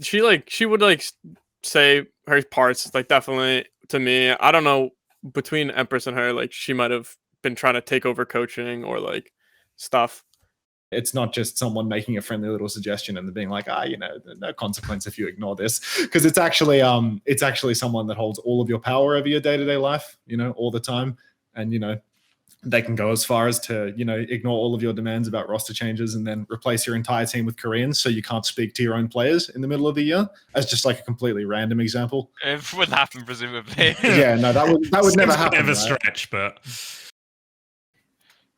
she would like say her parts like definitely to me. I don't know, between Empress and her, like she might have been trying to take over coaching or like stuff. It's not just someone making a friendly little suggestion and being like, no consequence if you ignore this, because it's actually someone that holds all of your power over your day-to-day life, all the time. And, they can go as far as to, ignore all of your demands about roster changes and then replace your entire team with Koreans so you can't speak to your own players in the middle of the year, as just like a completely random example. It would happen, presumably. Yeah, no, that would never happen. Never stretch, but...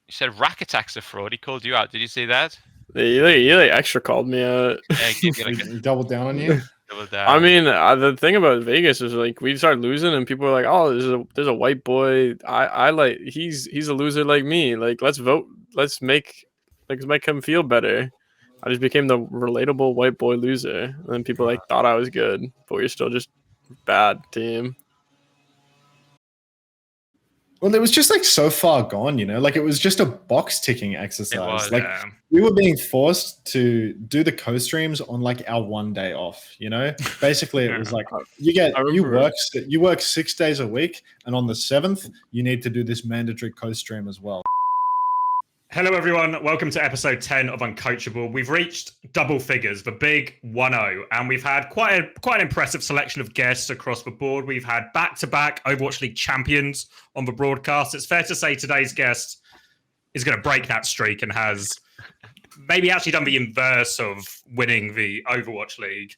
You said RakAttack's a fraud. He called you out. Did you see that? He extra called me out. Yeah, he doubled down on you. I mean, the thing about Vegas is like we started losing, and people were like, "Oh, there's a white boy. I like he's a loser like me. Like let's vote. Let's make him feel better." I just became the relatable white boy loser, and then people like thought I was good, but we're still just bad team. Well, it was just like so far gone, like it was just a box ticking exercise. We were being forced to do the co-streams on like our 1 day off, Basically it was like you work 6 days a week, and on the 7th you need to do this mandatory co-stream as well. Hello, everyone. Welcome to episode 10 of Uncoachable. We've reached double figures, the big 1-0, and we've had quite an impressive selection of guests across the board. We've had back-to-back Overwatch League champions on the broadcast. It's fair to say today's guest is going to break that streak and has maybe actually done the inverse of winning the Overwatch League.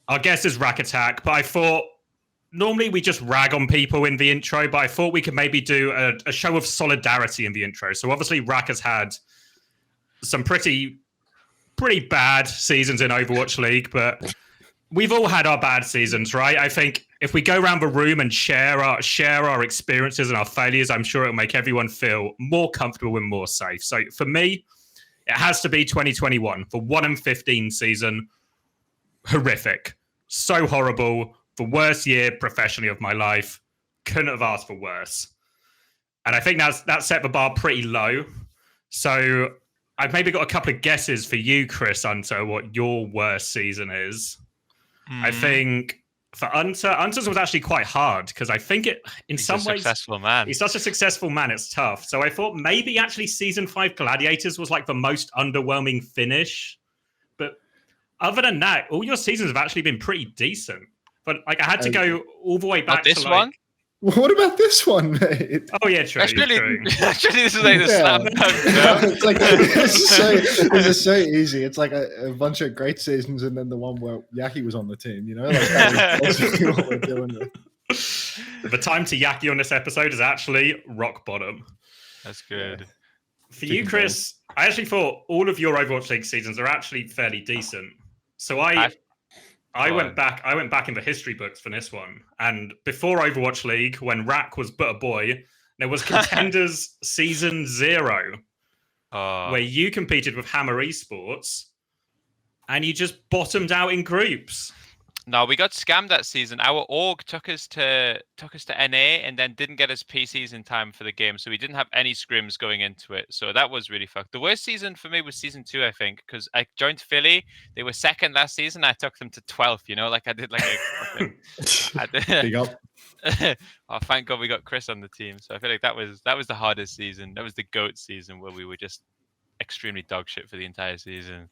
Our guest is RakAttack, but I thought normally we just rag on people in the intro, but I thought we could maybe do a show of solidarity in the intro. So obviously Rak has had some pretty bad seasons in Overwatch League, but we've all had our bad seasons, right? I think if we go around the room and share our experiences and our failures, I'm sure it'll make everyone feel more comfortable and more safe. So for me, it has to be 2021, the 1-15 season. Horrific. So horrible. The worst year professionally of my life. Couldn't have asked for worse. And I think that set the bar pretty low. So I've maybe got a couple of guesses for you, Chris, Unter, what your worst season is. I think for Unter's was actually quite hard because I think he's some ways successful man. He's such a successful man, it's tough. So I thought maybe actually season 5 Gladiators was like the most underwhelming finish. But other than that, all your seasons have actually been pretty decent. But like I had to go all the way back this to one. What about this one, mate? Oh yeah, true. Actually, this is like the slam dunk. It's like this is so easy. It's like a bunch of great seasons, and then the one where Yaki was on the team. Like that's basically what we're doing with. The time to Yaki on this episode is actually rock bottom. That's good. Yeah. For you, Chris, I actually thought all of your Overwatch League seasons are actually fairly decent. So I went back in the history books for this one. And before Overwatch League, when Rak was but a boy, there was Contenders Season 0, where you competed with Hammer Esports, and you just bottomed out in groups. No, we got scammed that season. Our org took us to NA and then didn't get us PCs in time for the game, so we didn't have any scrims going into it. So that was really fucked. The worst season for me was season 2, I think, because I joined Philly. They were second last season. I took them to 12th. Like I did like a Big up. Oh, thank God we got Chris on the team. So I feel like that was the hardest season. That was the GOAT season where we were just extremely dog shit for the entire season.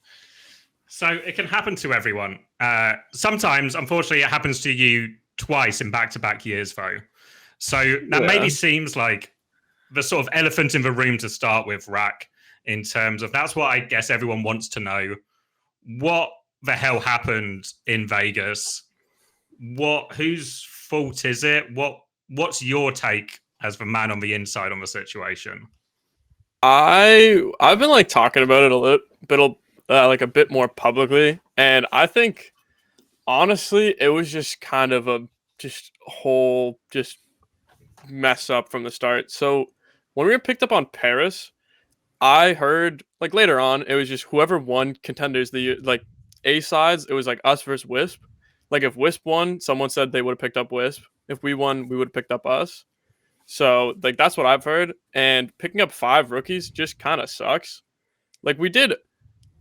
So it can happen to everyone. Sometimes, unfortunately, it happens to you twice in back-to-back years, though. So that maybe seems like the sort of elephant in the room to start with, Rak, in terms of that's what I guess everyone wants to know. What the hell happened in Vegas? Whose fault is it? What's your take as the man on the inside on the situation? I've been like talking about it a bit more publicly, and I think honestly it was just kind of a whole mess up from the start. So when we were picked up on Paris, I heard like later on it was just whoever won Contenders like A sides, it was like us versus Wisp. Like if Wisp won, someone said they would have picked up Wisp. If we won, we would have picked up us. So like that's what I've heard, and picking up 5 rookies just kind of sucks. Like we did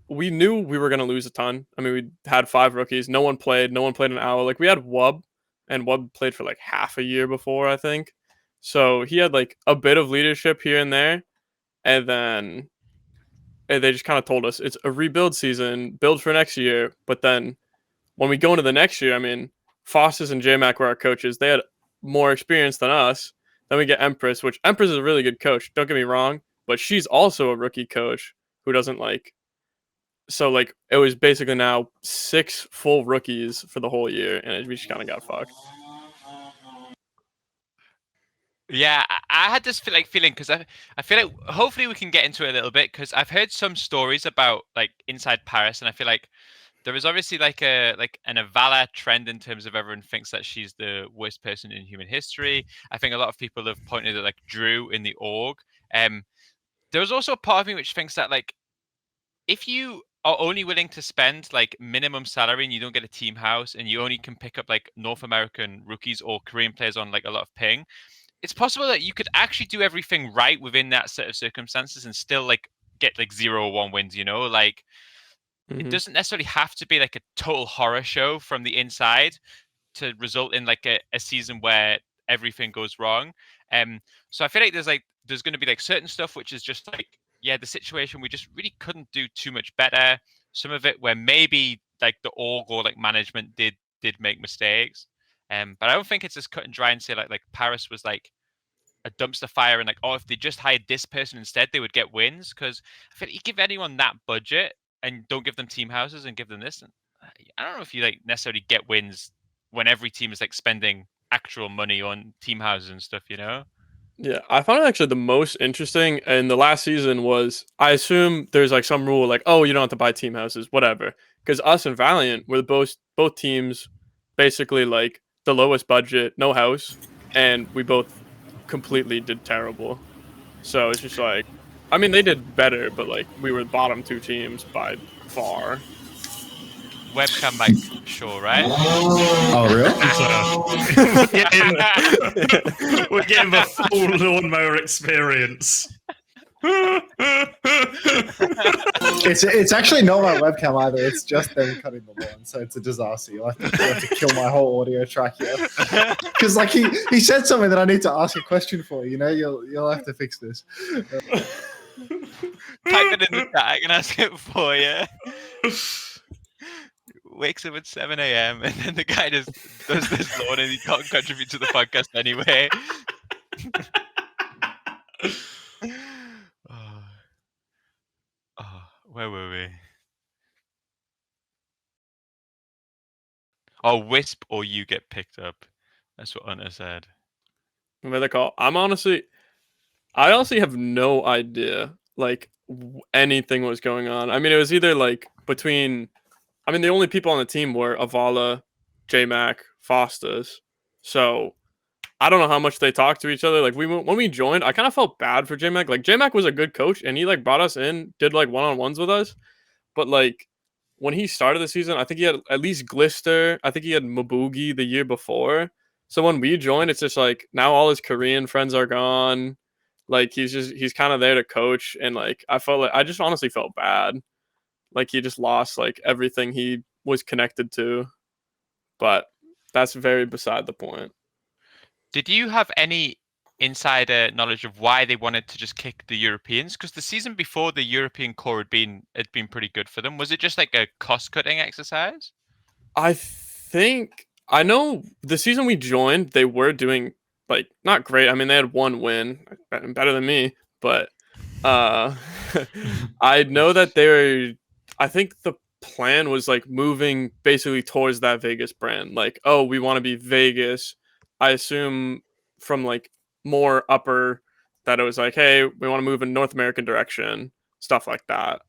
we knew we were going to lose a ton. I mean, we had 5 rookies. No one played an hour. Like, we had Wub, and Wub played for like half a year before, I think. So he had like a bit of leadership here and there. And then they just kind of told us it's a rebuild season, build for next year. But then when we go into the next year, I mean, Foster's and JMac were our coaches. They had more experience than us. Then we get Empress, which Empress is a really good coach. Don't get me wrong, but she's also a rookie coach who doesn't like. So like it was basically now 6 full rookies for the whole year, and we just kind of got fucked. Yeah, I had this feeling because I feel like hopefully we can get into it a little bit because I've heard some stories about like inside Paris, and I feel like there is obviously like an Avalla trend in terms of everyone thinks that she's the worst person in human history. I think a lot of people have pointed at like Drew in the org. There was also a part of me which thinks that like if you are only willing to spend like minimum salary and you don't get a team house and you only can pick up like North American rookies or Korean players on like a lot of ping, it's possible that you could actually do everything right within that set of circumstances and still like get like 0 or 1 wins, you know, like it doesn't necessarily have to be like a total horror show from the inside to result in like a season where everything goes wrong. So I feel like there's going to be like certain stuff which is just like, yeah, the situation we just really couldn't do too much better. Some of it where maybe like the org or like management did make mistakes. But I don't think it's as cut and dry and say like Paris was like a dumpster fire and like, oh, if they just hired this person instead, they would get wins. Because I feel like you give anyone that budget and don't give them team houses and give them this, and I don't know if you like necessarily get wins when every team is like spending actual money on team houses and stuff, you know? Yeah, I found it actually the most interesting in the last season was I assume there's like some rule like, oh, you don't have to buy team houses, whatever. Because us and Valiant were both teams basically like the lowest budget, no house, and we both completely did terrible. So it's just like, I mean, they did better, but like we were the bottom 2 teams by far. Webcam mic, sure, right? Oh, really? We're getting the full lawnmower experience. It's actually not my webcam either. It's just them cutting the lawn, so it's a disaster. You'll have to kill my whole audio track here. Because like he said something that I need to ask a question for. You know, you'll have to fix this. Type it in the chat. I can ask it for you. Wakes up at 7 a.m. and then the guy just does this lawn and he can't contribute to the podcast anyway. Where were we? Oh, Wisp or you get picked up. That's what Unter said. What they call? I honestly have no idea like anything was going on. I mean, it was either like between. I mean, the only people on the team were Avalla, JMac, Foster's. So I don't know how much they talked to each other. Like when we joined, I kind of felt bad for JMac. Like JMac was a good coach and he like brought us in, did like one-on-ones with us. But like when he started the season, I think he had at least Glister. I think he had Mabugi the year before. So when we joined, it's just like now all his Korean friends are gone. Like he's kind of there to coach. And like I just honestly felt bad. Like he just lost like everything he was connected to. But that's very beside the point. Did you have any insider knowledge of why they wanted to just kick the Europeans? Because the season before, the European core had been pretty good for them. Was it just like a cost-cutting exercise? I know the season we joined, they were doing like not great. I mean, they had 1 win, better than me, but I know that they were. I think the plan was like moving basically towards that Vegas brand. Like, oh, we want to be Vegas. I assume from like more upper that it was like, hey, we want to move in North American direction, stuff like that.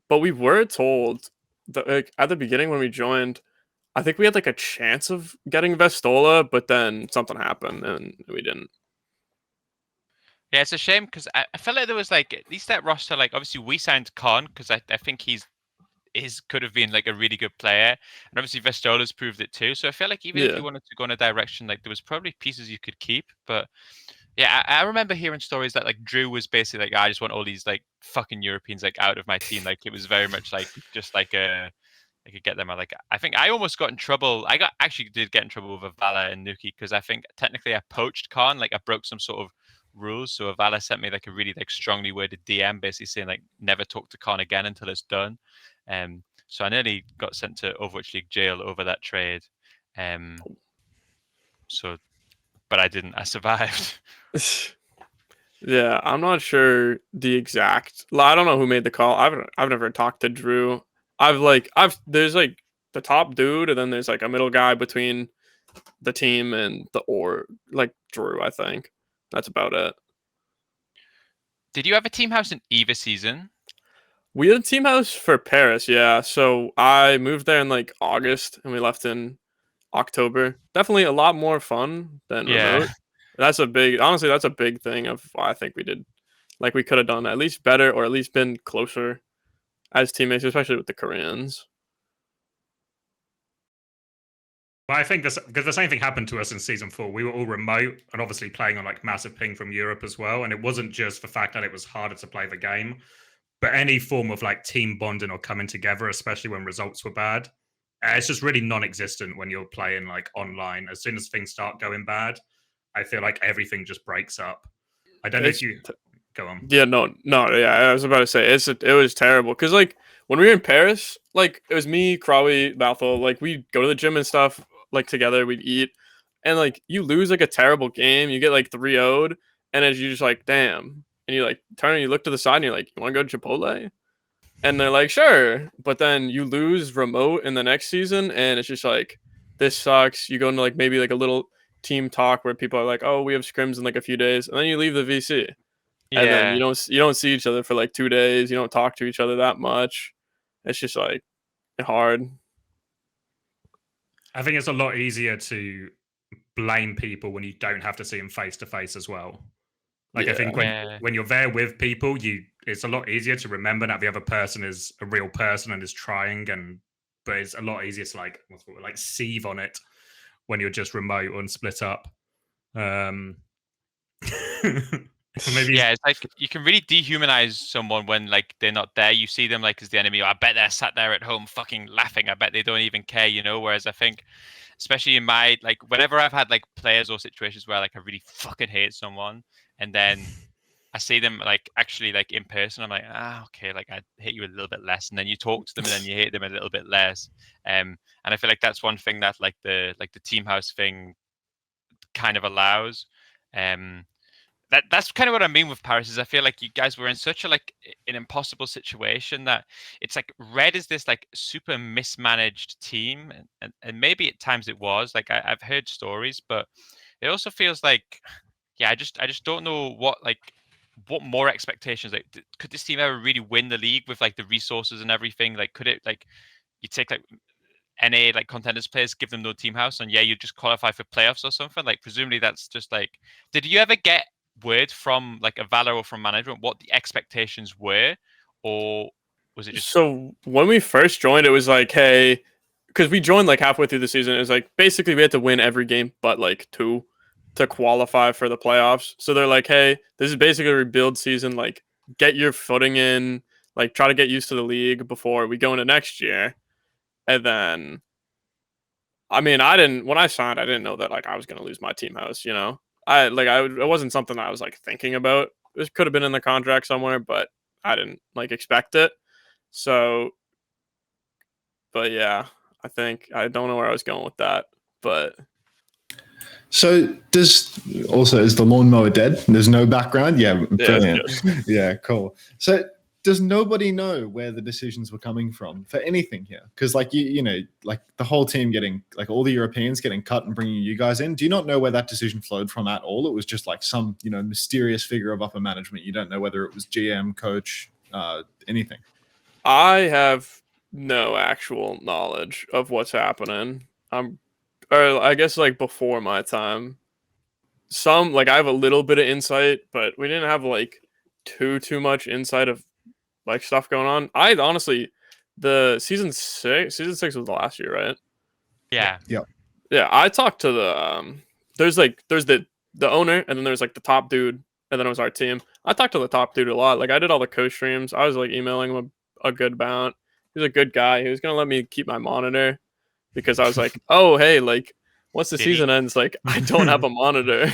But we were told that like at the beginning when we joined, I think we had like a chance of getting Vestola, but then something happened and we didn't. Yeah, it's a shame because I felt like there was like at least that roster. Like obviously we signed Khan because I think he's could have been like a really good player, and obviously Vestola's proved it too. So I feel like even if you wanted to go in a direction, like there was probably pieces you could keep, but Yeah, I remember hearing stories that like Drew was basically like, I just want all these like fucking Europeans like out of my team. Like it was very much like just like I could get them out. Like I think I almost got in trouble. Actually did get in trouble with Avalla and Nuki because I think technically I poached Khan. Like I broke some sort of rules. So Avalla sent me like a really like strongly worded DM basically saying like never talk to Khan again until it's done. So I nearly got sent to Overwatch League jail over that trade. So but I didn't. I survived. Yeah, I'm not sure the exact. I don't know who made the call. I've never talked to Drew. There's like the top dude, and then there's like a middle guy between the team and like Drew. I think that's about it. Did you have a team house in either season? We had a team house for Paris, yeah. So I moved there in like August, and we left in October. Definitely a lot more fun than remote. Honestly, that's a big thing of why I think we did. Like we could have done at least better, or at least been closer as teammates, especially with the Koreans. But I think because the same thing happened to us in season 4. We were all remote and obviously playing on like massive ping from Europe as well. And it wasn't just the fact that it was harder to play the game, but any form of like team bonding or coming together, especially when results were bad, it's just really non-existent when you're playing like online. As soon as things start going bad, I feel like everything just breaks up. I don't know if you go on. Yeah, no, yeah. I was about to say it was terrible because like when we were in Paris, like it was me, Crawley, Malthel. Like we'd go to the gym and stuff like together. We'd eat, and like you lose like a terrible game, you get like 3-0'd, and as you just like damn, and you like turn and you look to the side and you're like, you want to go to Chipotle? And they're like, sure, but then you lose remote in the next season, and it's just like this sucks. You go into like maybe like a little team talk where people are like, oh, we have scrims in like a few days, and then you leave the VC. And then you don't see each other for like 2 days. You don't talk to each other that much. It's just like hard. I think it's a lot easier to blame people when you don't have to see them face to face as well. Like I think when you're there with people, it's a lot easier to remember that the other person is a real person and is trying, but it's a lot easier to like sieve on it when you're just remote and split up. Maybe it's like you can really dehumanize someone when like they're not there. You see them like as the enemy. I bet they're sat there at home fucking laughing. I bet they don't even care, Whereas I think, especially in my like whenever I've had like players or situations where like I really fucking hate someone, and then I see them like actually like in person, I'm like, okay, like I hate you a little bit less, and then you talk to them and then you hate them a little bit less. And I feel like that's one thing that like the team house thing kind of allows. That's kind of what I mean with Paris is I feel like you guys were in such a like an impossible situation that it's like Red is this like super mismanaged team, and maybe at times it was like I've heard stories, but it also feels like I just don't know what more expectations, like could this team ever really win the league with like the resources and everything? Like could it, like you take like NA like contenders players, give them no team house, and you just qualify for playoffs or something? Like presumably that's just like, did you ever get word from like Avalla or from management what the expectations were, or was it just? So when we first joined, it was like, hey, because we joined like halfway through the season, it was like basically we had to win every game but like 2 to qualify for the playoffs. So they're like, hey, this is basically a rebuild season, like get your footing in, like try to get used to the league before we go into next year. And then I mean, when I signed, I didn't know that like I was gonna lose my team house, it wasn't something that I was like thinking about. It could have been in the contract somewhere, but I didn't like expect it. So, but yeah, I don't know where I was going with that, but. So is the lawnmower dead? There's no background? Yeah, brilliant. Yeah, cool. So does nobody know where the decisions were coming from for anything here? Because like like the whole team getting like all the Europeans getting cut and bringing you guys in. Do you not know where that decision flowed from at all? It was just like some mysterious figure of upper management. You don't know whether it was GM, coach, anything. I have no actual knowledge of what's happening. Or I guess like before my time, I have a little bit of insight, but we didn't have like too much insight of like stuff going on. I honestly, the season 6 was the last year, right? Yeah. I talked to the there's the the owner, and then there was like the top dude, and then it was our team. I talked to the top dude a lot. Like I did all the co-streams. I was like emailing him a good amount. He was a good guy. He was gonna let me keep my monitor because I was like, oh hey, like once the season ends, like I don't have a monitor.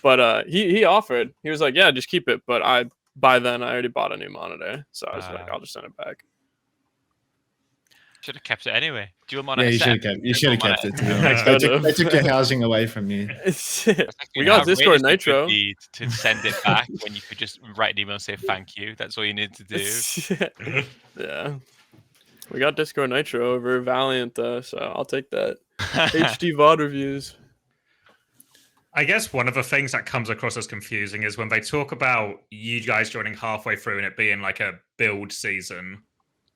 But he offered. He was like, yeah, just keep it. But by then I already bought a new monitor, so I was like, I'll just send it back. Should have kept it anyway. Dual monitor. Yeah, you should have kept it. To be honest. They took your housing away from you. We got Discord Nitro to send it back when you could just write an email and say thank you. That's all you need to do. Yeah, we got Discord Nitro over Valiant, so I'll take that. HD VOD reviews. I guess one of the things that comes across as confusing is when they talk about you guys joining halfway through and it being like a build season.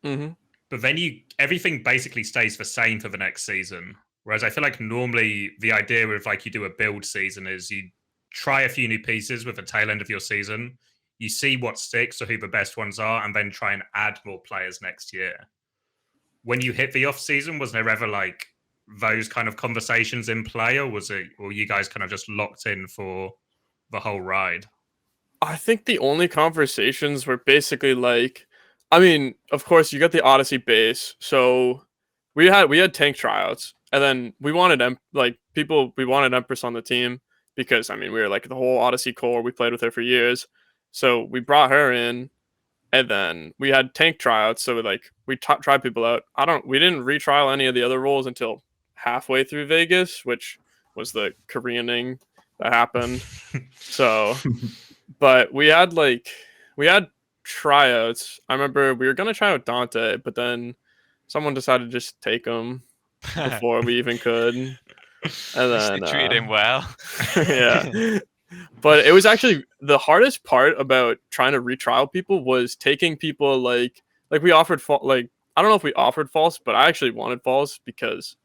Mm-hmm. But then everything basically stays the same for the next season. Whereas I feel like normally the idea of like you do a build season is you try a few new pieces with the tail end of your season. You see what sticks or who the best ones are, and then try and add more players next year. When you hit the off season, was there ever like those kind of conversations in play, or were you guys kind of just locked in for the whole ride? I think the only conversations were basically like, I mean, of course, you got the Odyssey base. So we had tank tryouts, and then we wanted we wanted Empress on the team because I mean we were like the whole Odyssey core. We played with her for years, so we brought her in, and then we had tank tryouts. So we tried people out. We didn't retrial any of the other roles until halfway through Vegas, which was the Koreaning that happened. So, but we had tryouts. I remember we were gonna try out Dante, but then someone decided to just take him before we even could. And then treated him well. Yeah. But it was actually the hardest part about trying to retrial people was taking people like we offered I don't know if we offered false, but I actually wanted false because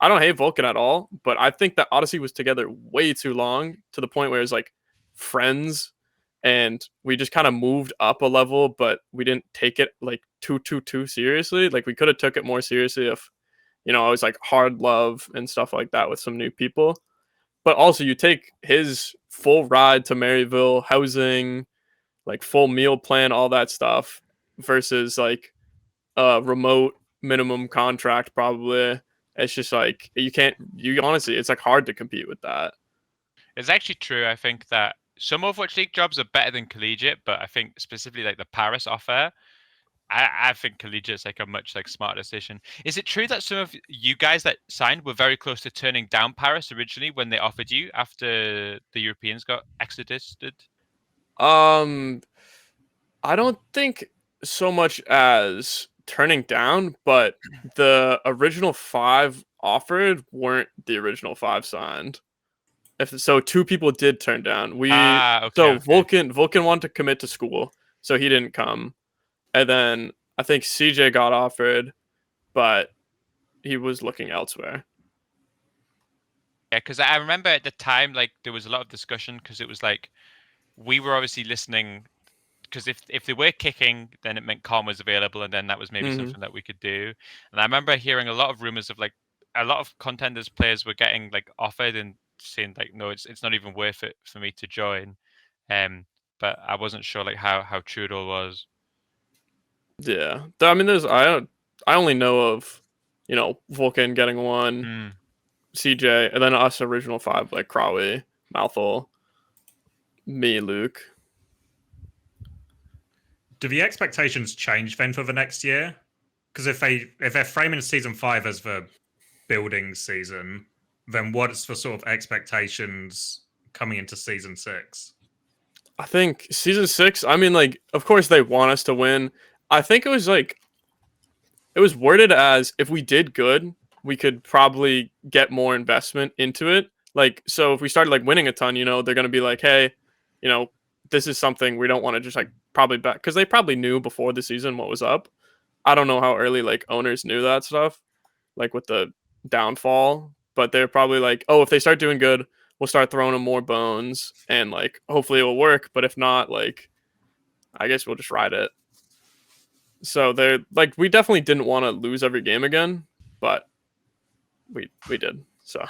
I don't hate Vulcan at all, but I think that Odyssey was together way too long to the point where it's like friends. And we just kind of moved up a level, but we didn't take it like too seriously. Like we could have took it more seriously if, it was like hard love and stuff like that with some new people. But also you take his full ride to Maryville, housing, like full meal plan, all that stuff versus like a remote minimum contract probably. It's just like honestly, it's like hard to compete with that. It's actually true. I think that some Overwatch League jobs are better than collegiate, but I think specifically like the Paris offer, I think collegiate is like a much like smarter decision. Is it true that some of you guys that signed were very close to turning down Paris originally when they offered you after the Europeans got extradited? I don't think so much as turning down, but the original 5 offered weren't the original 5 signed. So 2 people did turn down. Vulcan wanted to commit to school, so he didn't come. And then I think CJ got offered, but he was looking elsewhere. Yeah, because I remember at the time, like there was a lot of discussion because it was like we were obviously listening because if they were kicking, then it meant Calm was available, and then that was maybe something that we could do. And I remember hearing a lot of rumors of like a lot of contenders players were getting like offered and saying like, no, it's not even worth it for me to join. But I wasn't sure like how true it all was. Yeah, I mean, I only know of, Vulcan getting 1, CJ, and then us original 5 like Crawley, Malthel, me, Luke. Do the expectations change then for the next year? Because if they're framing season 5 as the building season, then what's the sort of expectations coming into season 6? I think season 6, I mean, like, of course they want us to win. I think it was worded as if we did good, we could probably get more investment into it. Like, so if we started like winning a ton, they're going to be like, hey, this is something we don't want to just like probably back, because they probably knew before the season what was up. I don't know how early like owners knew that stuff, like with the downfall, but they're probably like, oh, if they start doing good, we'll start throwing them more bones and like hopefully it will work. But if not, like, I guess we'll just ride it. So they're like, we definitely didn't want to lose every game again, but we did. So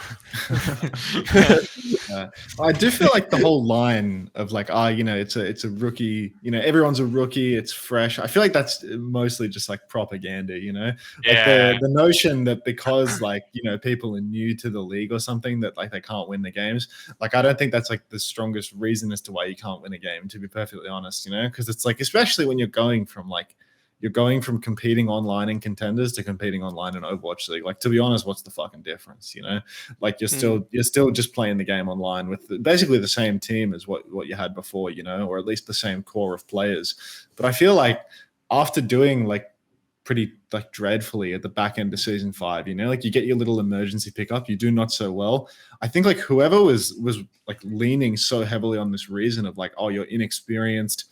I do feel like the whole line of like, it's a rookie, everyone's a rookie, it's fresh. I feel like that's mostly just like propaganda, like the notion that because like, people are new to the league or something that like they can't win the games. Like, I don't think that's like the strongest reason as to why you can't win a game, to be perfectly honest, because it's like, especially when you're going from competing online in Contenders to competing online in Overwatch League. Like, to be honest, what's the fucking difference? Like you're still just playing the game online with basically the same team as what you had before, or at least the same core of players. But I feel like after doing like pretty like dreadfully at the back end of season 5, like you get your little emergency pickup, you do not so well. I think like whoever was like leaning so heavily on this reason of like, oh, you're inexperienced,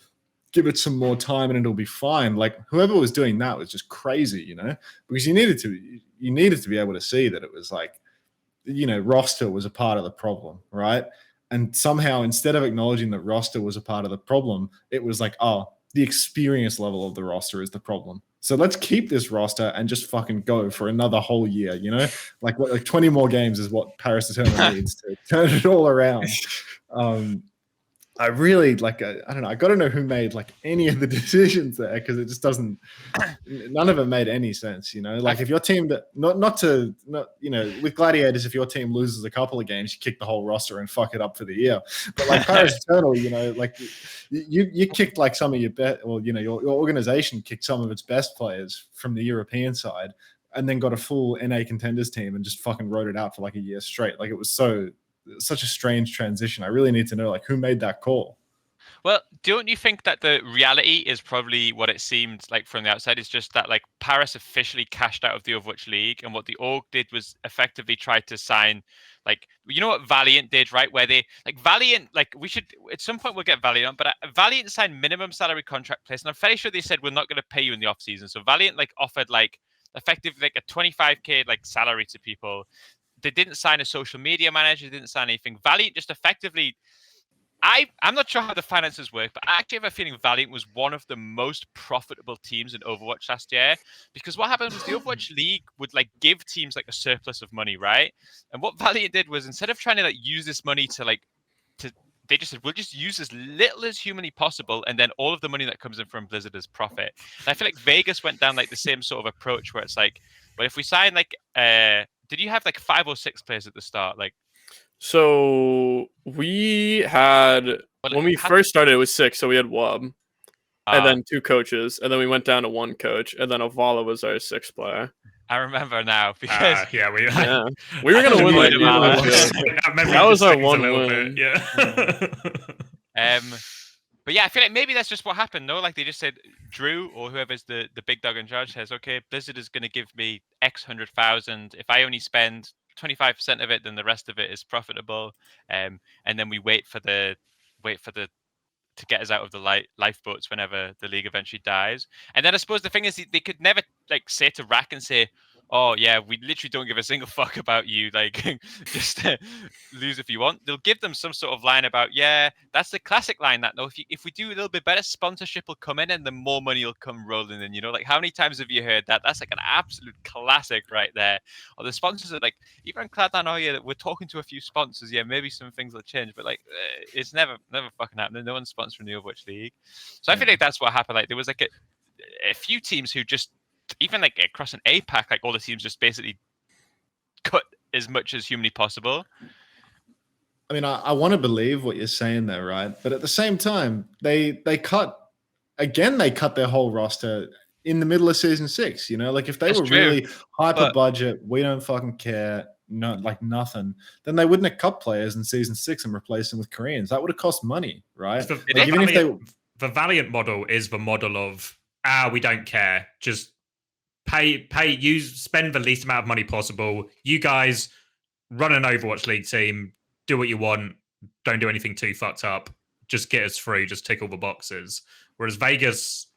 give it some more time and it'll be fine. Like whoever was doing that was just crazy, because you needed to be able to see that it was like, roster was a part of the problem, right? And somehow instead of acknowledging that roster was a part of the problem, it was like, oh, the experience level of the roster is the problem. So let's keep this roster and just fucking go for another whole year, like 20 more games is what Paris Eternal needs to turn it all around. I really I don't know. I got to know who made like any of the decisions there, because it just doesn't. None of it made any sense. Like if your team with Gladiators, if your team loses a couple of games, you kick the whole roster and fuck it up for the year. But like Paris Eternal, like you kicked like some of your your organization kicked some of its best players from the European side, and then got a full NA Contenders team and just fucking wrote it out for like a year straight. Like it was such a strange transition. I really need to know like who made that call. Well, don't you think that the reality is probably what it seemed like from the outside, is just that like Paris officially cashed out of the Overwatch League, and what the org did was effectively try to sign, like, what Valiant did, right? Where they like Valiant, like we should at some point we'll get Valiant on, but Valiant signed minimum salary contract players, and I'm fairly sure they said we're not going to pay you in the off season. So Valiant like offered like effectively like a 25k like salary to people. They didn't sign a social media manager. They didn't sign anything. Valiant just effectively, I'm not sure how the finances work, but I actually have a feeling Valiant was one of the most profitable teams in Overwatch last year, because what happened was the Overwatch League would like give teams like a surplus of money, right? And what Valiant did was, instead of trying to like use this money they just said, we'll just use as little as humanly possible, and then all of the money that comes in from Blizzard is profit. And I feel like Vegas went down like the same sort of approach, where it's like, but if we sign like did you have like 5 or 6 players at the start? Like, so we had when we first started, it was 6. So we had Wub, and then 2 coaches, and then we went down to 1 coach, and then Avalla was our 6th player. I remember now, because we were gonna win that game. That was our one win. But yeah, I feel like maybe that's just what happened. No, like they just said, Drew or whoever's the big dog in charge says, okay, Blizzard is going to give me X 100,000. If I only spend 25% of it, then the rest of it is profitable. And then we wait for the to get us out of the lifeboats whenever the league eventually dies. And then I suppose the thing is, they could never like say to Rak and say, oh yeah, we literally don't give a single fuck about you, like just lose if you want. They'll give them some sort of line about, yeah, that's the classic line that, no, if we do a little bit better, sponsorship will come in and then more money will come rolling in, like how many times have you heard that? That's like an absolute classic right there. Or the sponsors are like, even Cloud9, oh yeah, we're talking to a few sponsors, yeah, maybe some things will change, but like it's never fucking happening. No one's sponsoring the Overwatch League. So I feel like that's what happened. Like there was like a few teams who just, even like across an APAC, like all the teams just basically cut as much as humanly possible. I mean, I want to believe what you're saying there, right? But at the same time, they cut their whole roster in the middle of season 6. Like if they were really hyper budget, we don't fucking care, no, like nothing, then they wouldn't have cut players in season 6 and replaced them with Koreans. That would have cost money, right? The Valiant model is the model of we don't care, just spend the least amount of money possible. You guys run an Overwatch League team, do what you want, don't do anything too fucked up, just get us through, just tick all the boxes. Whereas Vegas,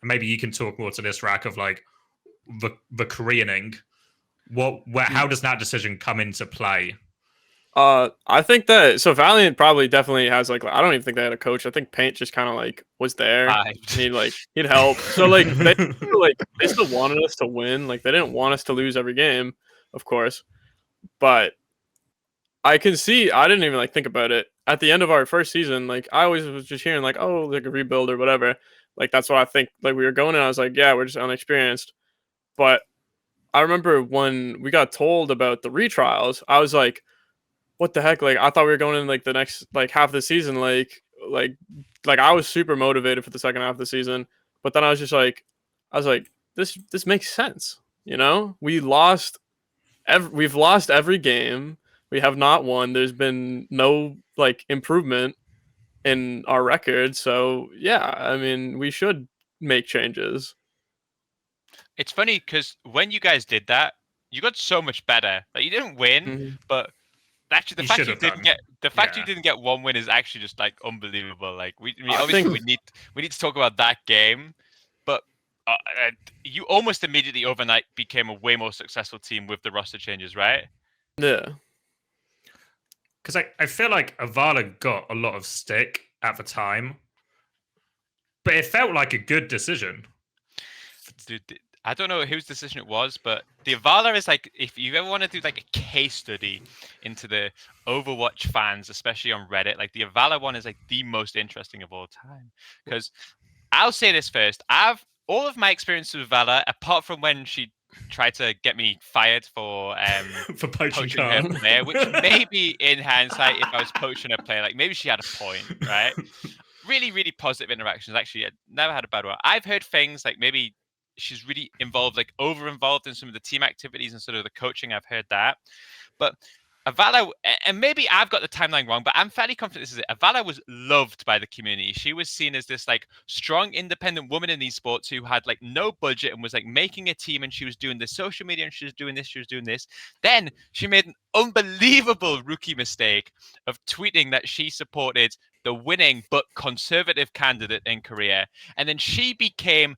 maybe you can talk more to this, Rak, of like the Koreaning. How does that decision come into play? I think that Valiant probably definitely has like I don't even think they had a coach. I think Paint just kind of like was there. He'd help. So like they still wanted us to win. Like they didn't want us to lose every game, of course. But I can see. I didn't even like think about it at the end of our first season. Like I always was just hearing like, oh, like a rebuild or whatever. Like that's what I think. Like we were going and I was like, yeah, we're just unexperienced. But I remember when we got told about the retrials, I was like, what the heck? Like I thought we were going in like the next like half of the season. Like I was super motivated for the second half of the season. But then I was just like, this makes sense. You know, we've lost every game. We have not won. There's been no like improvement in our record. So yeah, I mean, we should make changes. It's funny because when you guys did that, you got so much better. Like you didn't win, Mhm. but actually the You fact should you have didn't done. get the fact you Yeah. didn't get one win is actually just like unbelievable. Like I obviously think- we need to talk about that game, but you almost immediately overnight became a way more successful team with the roster changes, right? Yeah. Because I feel like Avalla got a lot of stick at the time, but it felt like a good decision. Dude, I don't know whose decision it was, but the Avalla is like, if you ever want to do like a case study into the Overwatch fans, especially on Reddit, like the Avalla one is like the most interesting of all time. Because I'll say this first, all of my experience with Avalla, apart from when she tried to get me fired for For poaching poaching her Khan. player, which maybe in hindsight, if I was poaching a player, like maybe she had a point, right? Really, really positive interactions. Actually, I never had a bad one. I've heard things like maybe she's really involved, like over involved in some of the team activities and sort of the coaching. I've heard that. But Avalla, and maybe I've got the timeline wrong, but I'm fairly confident this is it. Avalla was loved by the community. She was seen as this like strong, independent woman in these sports who had like no budget and was like making a team, and she was doing the social media and she was doing this, she was doing this. Then she made an unbelievable rookie mistake of tweeting that she supported the winning but conservative candidate in Korea. And then she became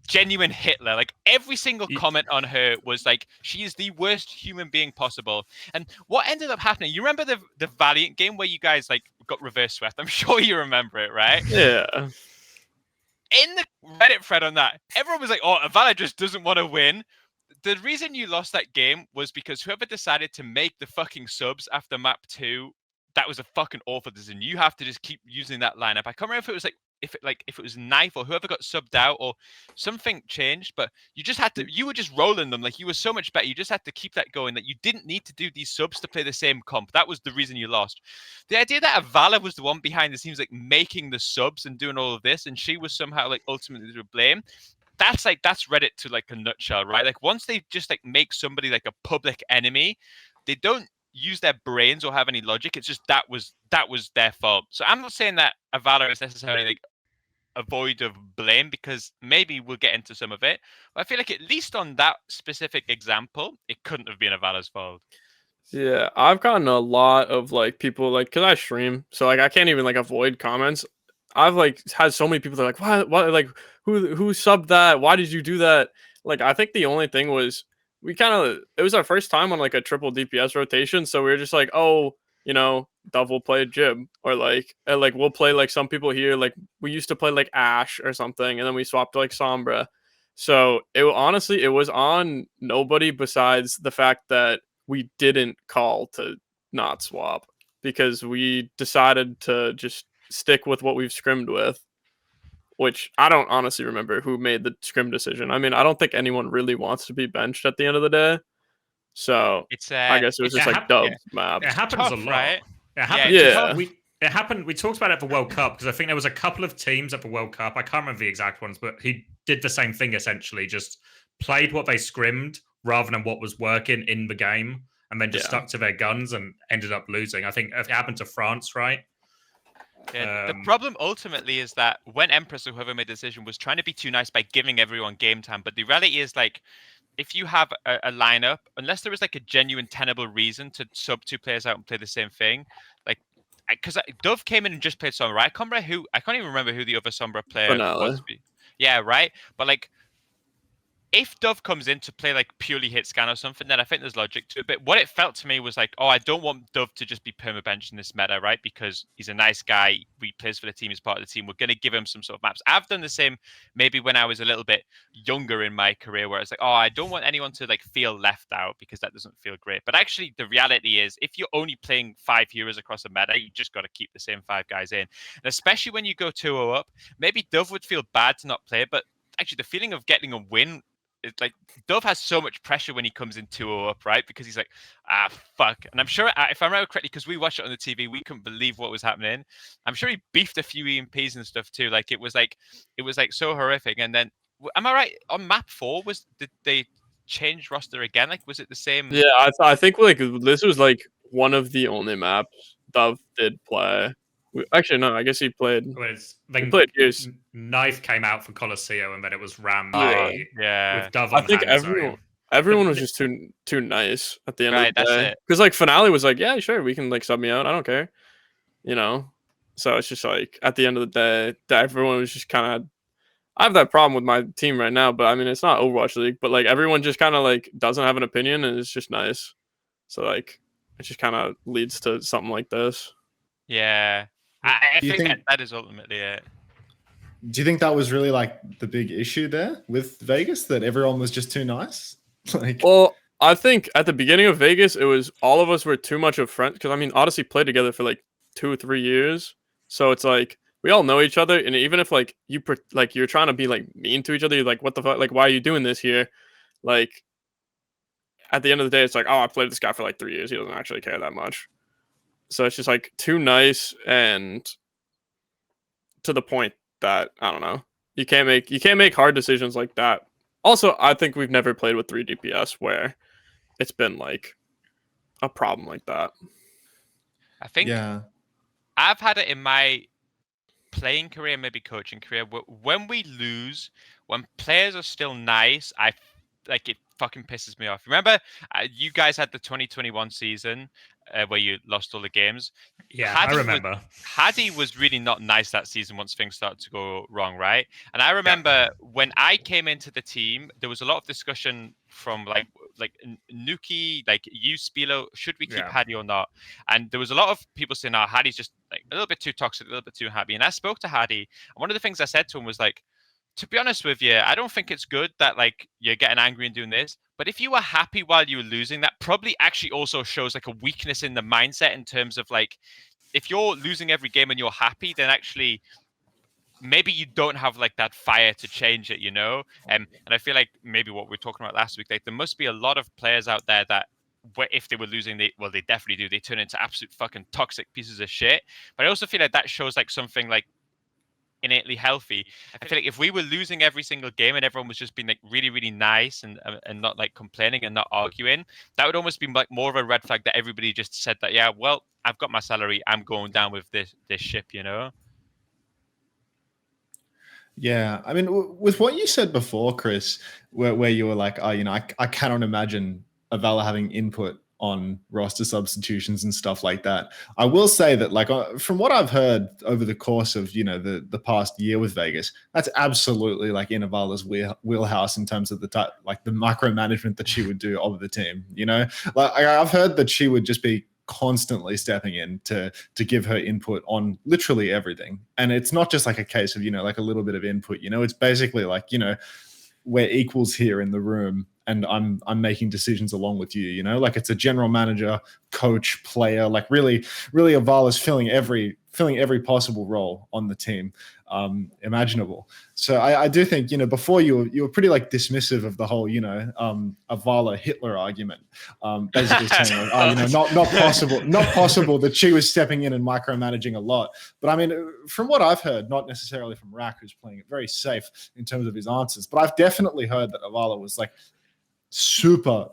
genuine Hitler. Like every single comment on her was like, she is the worst human being possible. And what ended up happening, you remember the Valiant game where you guys like got reverse swept? I'm sure you remember it, right? Yeah. In the Reddit thread on that, everyone was like, oh, Avalla just doesn't want to win. The reason you lost that game was because whoever decided to make the fucking subs after map 2, that was a fucking awful decision. You have to just keep using that lineup. I can't remember if it was like if it was Knife or whoever got subbed out or something changed, but you just had to, you were just rolling them like you were so much better. You just had to keep that going, that you didn't need to do these subs to play the same comp. That was the reason you lost. The idea that Avalla was the one behind the scenes like making the subs and doing all of this, and she was somehow like ultimately to blame, that's Reddit to like a nutshell, right? Like once they just like make somebody like a public enemy, they don't use their brains or have any logic. It's just that was their fault. So I'm not saying that Avalla is necessarily like a void of blame, because maybe we'll get into some of it. But I feel like at least on that specific example, it couldn't have been Avalla's fault. Yeah, I've gotten a lot of like people like, cause I stream, so like I can't even like avoid comments. I've like had so many people that are like, what, like who subbed that? Why did you do that? Like I think the only thing was it was our first time on like a triple DPS rotation, so we were just like, oh, you know, Dove will play Jib, or like we'll play like some people here, like we used to play like Ash or something, and then we swapped to like Sombra. So it honestly it was on nobody besides the fact that we didn't call to not swap, because we decided to just stick with what we've scrimmed with, which I don't honestly remember who made the scrim decision. I mean, I don't think anyone really wants to be benched at the end of the day. So It's I guess it was it just like hap- Dove yeah. map. It happens tough, a lot. right? It happens. Yeah. It happened. We talked about it at the World Cup because I think there was a couple of teams at the World Cup. I can't remember the exact ones, but he did the same thing essentially. Just played what they scrimmed rather than what was working in the game, and then just stuck to their guns and ended up losing. I think it happened to France, right? Yeah, the problem ultimately is that when Empress or whoever made the decision was trying to be too nice by giving everyone game time, but the reality is like, if you have a lineup, unless there is like a genuine tenable reason to sub 2 players out and play the same thing, like, because Dove came in and just played Sombra. I can't even remember who the other Sombra player Finale. was. Yeah, right. But like, if Dove comes in to play like purely hit scan or something, then I think there's logic to it. But what it felt to me was like, oh, I don't want Dove to just be permabench in this meta, right? Because he's a nice guy. He plays for the team. He's part of the team. We're going to give him some sort of maps. I've done the same maybe when I was a little bit younger in my career, where it's like, oh, I don't want anyone to like feel left out because that doesn't feel great. But actually, the reality is, if you're only playing 5 heroes across a meta, you just got to keep the same 5 guys in. And especially when you go 2-0 up, maybe Dove would feel bad to not play, but actually the feeling of getting a win, it's like Dove has so much pressure when he comes in 2-0 up, right? Because he's like, fuck. And I'm sure, if I remember correctly, because we watched it on the TV, we couldn't believe what was happening. I'm sure he beefed a few EMPs and stuff too. Like it was like so horrific. And then, am I right? On map 4, did they change roster again? Like, was it the same? Yeah, I think like this was like one of the only maps Dove did play. Actually, no, I guess he played. He played Goose. Knife came out for Colosseo, and then it was Ram yeah. with Dove I on think Hanzo. everyone was just too nice at the end Right, of the that's day. it. Because like Finale was like, yeah, sure, we can like sub me out. I don't care, you know. So it's just like at the end of the day, that everyone was just kind of. I have that problem with my team right now, but I mean it's not Overwatch League, but like everyone just kind of like doesn't have an opinion, and it's just nice. So like it just kind of leads to something like this. Yeah. I Do you think think- that is ultimately it. Do you think that was really like the big issue there with Vegas, that everyone was just too nice? Like, Well, I think at the beginning of Vegas, it was all of us were too much of friends because I mean Odyssey played together for like 2 or 3 years, so it's like we all know each other, and even if like you're trying to be like mean to each other, you're like, what the fuck, like why are you doing this here? Like at the end of the day, it's like, oh, I played this guy for like 3 years, he doesn't actually care that much. So it's just like too nice and to the point that I don't know. You can't make hard decisions like that. Also, I think we've never played with 3 DPS where it's been like a problem like that. I think yeah, I've had it in my playing career, maybe coaching career, when we lose, when players are still nice, it fucking pisses me off. Remember, you guys had the 2021 season where you lost all the games. Yeah, Hadi I remember. Hadi was really not nice that season once things started to go wrong, right? And I remember when I came into the team, there was a lot of discussion from like Nuki, like you, Spilo, should we keep Hadi or not? And there was a lot of people saying, "Oh, Hadi's just like a little bit too toxic, a little bit too happy." And I spoke to Hadi, and one of the things I said to him was like, to be honest with you, I don't think it's good that like you're getting angry and doing this. But if you were happy while you were losing, that probably actually also shows like a weakness in the mindset in terms of like, if you're losing every game and you're happy, then actually maybe you don't have like that fire to change it, you know? And I feel like maybe what we were talking about last week, like there must be a lot of players out there that if they were losing, they definitely do. They turn into absolute fucking toxic pieces of shit. But I also feel like that shows like something like innately healthy. I feel like if we were losing every single game and everyone was just being like really, really nice and not like complaining and not arguing, that would almost be like more of a red flag that everybody just said that, yeah, well, I've got my salary, I'm going down with this ship, you know? yeah. I mean, with what you said before, Chris, where you were like, oh, you know, I cannot imagine Avalla having input on roster substitutions and stuff like that. I will say that, like, from what I've heard over the course of, you know, the past year with Vegas, that's absolutely like in Avalla's wheelhouse in terms of the type, like the micromanagement that she would do of the team. You know, like I've heard that she would just be constantly stepping in to give her input on literally everything. And it's not just like a case of, you know, like a little bit of input, you know, it's basically like, you know, we're equals here in the room and I'm making decisions along with you, you know, like it's a general manager, coach, player, like really Avalla's filling every possible role on the team imaginable. So I do think, you know, before you were pretty like dismissive of the whole, you know, Avalla Hitler argument, basically saying, like, oh, you know, not possible that she was stepping in and micromanaging a lot. But I mean, from what I've heard, not necessarily from Rak, who's playing it very safe in terms of his answers, but I've definitely heard that Avalla was like super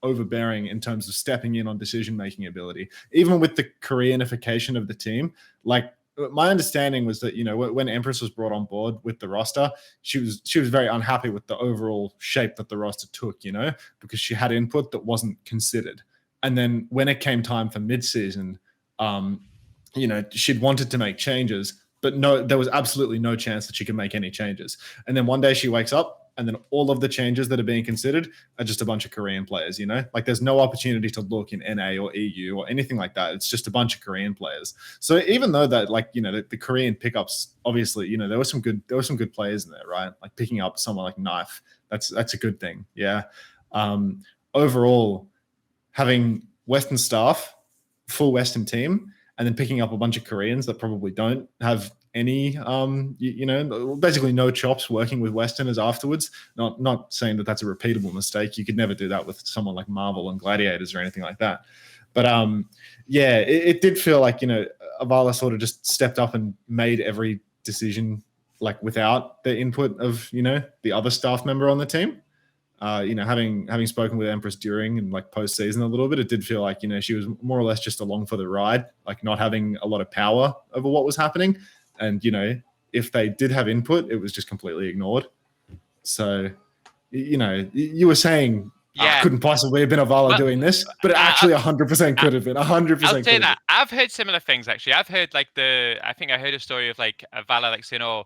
overbearing in terms of stepping in on decision-making ability, even with the Koreanification of the team. Like, my understanding was that, you know, when Empress was brought on board with the roster, she was very unhappy with the overall shape that the roster took, you know, because she had input that wasn't considered. And then when it came time for mid-season, you know, she'd wanted to make changes, but no, there was absolutely no chance that she could make any changes. And then one day she wakes up, and then all of the changes that are being considered are just a bunch of Korean players, you know? Like there's no opportunity to look in NA or EU or anything like that. It's just a bunch of Korean players. So even though that, like, you know, the Korean pickups, obviously, you know, there were some good players in there, right? Like picking up someone like Knife, that's a good thing. Yeah. Overall, having Western staff, full Western team, and then picking up a bunch of Koreans that probably don't have any, you know, basically no chops working with Westerners afterwards. Not saying that that's a repeatable mistake. You could never do that with someone like Marvel and Gladiators or anything like that. But yeah, it did feel like, you know, Avalla sort of just stepped up and made every decision like without the input of, you know, the other staff member on the team. You know, having spoken with Empress during and like post-season a little bit, it did feel like, you know, she was more or less just along for the ride, like not having a lot of power over what was happening. And, you know, if they did have input, it was just completely ignored. So, you know, you were saying couldn't possibly have been Avalla doing this, but it actually 100% could have been. 100%. I'll say that. I've heard similar things, actually. I've heard like I think I heard a story of like Avalla like saying, oh,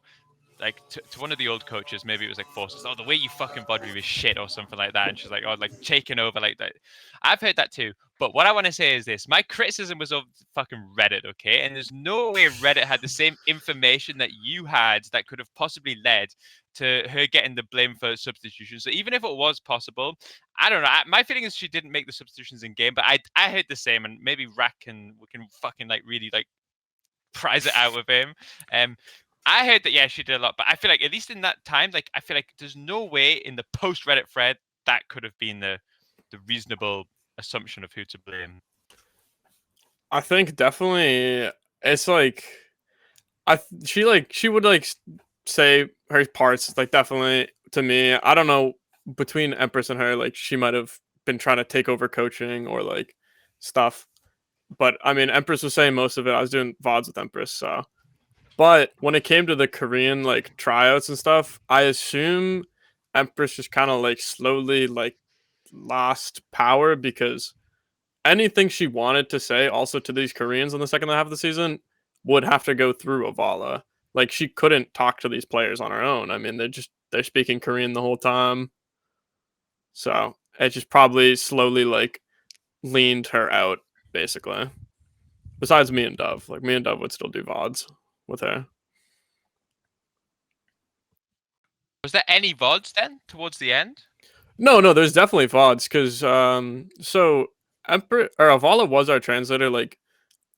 like to one of the old coaches, maybe it was like Forces, oh, the way you fucking VOD is shit or something like that. And she's like, oh, like taking over like that. I've heard that too. But what I want to say is this. My criticism was of fucking Reddit, okay? And there's no way Reddit had the same information that you had that could have possibly led to her getting the blame for substitutions. So even if it was possible, I don't know. My feeling is she didn't make the substitutions in game, but I heard the same, and maybe we can fucking like really like prize it out with him. I heard that, yeah, she did a lot, but I feel like at least in that time, like I feel like there's no way in the post Reddit thread that could have been the reasonable assumption of who to blame. I think definitely it's like she would like say her parts, like definitely to me. I don't know, between Empress and her, like she might have been trying to take over coaching or like stuff. But I mean, Empress was saying most of it. I was doing VODs with Empress, so. But when it came to the Korean like tryouts and stuff, I assume Empress just kind of like slowly like lost power, because anything she wanted to say also to these Koreans in the second half of the season would have to go through Avalla. Like she couldn't talk to these players on her own. I mean, they're speaking Korean the whole time. So it just probably slowly like leaned her out, basically. Besides me and Dove. Like me and Dove would still do VODs with her. Was there any VODs then towards the end? No, there's definitely VODs, because so Avalla was our translator. Like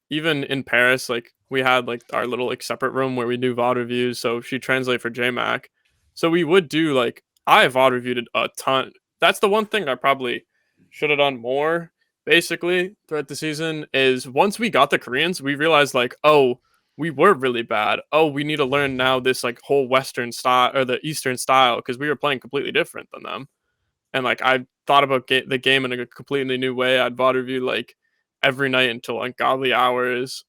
even in Paris, like we had like our little like separate room where we do VOD reviews. So she translated for JMac. So we would do like, I VOD reviewed a ton. That's the one thing I probably should have done more basically throughout the season, is once we got the Koreans, we realized like, oh, we were really bad. Oh, we need to learn now this like whole Western style or the Eastern style, because we were playing completely different than them. And like I thought about the game in a completely new way. I'd VOD review like every night until ungodly hours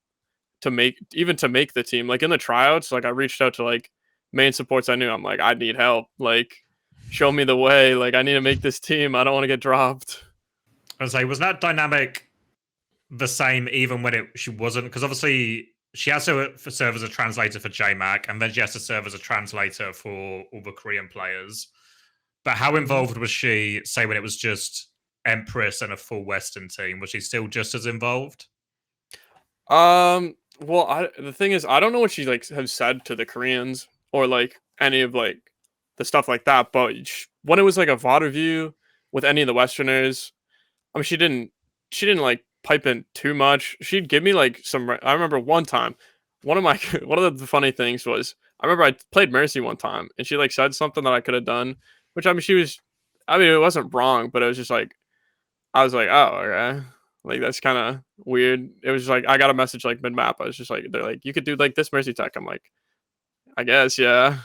to make the team. Like in the tryouts, like I reached out to like main supports I knew. I'm like, I need help. Like, show me the way. Like, I need to make this team. I don't want to get dropped. I was like, was that dynamic the same even when she wasn't? Because obviously she has to serve as a translator for JMac, and then she has to serve as a translator for all the Korean players. But how involved was she, say, when it was just Empress and a full Western team? Was she still just as involved? Well, the thing is, I don't know what she like has said to the Koreans or like any of like the stuff like that. But when it was like a VOD review with any of the Westerners, I mean, she didn't like pipe in too much. She'd give me like some. I remember one time, one of the funny things was, I remember I played Mercy one time, and she like said something that I could have done, which I mean, it wasn't wrong, but it was just like, I was like, oh, okay. Like, that's kind of weird. It was just like, I got a message like mid-map. I was just like, they're like, you could do like this Mercy tech. I'm like, I guess, yeah.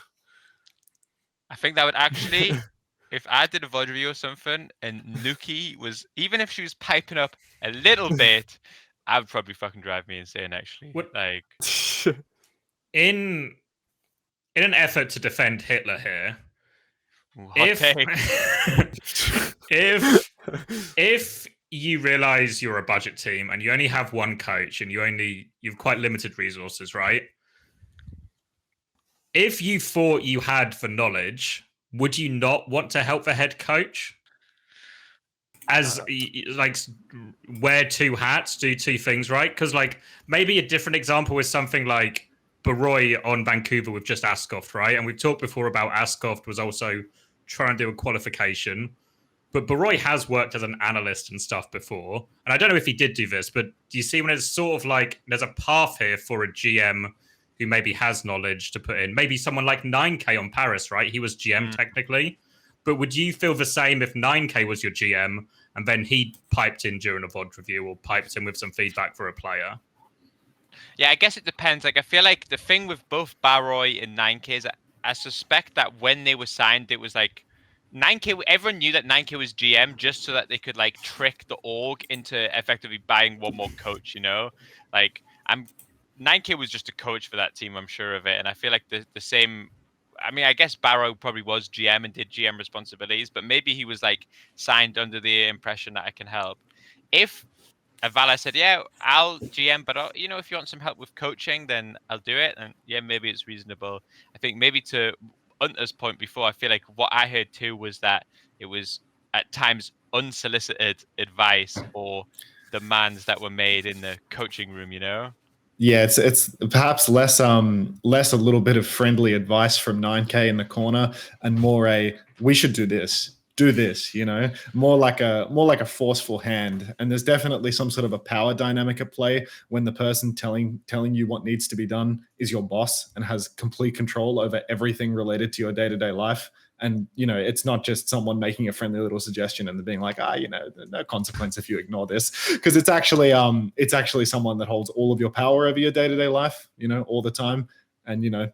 I think that would actually, if I did a VOD review or something and Nuki was, even if she was piping up a little bit, I would probably fucking drive me insane, actually. Like, in an effort to defend Hitler here, if you realize you're a budget team and you only have one coach and you've quite limited resources, right? If you thought you had the knowledge, would you not want to help the head coach? As like wear two hats, do two things, right? Because like maybe a different example is something like Baroy on Vancouver with just Ascoft, right? And we've talked before about Ascoft was also trying to do a qualification. But Baroy has worked as an analyst and stuff before. And I don't know if he did do this, but do you see when it's sort of like there's a path here for a GM who maybe has knowledge to put in? Maybe someone like 9K on Paris, right? He was GM technically. But would you feel the same if 9K was your GM and then he piped in during a VOD review or piped in with some feedback for a player? Yeah, I guess it depends. Like, I feel like the thing with both Baroy and 9K is I suspect that when they were signed, it was like 9K, everyone knew that 9K was GM just so that they could like trick the org into effectively buying one more coach, you know? Like 9K was just a coach for that team, I'm sure of it. And I feel like the same, I mean, I guess Barrow probably was GM and did GM responsibilities, but maybe he was like signed under the impression that I can help. If Avalla said, yeah, I'll GM, but you know, if you want some help with coaching, then I'll do it. And yeah, maybe it's reasonable. I think maybe to Unter's point before, I feel like what I heard too was that it was at times unsolicited advice or demands that were made in the coaching room, you know? Yeah, it's perhaps less a little bit of friendly advice from 9K in the corner and more a we should do this, you know, more like a forceful hand. And there's definitely some sort of a power dynamic at play when the person telling you what needs to be done is your boss and has complete control over everything related to your day-to-day life. And, you know, it's not just someone making a friendly little suggestion and being like, you know, no consequence if you ignore this, because it's actually someone that holds all of your power over your day-to-day life, you know, all the time. And, you know,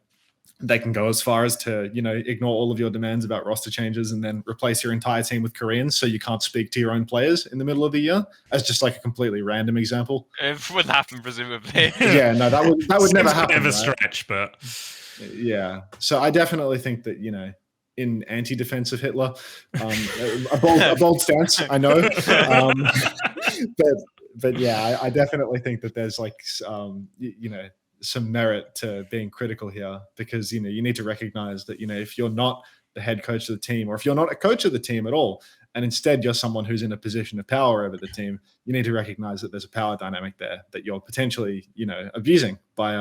they can go as far as to, you know, ignore all of your demands about roster changes and then replace your entire team with Koreans so you can't speak to your own players in the middle of the year, as just like a completely random example. It would happen, presumably. Yeah, no, that would never happen. Never right? stretch, but yeah. So I definitely think that, you know, in anti-defense of Hitler, a bold stance, I know, but yeah, I definitely think that there's like, you know, some merit to being critical here, because, you know, you need to recognize that, you know, if you're not the head coach of the team, or if you're not a coach of the team at all, and instead you're someone who's in a position of power over the team, you need to recognize that there's a power dynamic there that you're potentially, you know, abusing by,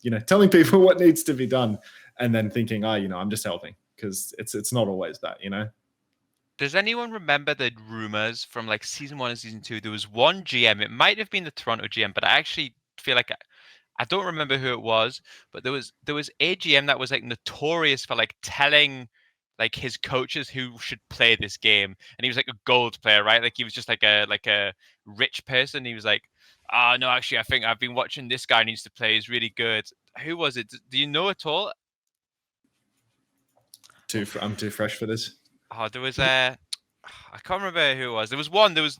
you know, telling people what needs to be done and then thinking, you know, I'm just helping, because it's not always that, you know. Does anyone remember the rumors from like season 1 and season 2? There was one GM, it might have been the Toronto GM, but I actually feel like I don't remember who it was, but there was a GM that was like notorious for like telling like his coaches who should play this game, and he was like a gold player, right? Like he was just like a rich person. He was like, no, actually, I think I've been watching this guy needs to play. He's really good. Who was it? Do you know at all? I'm too fresh for this. Oh, there was I can't remember who it was. There was one. Who the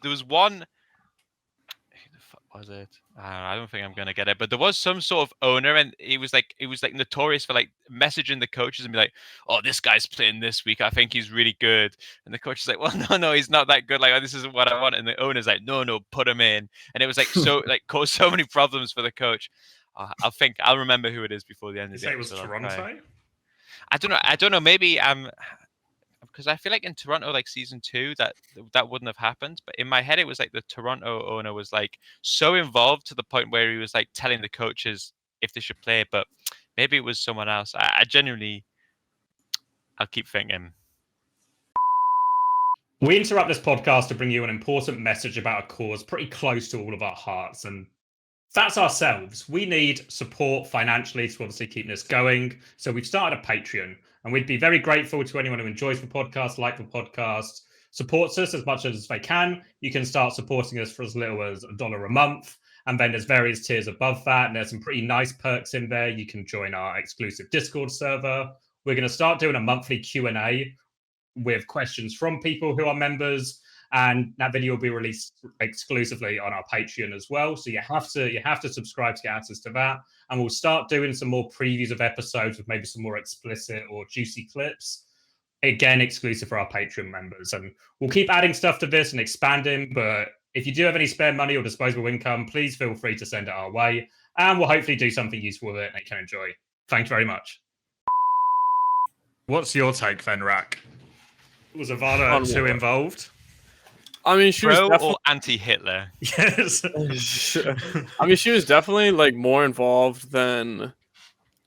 fuck was it? I don't think I'm gonna get it. But there was some sort of owner, and he was like notorious for like messaging the coaches and be like, "Oh, this guy's playing this week. I think he's really good." And the coach is like, "Well, no, he's not that good. Like, this isn't what I want." And the owner's like, "No, put him in." And it was like so like caused so many problems for the coach. I'll remember who it is before the end of the episode. You say it was Toronto? I don't know. Maybe because I feel like in Toronto, like season 2, that wouldn't have happened. But in my head, it was like the Toronto owner was like so involved to the point where he was like telling the coaches if they should play. But maybe it was someone else. I genuinely, I'll keep thinking. We interrupt this podcast to bring you an important message about a cause pretty close to all of our hearts, and that's ourselves. We need support financially to obviously keep this going. So we've started a Patreon, and we'd be very grateful to anyone who enjoys the podcast, like the podcast, supports us as much as they can. You can start supporting us for as little as $1 a month. And then there's various tiers above that. And there's some pretty nice perks in there. You can join our exclusive Discord server. We're going to start doing a monthly Q&A with questions from people who are members. And that video will be released exclusively on our Patreon as well. So you have to subscribe to get access to that. And we'll start doing some more previews of episodes with maybe some more explicit or juicy clips. Again, exclusive for our Patreon members. And we'll keep adding stuff to this and expanding. But if you do have any spare money or disposable income, please feel free to send it our way. And we'll hopefully do something useful with it and it can enjoy. Thanks very much. What's your take then, Rak? Was Avalla too involved? I mean, she was definitely or anti-Hitler. Yes. I mean, she was definitely like more involved than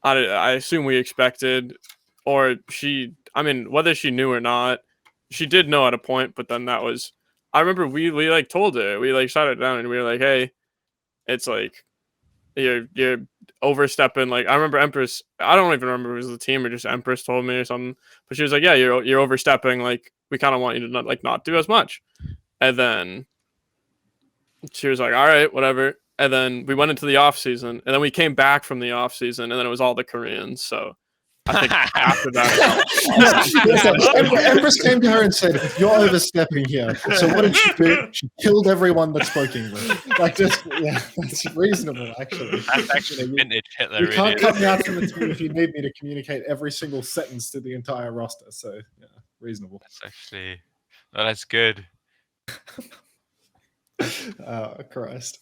I assume we expected, or she. I mean, whether she knew or not, she did know at a point. But then that was. I remember we like told her, we like shot it down and we were like, hey, it's like you're overstepping. Like I remember Empress. I don't even remember if it was the team or just Empress told me or something. But she was like, yeah, you're overstepping. Like we kind of want you to not do as much. And then she was like, all right, whatever. And then we went into the off season, and then we came back from the off season, and then it was all the Koreans. So I think after that, Empress came to her and said, "You're overstepping here." So what did she do? She killed everyone that spoke English. Like, just that's reasonable, actually. That's actually vintage Hitler. You can't cut me out from the team if you need me to communicate every single sentence to the entire roster. So yeah, reasonable. That's actually, oh, that's good. Oh, Christ.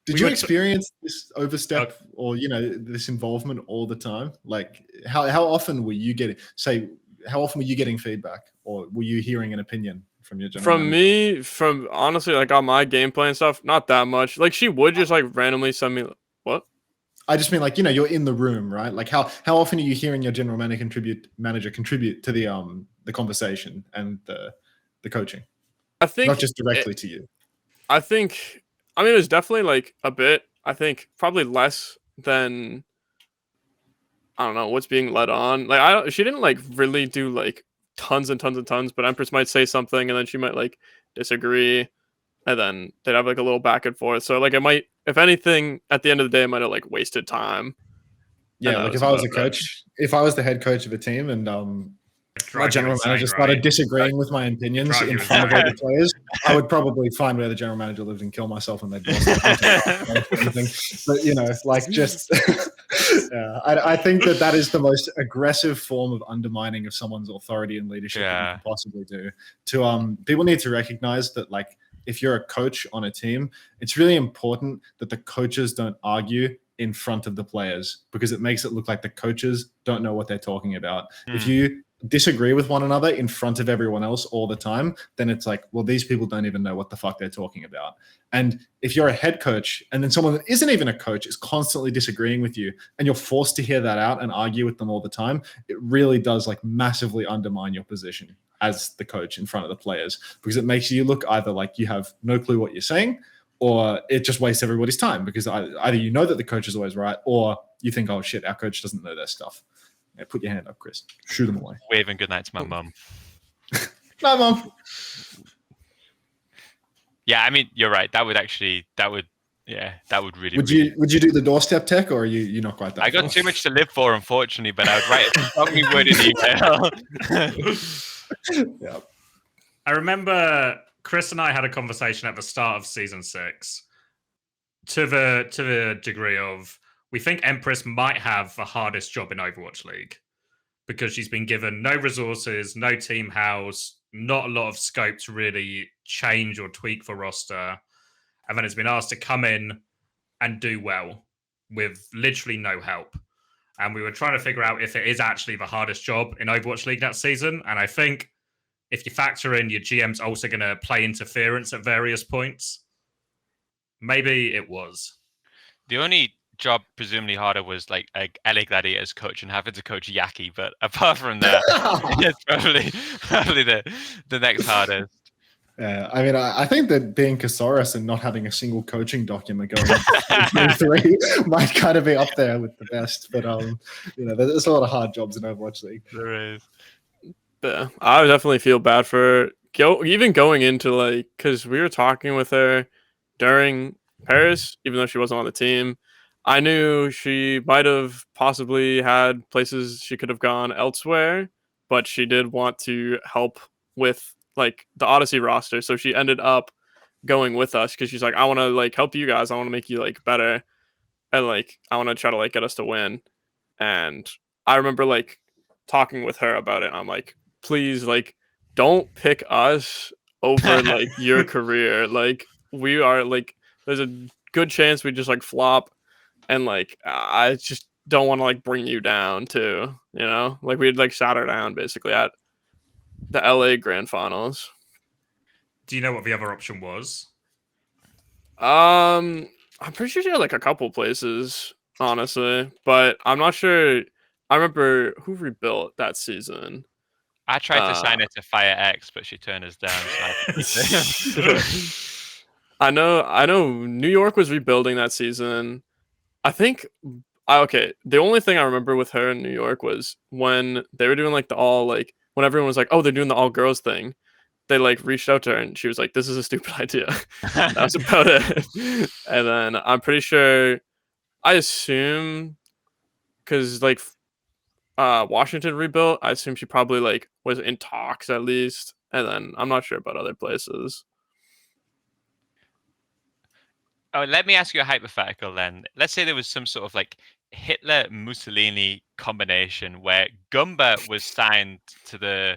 Did you experience this overstep or, this involvement all the time? Like how often were you getting, how often were you getting feedback, or were you hearing an opinion from your general manager? From honestly, like on my gameplay and stuff, not that much. Like she would just like randomly send me what? I just mean like, you're in the room, right? Like how often are you hearing your general manager contribute to the conversation and the coaching? I think not just directly to you. I think, I mean, it was definitely like a bit. I think probably less than, I don't know, what's being led on. Like she didn't like really do like tons and tons and tons, but Empress might say something and then she might like disagree, and then they'd have like a little back and forth. So like it might, if anything, at the end of the day, it might have like wasted time. Yeah, like if I was a coach, if I was the head coach of a team and my general manager started disagreeing with my opinions in front of all the players, I would probably find where the general manager lived and kill myself on their doorstep. But I think that is the most aggressive form of undermining of someone's authority and leadership that you can possibly do. People need to recognize that, like, if you're a coach on a team, it's really important that the coaches don't argue in front of the players, because it makes it look like the coaches don't know what they're talking about. If you disagree with one another in front of everyone else all the time, then it's like, well, these people don't even know what the fuck they're talking about. And if you're a head coach and then someone that isn't even a coach is constantly disagreeing with you and you're forced to hear that out and argue with them all the time, it really does like massively undermine your position as the coach in front of the players, because it makes you look either like you have no clue what you're saying, or it just wastes everybody's time, because either you know that the coach is always right, or you think, oh shit, our coach doesn't know their stuff. Yeah, put your hand up, Chris. Shoot them away. Waving goodnight to my mum. No, Mum. Yeah, I mean, you're right. That would really. Would you do the doorstep tech, or are you not quite that? I got too much to live for, unfortunately, but I would write a strongly worded email. Yeah. I remember Chris and I had a conversation at the start of season 6 to the degree of, we think Empress might have the hardest job in Overwatch League, because she's been given no resources, no team house, not a lot of scope to really change or tweak the roster, and then has been asked to come in and do well with literally no help. And we were trying to figure out if it is actually the hardest job in Overwatch League that season. And I think if you factor in your GM's also going to play interference at various points, maybe it was. The only job presumably harder was like LA Gladiators coach and having to coach Yaki, but apart from that, it's probably the next hardest. Yeah, I mean, I think that being Casaurus and not having a single coaching document going on 3 might kind of be up there with the best. But there's a lot of hard jobs in Overwatch League. There is. Yeah, I would definitely feel bad for even going into, like, because we were talking with her during Paris, even though she wasn't on the team. I knew she might have possibly had places she could have gone elsewhere, but she did want to help with like the Odyssey roster, so she ended up going with us because she's like, I want to like help you guys, I want to make you like better, and like I want to try to like get us to win. And I remember like talking with her about it. I'm like, please, like, don't pick us over like your career. Like, we are like, there's a good chance we just like flop. And like, I just don't want to like bring you down too. You know, like we'd like shot her down basically at the LA Grand Finals. Do you know what the other option was? I'm pretty sure she had like a couple places, honestly, but I'm not sure. I remember who rebuilt that season. I tried to sign her to Fire X, but she turned us down. So I know New York was rebuilding that season. I think okay, the only thing I remember with her in New York was when they were doing like the all like when everyone was like, "Oh, they're doing the all girls thing." They like reached out to her and she was like, "This is a stupid idea." That was about it. And then I'm pretty sure I assume cuz like Washington rebuilt, I assume she probably like was in talks at least. And then I'm not sure about other places. Oh, let me ask you a hypothetical then. Let's say there was some sort of like Hitler Mussolini combination where Gumba was signed to the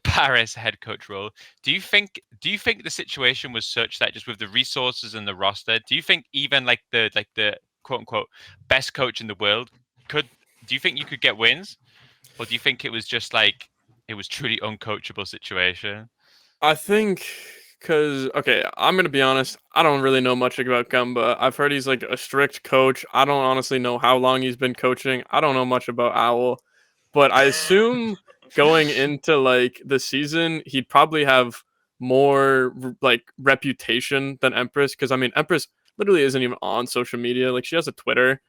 Paris head coach role. Do you think the situation was such that just with the resources and the roster, do you think even like the quote unquote best coach in the world do you think you could get wins? Or do you think it was just like it was truly uncoachable situation? I think because okay, I'm gonna be honest. I don't really know much about Gumba. I've heard he's like a strict coach. I don't honestly know how long he's been coaching. I don't know much about Owl, but I assume going into like the season, he'd probably have more like reputation than Empress. Because I mean, Empress literally isn't even on social media. Like she has a Twitter,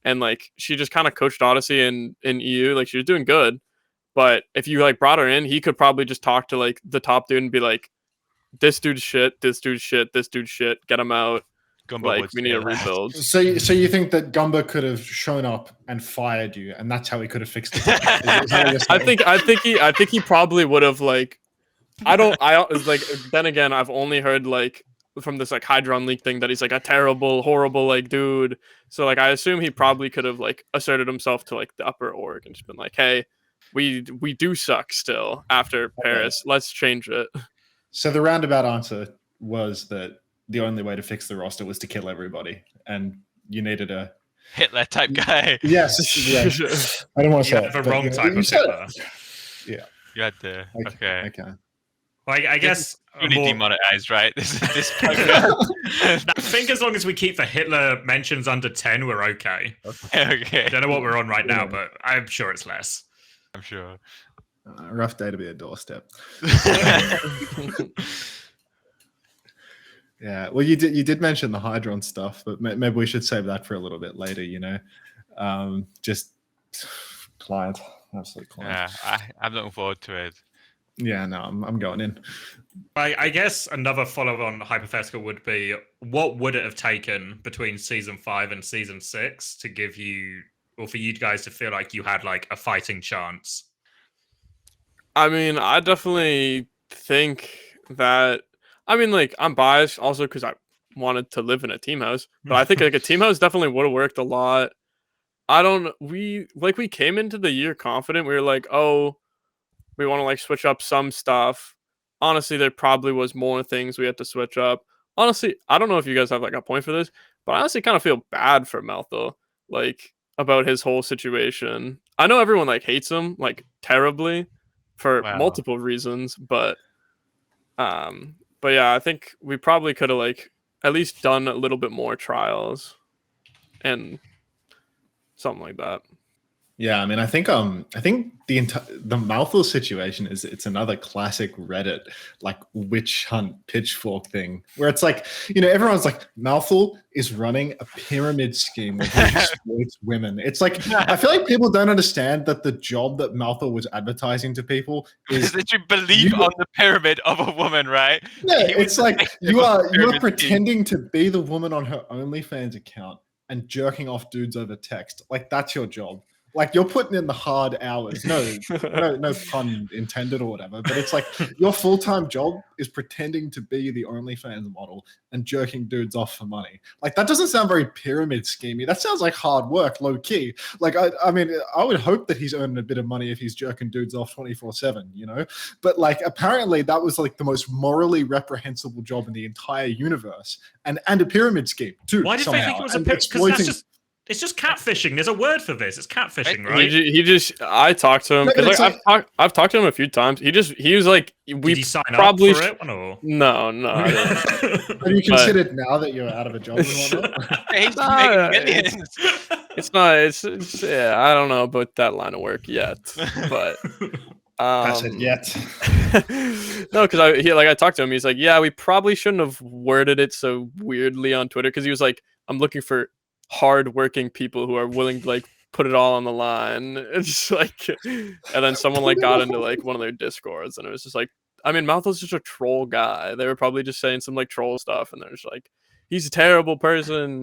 and like she just kind of coached Odyssey in EU. Like she was doing good. But if you like brought her in, he could probably just talk to like the top dude and be like, "This dude's shit. This dude's shit. This dude's shit. Get him out. Gumba Like we need a rebuild." So you think that Gumba could have shown up and fired you, and that's how he could have fixed it? Is that what you're saying? I think he probably would have like. I like. Then again, I've only heard like from this like Hydron Leak thing that he's like a terrible, horrible like dude. So like I assume he probably could have like asserted himself to like the upper org and just been like, "Hey, we do suck still after Paris. Let's change it." So the roundabout answer was that the only way to fix the roster was to kill everybody, and you needed a Hitler type guy. Yes. Yes. I don't want to say The wrong type of Hitler. Yeah. You had to. Okay. Well, I guess Really demonetized, right? This I think as long as we keep the Hitler mentions under 10, we're okay. Okay. I don't know what we're on right now, but I'm sure it's less. I'm sure. Rough day to be a doorstep. Yeah. Well, you did mention the Hydron stuff, but maybe we should save that for a little bit later. You know, just client, absolute client. Yeah, I'm looking forward to it. Yeah, no, I'm going in. I guess another follow-on hypothetical would be, what would it have taken between season 5 and season 6 to give you, or for you guys to feel like you had like a fighting chance? I mean, I definitely think that. I mean, like I'm biased also because I wanted to live in a team house, but I think like a team house definitely would have worked a lot. We came into the year confident. We were like, oh, we want to like switch up some stuff. Honestly, there probably was more things we had to switch up. Honestly, I don't know if you guys have like a point for this, but I honestly kind of feel bad for Malthel, like about his whole situation. I know everyone like hates him like terribly for multiple reasons, but yeah, I think we probably could have like at least done a little bit more trials and something like that. Yeah, I mean, I think the Malthel situation it's another classic Reddit like witch hunt pitchfork thing where it's like, you know, everyone's like, Malthel is running a pyramid scheme where he exploits women. It's like, I feel like people don't understand that the job that Malthel was advertising to people is that you believe on the pyramid of a woman, right? Yeah, it's like you are pretending to be the woman on her OnlyFans account and jerking off dudes over text. Like that's your job. Like you're putting in the hard hours. No pun intended or whatever. But it's like your full-time job is pretending to be the OnlyFans model and jerking dudes off for money. Like that doesn't sound very pyramid schemey. That sounds like hard work, low key. Like I mean, I would hope that he's earning a bit of money if he's jerking dudes off 24/7, you know. But like apparently that was like the most morally reprehensible job in the entire universe, and a pyramid scheme too. Why did somehow. they think it was a And pyramid? exploiting. It's just catfishing. There's a word for this. It's catfishing, right? I talked to him No, but because it's I've talked to him a few times. He was like, Did we you sign probably up for it? Or? no, I didn't. Have you considered now that you're out of a job and whatnot? He's Nah, making millions. It's not. It's yeah. I don't know about that line of work yet, but I said yet. no, because I talked to him. He's like, yeah, we probably shouldn't have worded it so weirdly on Twitter because he was like, I'm looking for hard-working people who are willing to like put it all on the line. It's just like, and then someone like got into like one of their discords, and it was just like, I mean, Malthel's just a troll guy. They were probably just saying some like troll stuff, and they're just like, he's a terrible person.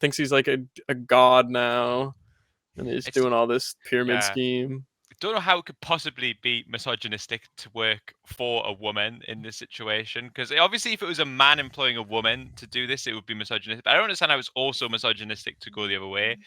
Thinks he's like a god now, and he's doing all this pyramid scheme. I don't know how it could possibly be misogynistic to work for a woman in this situation, because obviously if it was a man employing a woman to do this, it would be misogynistic. But I don't understand how it's also misogynistic to go the other way.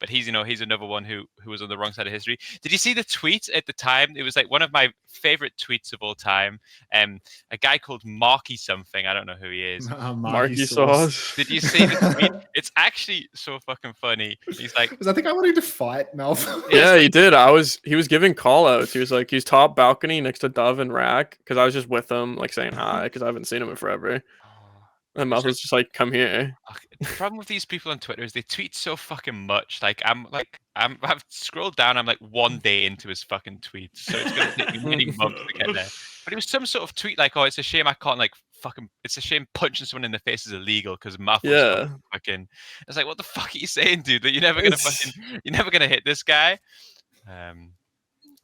But he's another one who was on the wrong side of history. Did you see the tweet at the time? It was like one of my favorite tweets of all time. A guy called Marky something. I don't know who he is. Marky Sauce. Did you see the tweet? It's actually so fucking funny. He's like, because I think I wanted to fight Malthel. Yeah, he did. He was giving call outs. He was like, he's top balcony next to Dove and Rak, because I was just with him, like saying hi, because I haven't seen him in forever. And Malthel's just like, come here. The problem with these people on Twitter is they tweet so fucking much. I've scrolled down. I'm like 1 day into his fucking tweets, so it's gonna take me many months to get there. But it was some sort of tweet like, "Oh, it's a shame I can't like fucking. It's a shame punching someone in the face is illegal because Malthel's fucking." It's like, what the fuck are you saying, dude? That you're never gonna hit this guy.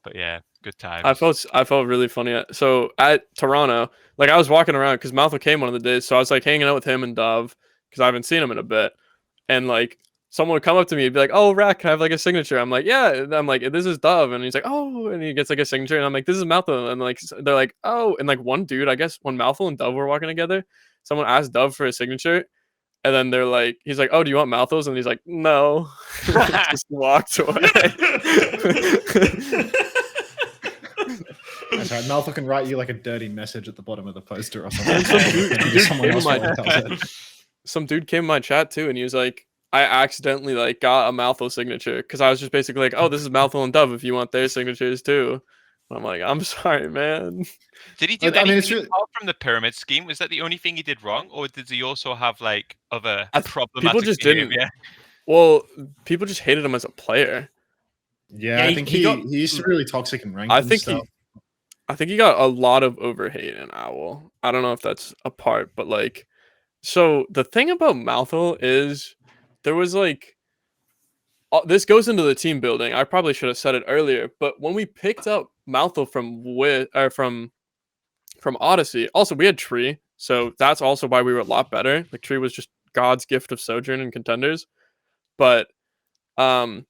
But yeah, good time. I felt really funny. So at Toronto, like I was walking around because Malthel came one of the days, so I was like hanging out with him and Dove because I haven't seen him in a bit, and like someone would come up to me and be like, "Oh, Rak, can I have like a signature?" I'm like, "Yeah." And I'm like, "This is Dove," and he's like, "Oh," and he gets like a signature, and I'm like, "This is Malthel," and like they're like, "Oh," and like one dude, I guess when Malthel and Dove were walking together, someone asked Dove for a signature. And then they're like, he's like, "Oh, do you want Malthel's?" And he's like, "No." Just walked away. That's right. Malthel can write you like a dirty message at the bottom of the poster or something. Some dude came in my chat too, and he was like, I accidentally like got a Malthel signature because I was just basically like, "Oh, this is Malthel and Dove if you want their signatures too." I'm like, "I'm sorry, man." Did he do anything apart from the pyramid scheme? Was that the only thing he did wrong, or did he also have like other problematic people just behavior? didn't. Well, people just hated him as a player. Yeah, I think he used to be really toxic in ranked. I think he got a lot of overhate in Owl. I don't know if that's a part, but like, so the thing about Malthel is there was like, this goes into the team building. I probably should have said it earlier, but when we picked up Malthel from Odyssey, also we had Tree, so that's also why we were a lot better. Like Tree was just God's gift of Sojourn and contenders, but so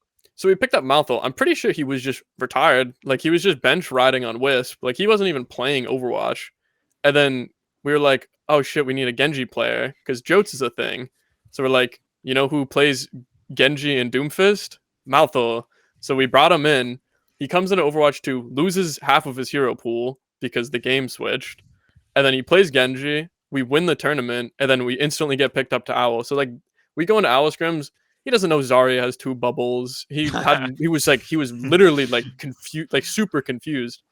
we picked up Malthel. I'm pretty sure he was just retired. Like he was just bench riding on Wisp. Like he wasn't even playing Overwatch. And then we were like, oh shit, we need a Genji player because Jotes is a thing. So we're like, you know who plays Genji and Doomfist? Malthel. So we brought him in. He comes into Overwatch 2, loses half of his hero pool because the game switched. And then he plays Genji. We win the tournament. And then we instantly get picked up to Owl. So like we go into Owl scrims. He doesn't know Zarya has 2 bubbles. He was literally like confused, like super confused.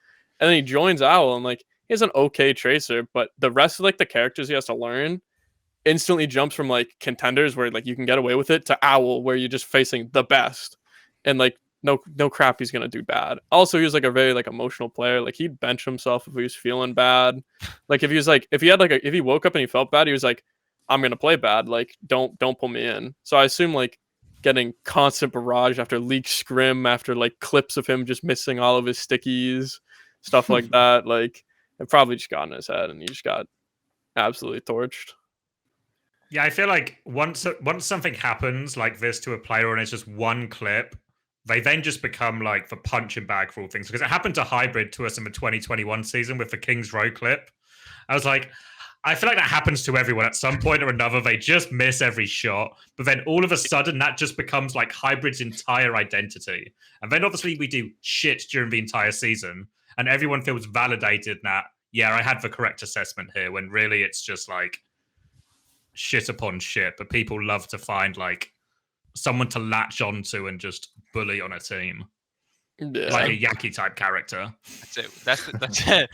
And then he joins Owl and like he has an okay tracer, but the rest of like the characters he has to learn instantly jumps from like contenders where like you can get away with it to Owl where you're just facing the best. And like no crap he's gonna do bad. Also, he was like a very like emotional player. Like he'd bench himself if he was feeling bad. Like if he woke up and he felt bad, he was like, I'm gonna play bad. Like don't pull me in. So I assume like getting constant barrage after leak scrim, after like clips of him just missing all of his stickies, stuff like that. Like it probably just got in his head and he just got absolutely torched. Yeah, I feel like once something happens like this to a player and it's just one clip, they then just become like the punching bag for all things. Because it happened to Hybrid to us in the 2021 season with the King's Row clip. I was like, I feel like that happens to everyone at some point or another. They just miss every shot. But then all of a sudden, that just becomes like Hybrid's entire identity. And then obviously we do shit during the entire season. And everyone feels validated that, yeah, I had the correct assessment here. When really it's just like shit upon shit. But people love to find like someone to latch onto and just bully on a team. Yeah. Like a Yankee type character. That's it. That's the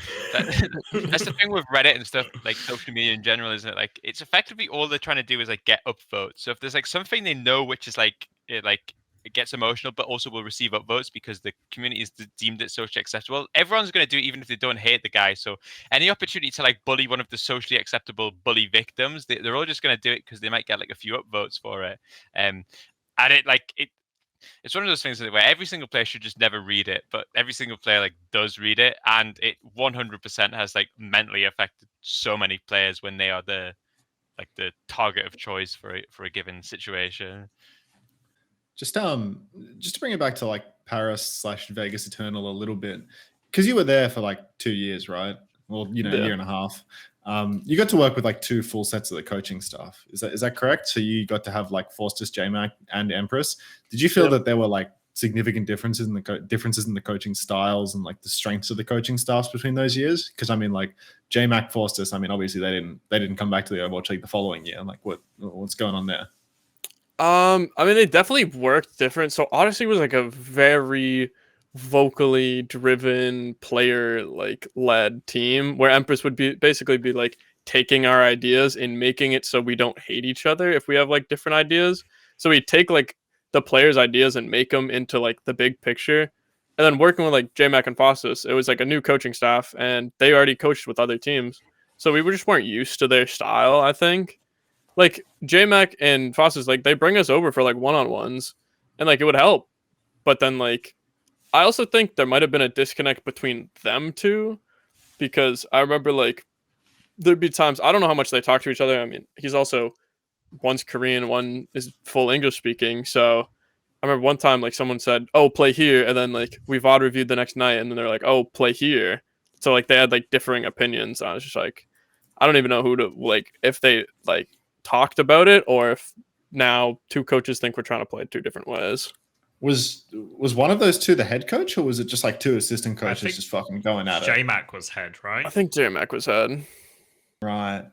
thing with Reddit and stuff, like social media in general, isn't it? Like, it's effectively all they're trying to do is like get upvotes. So if there's like something they know which is like it gets emotional, but also will receive upvotes because the community is deemed it socially acceptable, everyone's going to do it even if they don't hate the guy. So any opportunity to like bully one of the socially acceptable bully victims, they're all just going to do it because they might get like a few upvotes for it. And it's one of those things where every single player should just never read it, but every single player like does read it, and it 100% has like mentally affected so many players when they are the target of choice for a given situation. Just to bring it back to like Paris/Vegas Eternal a little bit, because you were there for like 2 years, right? Well, a year and a half. You got to work with like 2 full sets of the coaching staff. Is that correct? So you got to have like Faustus, JMac, and Empress. Did you feel that there were like significant differences in the coaching styles and like the strengths of the coaching staffs between those years? Because I mean, like JMac, Faustus, I mean, obviously they didn't come back to the Overwatch League the following year. Like what's going on there? I mean, they definitely worked different. So Odyssey was like a very vocally driven player like led team where Empress would basically be like taking our ideas and making it so we don't hate each other if we have like different ideas. So we take like the players' ideas and make them into like the big picture. And then working with like JMac and Faustus, it was like a new coaching staff and they already coached with other teams. So we just weren't used to their style, I think. Like JMac and Faustus, like they bring us over for like one-on-ones and like it would help. But then like I also think there might have been a disconnect between them two, because I remember like there'd be times, I don't know how much they talk to each other. I mean, he's also one's Korean, one is full English speaking. So I remember one time like someone said, "Oh, play here," and then like we VOD reviewed the next night, and then they're like, "Oh, play here." So like they had like differing opinions. I was just like, I don't even know who to like if they like talked about it or if now 2 coaches think we're trying to play 2 different ways. Was one of those 2 the head coach, or was it just like 2 assistant coaches just fucking going at it? JMac was head, right? I think JMac was head. Right.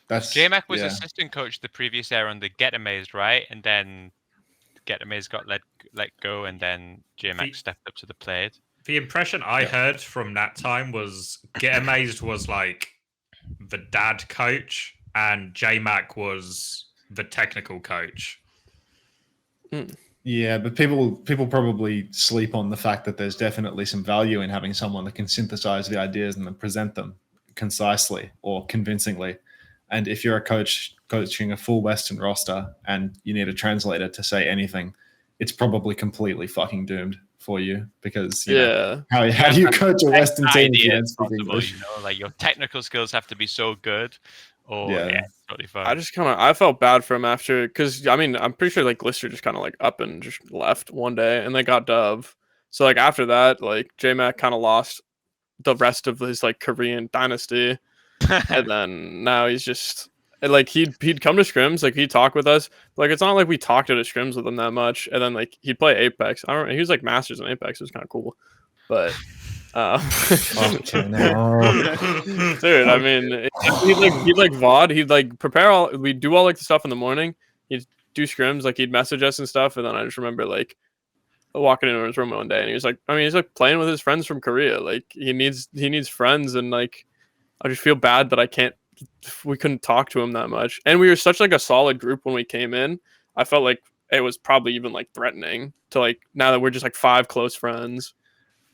That's JMac was assistant coach the previous year on the Get Amazed, right? And then Get Amazed got let go, and then JMac stepped up to the plate. The impression I heard from that time was Get Amazed was like the dad coach, and JMac was the technical coach. Yeah, but people probably sleep on the fact that there's definitely some value in having someone that can synthesize the ideas and then present them concisely or convincingly. And if you're a coach coaching a full Western roster and you need a translator to say anything, it's probably completely fucking doomed for you, because you know, how do you coach a Western team if you don't speak English? You know, like your technical skills have to be so good. Or totally fine. I felt bad for him after, because I mean I'm pretty sure like Glister just kind of like up and just left one day and they got Dove. So like after that, like JMac kind of lost the rest of his like Korean dynasty, and then now he's just like he'd come to scrims, like he'd talk with us. Like it's not like we talked at a scrims with him that much, and then like he'd play Apex. I don't know, he was like Masters in Apex. It was kind of cool, but. Dude, I mean, he'd like VOD. He'd like prepare we'd do all like the stuff in the morning. He'd do scrims, like he'd message us and stuff. And then I just remember like walking into his room one day, and he was like, I mean, he's like playing with his friends from Korea. Like he needs friends, and like I just feel bad that we couldn't talk to him that much. And we were such like a solid group when we came in. I felt like it was probably even like threatening to like now that we're just like 5 close friends.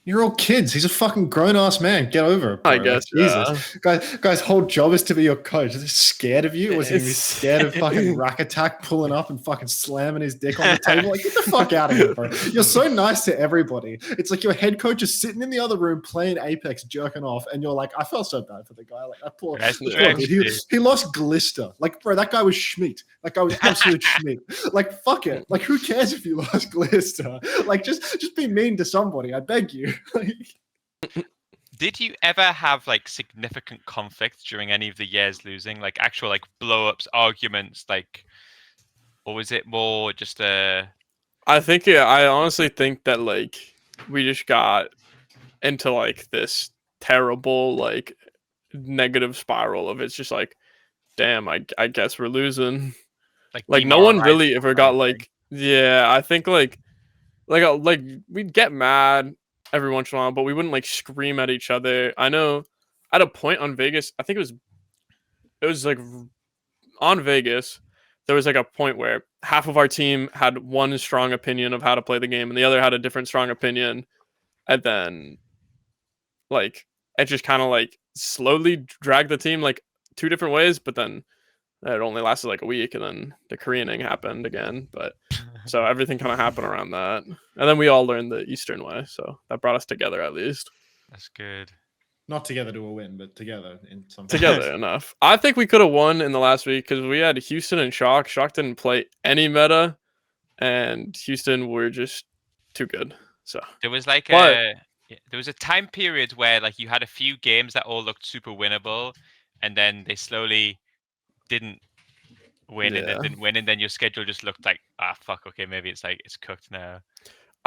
You're all kids. He's a fucking grown-ass man. Get over it, bro. I guess. Jesus. Guy's whole job is to be your coach. Is he scared of you? Was he scared of fucking RakAttack pulling up and fucking slamming his dick on the table? Like, get the fuck out of here, bro. You're so nice to everybody. It's like your head coach is sitting in the other room playing Apex, jerking off, and you're like, I felt so bad for the guy. Like, he lost Glister. Like, bro, that guy was Schmeat. That guy was absolute Schmeat. Like, fuck it. Like, who cares if you lost Glister? Like, just be mean to somebody. I beg you. Did you ever have like significant conflicts during any of the years losing, like actual like blow-ups, arguments, like, or was it more just a? I think I honestly think that like we just got into like this terrible like negative spiral of it's just like, damn, I guess we're losing. like no one demoralized really ever got kind of thing. yeah, I think like we'd get mad every once in a while, but we wouldn't like scream at each other. I know at a point on Vegas, I think it was like on Vegas, there was like a point where half of our team had one strong opinion of how to play the game and the other had a different strong opinion. And then like it just kind of like slowly dragged the team like two different ways, but then it only lasted like a week and then the Koreaning happened again. But so everything kind of happened around that. And then we all learned the Eastern way. So that brought us together at least. That's good. Not together to a win, but together in some Together enough. I think we could have won in the last week because we had Houston and Shock. Shock didn't play any meta, and Houston were just too good. So There was like But- there was a time period where like you had a few games that all looked super winnable, and then they slowly didn't win and then Yeah. didn't win, and then your schedule just looked like fuck, okay, maybe it's like it's cooked now.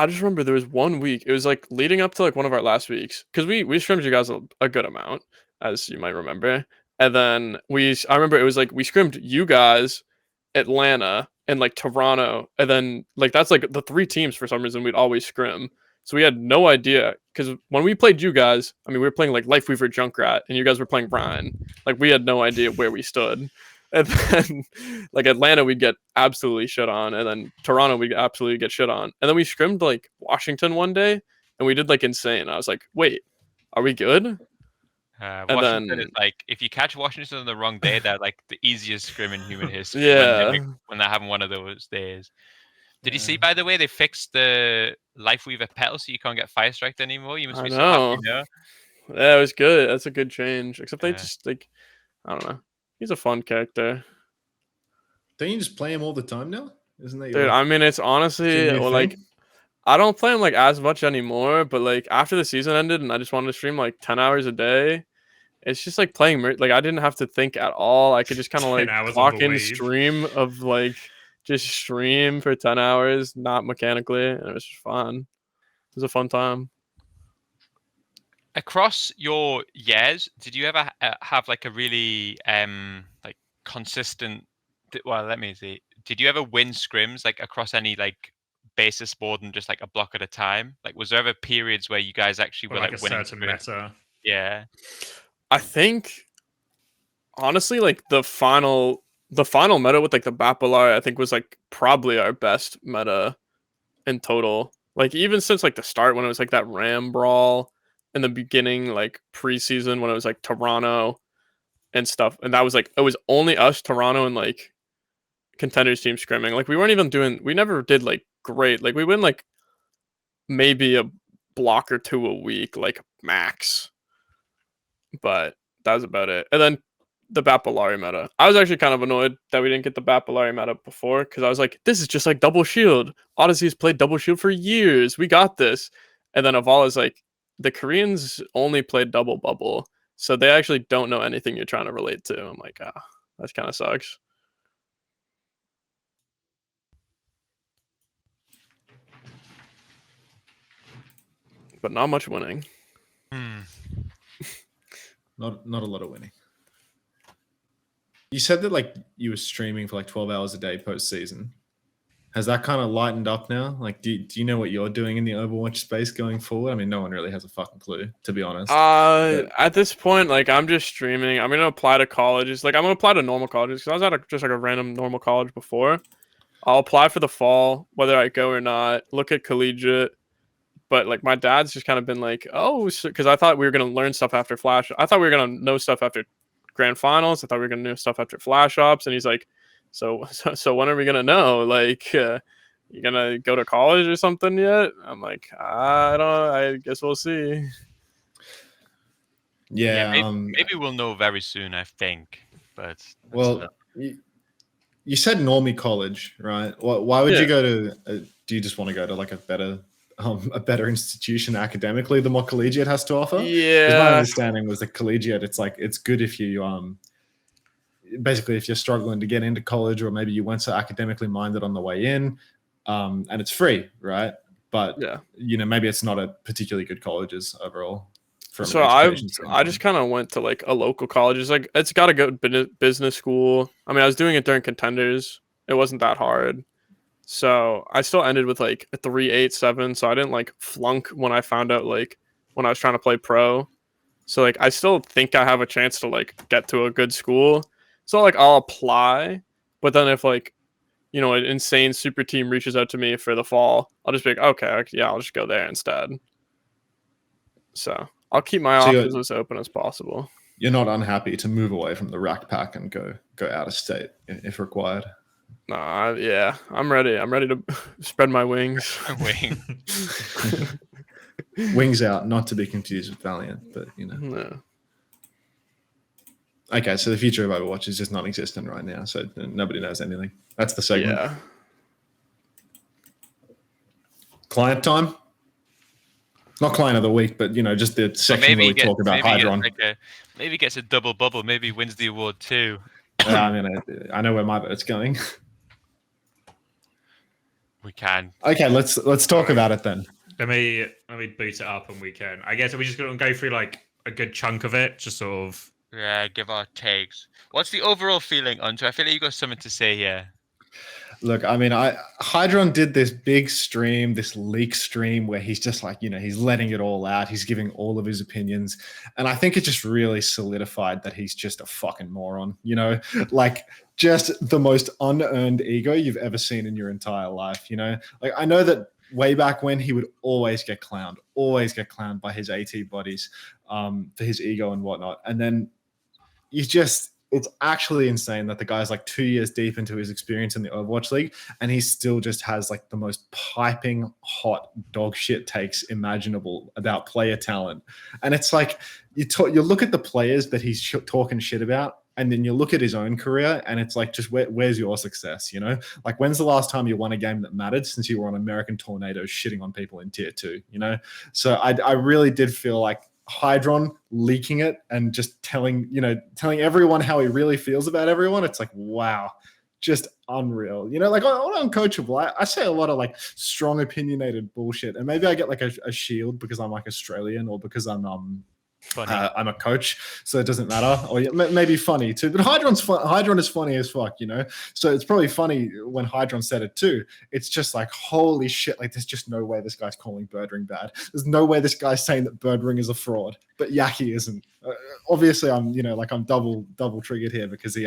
I just remember there was 1 week. It was like leading up to like one of our last weeks because we scrimmed you guys a good amount, as you might remember. And then I remember it was like we scrimmed you guys, Atlanta, and like Toronto, and then like that's like the 3 teams for some reason we'd always scrim. So we had no idea because when we played you guys, I mean we were playing like Lifeweaver Junkrat, and you guys were playing Brian. Like we had no idea where we stood. And then like Atlanta we'd get absolutely shit on, and then Toronto we'd absolutely get shit on. And then we scrimmed like Washington one day and we did like insane. I was like, wait, are we good? Washington then- is like, if you catch Washington on the wrong day, they're like the easiest scrim in human history. Yeah. when they're having one of those days. Did you see, Yeah. by the way, they fixed the Lifeweaver petal so you can't get fire striked anymore? You must I be so happy, know. no? Yeah, it was good. That's a good change. Except they Yeah. just like I don't know. He's a fun character. Don't you just play him all the time now? Isn't that Dude, your I mean it's honestly your well, like thing? I don't play him like as much anymore, but like after the season ended and I just wanted to stream like 10 hours a day, it's just like playing like I didn't have to think at all. I could just kind of 10 like hours of clock a in wave. stream of like just stream for 10 hours, not mechanically, and it was just fun. It was a fun time. Across your years, did you ever have like a really like consistent? Well, let me see. Did you ever win scrims like across any like basis more than just like a block at a time? Like, was there ever periods where you guys actually Or were like like a winning certain scrims? meta. Yeah. I think honestly like the final meta with like the Bapilar I think was like probably our best meta in total. Like even since like the start when it was like that Ram brawl in the beginning, like preseason when it was like Toronto and stuff. And that was like it was only us, Toronto, and like contenders team scrimming. Like we never did like great. Like we win like maybe a block or two a week, like max. But that was about it. And then the Bapillari meta. I was actually kind of annoyed that we didn't get the Bapillari meta before because I was like, this is just like double shield. Odyssey's played double shield for years. We got this. And then Avalla's like, the Koreans only played double bubble. So they actually don't know anything you're trying to relate to. I'm like, that kind of sucks. But not much winning. Hmm. Not a lot of winning. You said that like you were streaming for like 12 hours a day post season. Has that kind of lightened up now? Like, do you know what you're doing in the Overwatch space going forward? I mean, no one really has a fucking clue, to be honest. At this point, like I'm just streaming. I'm gonna apply to colleges. Like I'm gonna apply to normal colleges because I was at just like a random normal college before. I'll apply for the fall, whether I go or not. Look at collegiate. But like my dad's just kind of been like, oh, because I thought we were gonna learn stuff after Flash. I thought we were gonna know stuff after Grand Finals. I thought we were gonna know stuff after Flash Ops. And he's like, so when are we gonna know? Like, you gonna go to college or something yet? I'm like, I guess we'll see. Yeah. Maybe we'll know very soon, I think. But Well, you said normie college, right? Why would Yeah. you go to? Do you just want to go to like a better institution academically than what collegiate has to offer? 'Cause my Yeah. understanding was that collegiate, it's good if you basically if you're struggling to get into college, or maybe you weren't so academically minded on the way in, and it's free, right? But Yeah. maybe it's not a particularly good colleges overall. From So an I education standpoint. just kind of went to like a local college. It's like it's got a good business school. I mean, I was doing it during contenders, It wasn't that hard. So I still ended with like a 3.87. So I didn't like flunk when I found out like when I was trying to play pro. So like I still think I have a chance to like get to a good school. So like I'll apply, but then if like an insane super team reaches out to me for the fall, I'll just be like, okay, yeah, I'll just go there instead. So I'll keep my options as open as possible. You're not unhappy to move away from the RakAttack and go out of state if required. Nah, yeah, I'm ready. I'm ready to spread my wings. Wings out, not to be confused with Valiant, but No. Okay, so the future of Overwatch is just non-existent right now, so nobody knows anything. That's the segment. Yeah. Client time? Not client of the week, but just the section where we talk about Hydron. Maybe gets a double bubble. Maybe wins the award too. I know where my vote's going. We can. Okay, let's talk about it then. Let me boot it up and we can. I guess we're just gonna go through like a good chunk of it, just sort of. Yeah, give our takes. What's the overall feeling, Unter? I feel like you got something to say here. Look, I mean, Hydron did this big stream, this leak stream where he's just like, he's letting it all out. He's giving all of his opinions. And I think it just really solidified that he's just a fucking moron, like just the most unearned ego you've ever seen in your entire life, Like I know that way back when he would always get clowned by his AT buddies for his ego and whatnot. And then it's actually insane that the guy's like 2 years deep into his experience in the Overwatch League and he still just has like the most piping hot dog shit takes imaginable about player talent. And it's like you look at the players that he's talking shit about and then you look at his own career and it's like, just where's your success, Like when's the last time you won a game that mattered since you were on American Tornadoes shitting on people in tier 2, So I really did feel like Hydron leaking it and just telling everyone how he really feels about everyone. It's like, wow, just unreal. Like on Uncoachable, I say a lot of like strong opinionated bullshit. And maybe I get like a shield because I'm like Australian or because I'm a coach, so it doesn't matter. Or maybe funny too. But Hydron is funny as fuck, So it's probably funny when Hydron said it too. It's just like, holy shit! Like, there's just no way this guy's calling Birdring bad. There's no way this guy's saying that Birdring is a fraud. But Yaki isn't. Obviously, I'm I'm double triggered here because he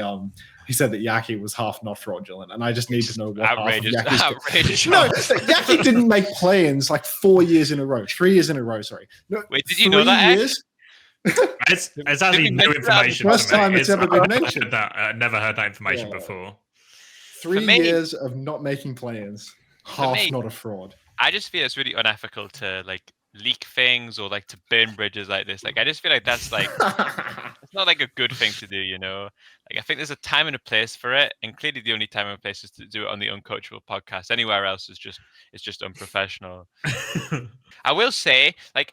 said that Yaki was half not fraudulent, and I just need to know what outrageous. Outrageous. No, Yaki didn't make play-ins like 3 years in a row. Sorry. No, wait, did you know that? Years? It's actually new information. First time it's ever been mentioned. I never heard that information before. 3 years of not making plans, half not a fraud. I just feel it's really unethical to like leak things or like to burn bridges like this. Like I just feel like that's like it's not like a good thing to do, Like I think there's a time and a place for it, and clearly the only time and place is to do it on the Uncoachable podcast. Anywhere else is just unprofessional. I will say, like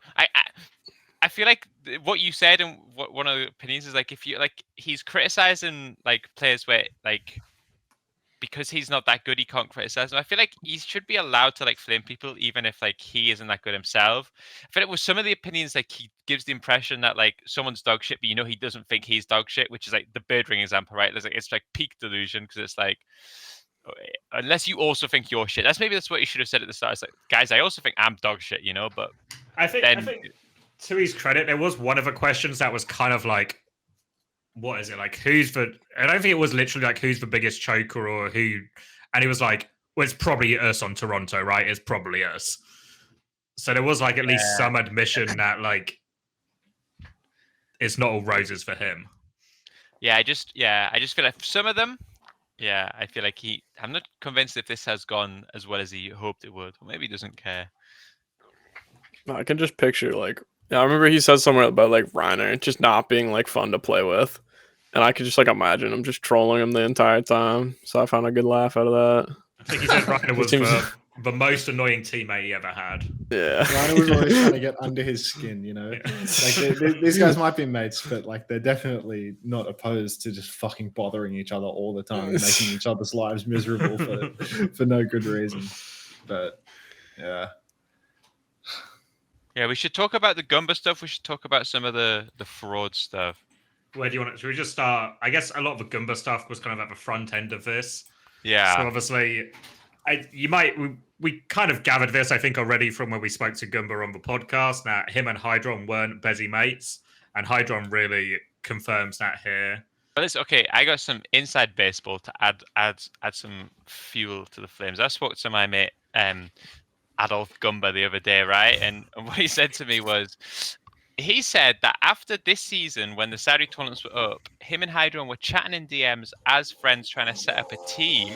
I feel like what you said and what one of the opinions is like if you like he's criticizing like players where like because he's not that good he can't criticize them. I feel like he should be allowed to like flame people even if like he isn't that good himself. I feel like with some of the opinions like he gives the impression that like someone's dog shit but he doesn't think he's dog shit, which is like the Birdring example, right? It's like peak delusion because it's like unless you also think you're shit. That's what you should have said at the start. It's like, guys, I also think I'm dog shit, but I think to his credit, there was one of the questions that was kind of like, what is it? Like, I don't think it was literally like, who's the biggest choker or who, and he was like, well, it's probably us on Toronto, right? It's probably us. So there was like at least some admission that like, it's not all roses for him. I just feel like some of them, I feel like I'm not convinced if this has gone as well as he hoped it would. Or maybe he doesn't care. I can just picture like, I remember he said somewhere about like Reiner just not being like fun to play with. And I could just like imagine him just trolling him the entire time. So I found a good laugh out of that. I think he said Reiner was the most annoying teammate he ever had. Yeah. Reiner was always trying to get under his skin, Like these guys might be mates, but like they're definitely not opposed to just fucking bothering each other all the time and making each other's lives miserable for no good reason. But yeah. Yeah, we should talk about the Gumba stuff. We should talk about some of the fraud stuff. Where do you want to? Should we just start? I guess a lot of the Gumba stuff was kind of at the front end of this. Yeah. So obviously, we kind of gathered this, I think, already from when we spoke to Gumba on the podcast, that him and Hydron weren't busy mates, and Hydron really confirms that here. But it's okay. I got some inside baseball to add some fuel to the flames. I spoke to my mate Adolf Gumba the other day, right? And what he said to me was, he said that after this season, when the Saudi tournaments were up, him and Hydron were chatting in DMs as friends, trying to set up a team.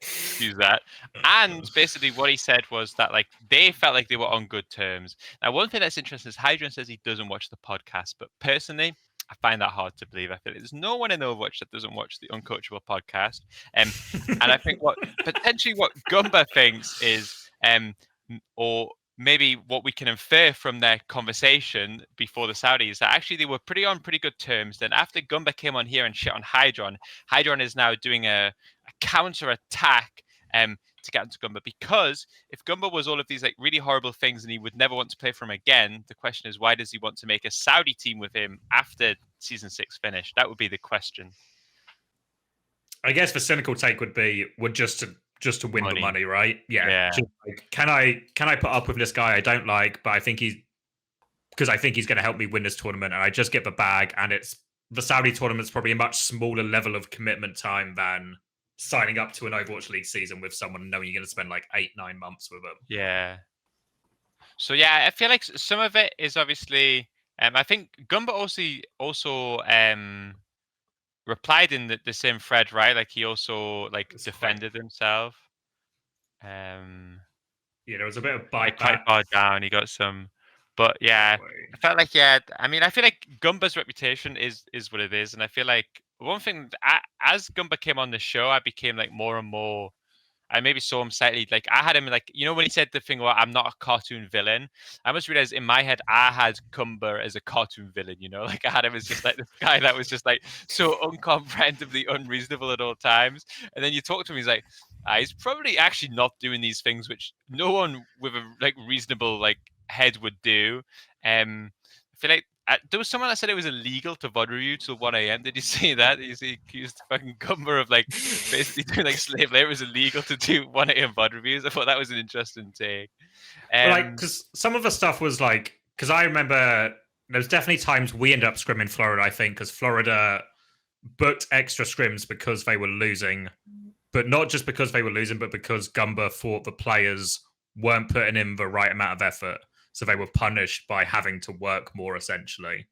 Excuse that. And basically what he said was that like they felt like they were on good terms. Now, one thing that's interesting is Hydron says he doesn't watch the podcast, but personally, I find that hard to believe. I feel like there's no one in Overwatch that doesn't watch the Uncoachable podcast. And I think what Gumba thinks is, or maybe what we can infer from their conversation before the Saudis, that actually they were on pretty good terms. Then after Gumba came on here and shit on Hydron is now doing a counter attack to get into Gumba, because if Gumba was all of these like really horrible things and he would never want to play for him again, the question is, why does he want to make a Saudi team with him after season 6 finished? That would be the question. I guess the cynical take would just to win the money, right? Yeah. Just like, can I put up with this guy I don't like, but I think he's going to help me win this tournament, and I just get the bag, and it's the Saudi tournament's probably a much smaller level of commitment time than signing up to an Overwatch League season with someone knowing you're going to spend like 8-9 months with them. Yeah. So yeah, I feel like some of it is obviously. I think Gumba also replied in the same thread, right? Like he also defended himself. There was a bit of bite quite far down. He got some, but yeah, I felt like I mean, I feel like Gumba's reputation is what it is, and I feel like one thing as Gumba came on the show, I became like more and more. I maybe saw him slightly like I had him like, you know, when he said the thing about I'm not a cartoon villain, I must realize in my head I had Gumba as a cartoon villain, you know, like I had him as just like this guy that was just like so uncomprehendibly unreasonable at all times. And then you talk to him, he's like, he's probably actually not doing these things which no one with a like reasonable like head would do. I feel like there was someone that said it was illegal to VOD review till 1 a.m. Did you see that? He accused fucking Gumba of like basically doing like slave labor. It was illegal to do 1 a.m. VOD reviews. I thought that was an interesting take. Because some of the stuff was like, because I remember there's definitely times we ended up scrimming Florida, I think, because Florida booked extra scrims because they were losing, but not just because they were losing, but because Gumba thought the players weren't putting in the right amount of effort. So they were punished by having to work more, essentially.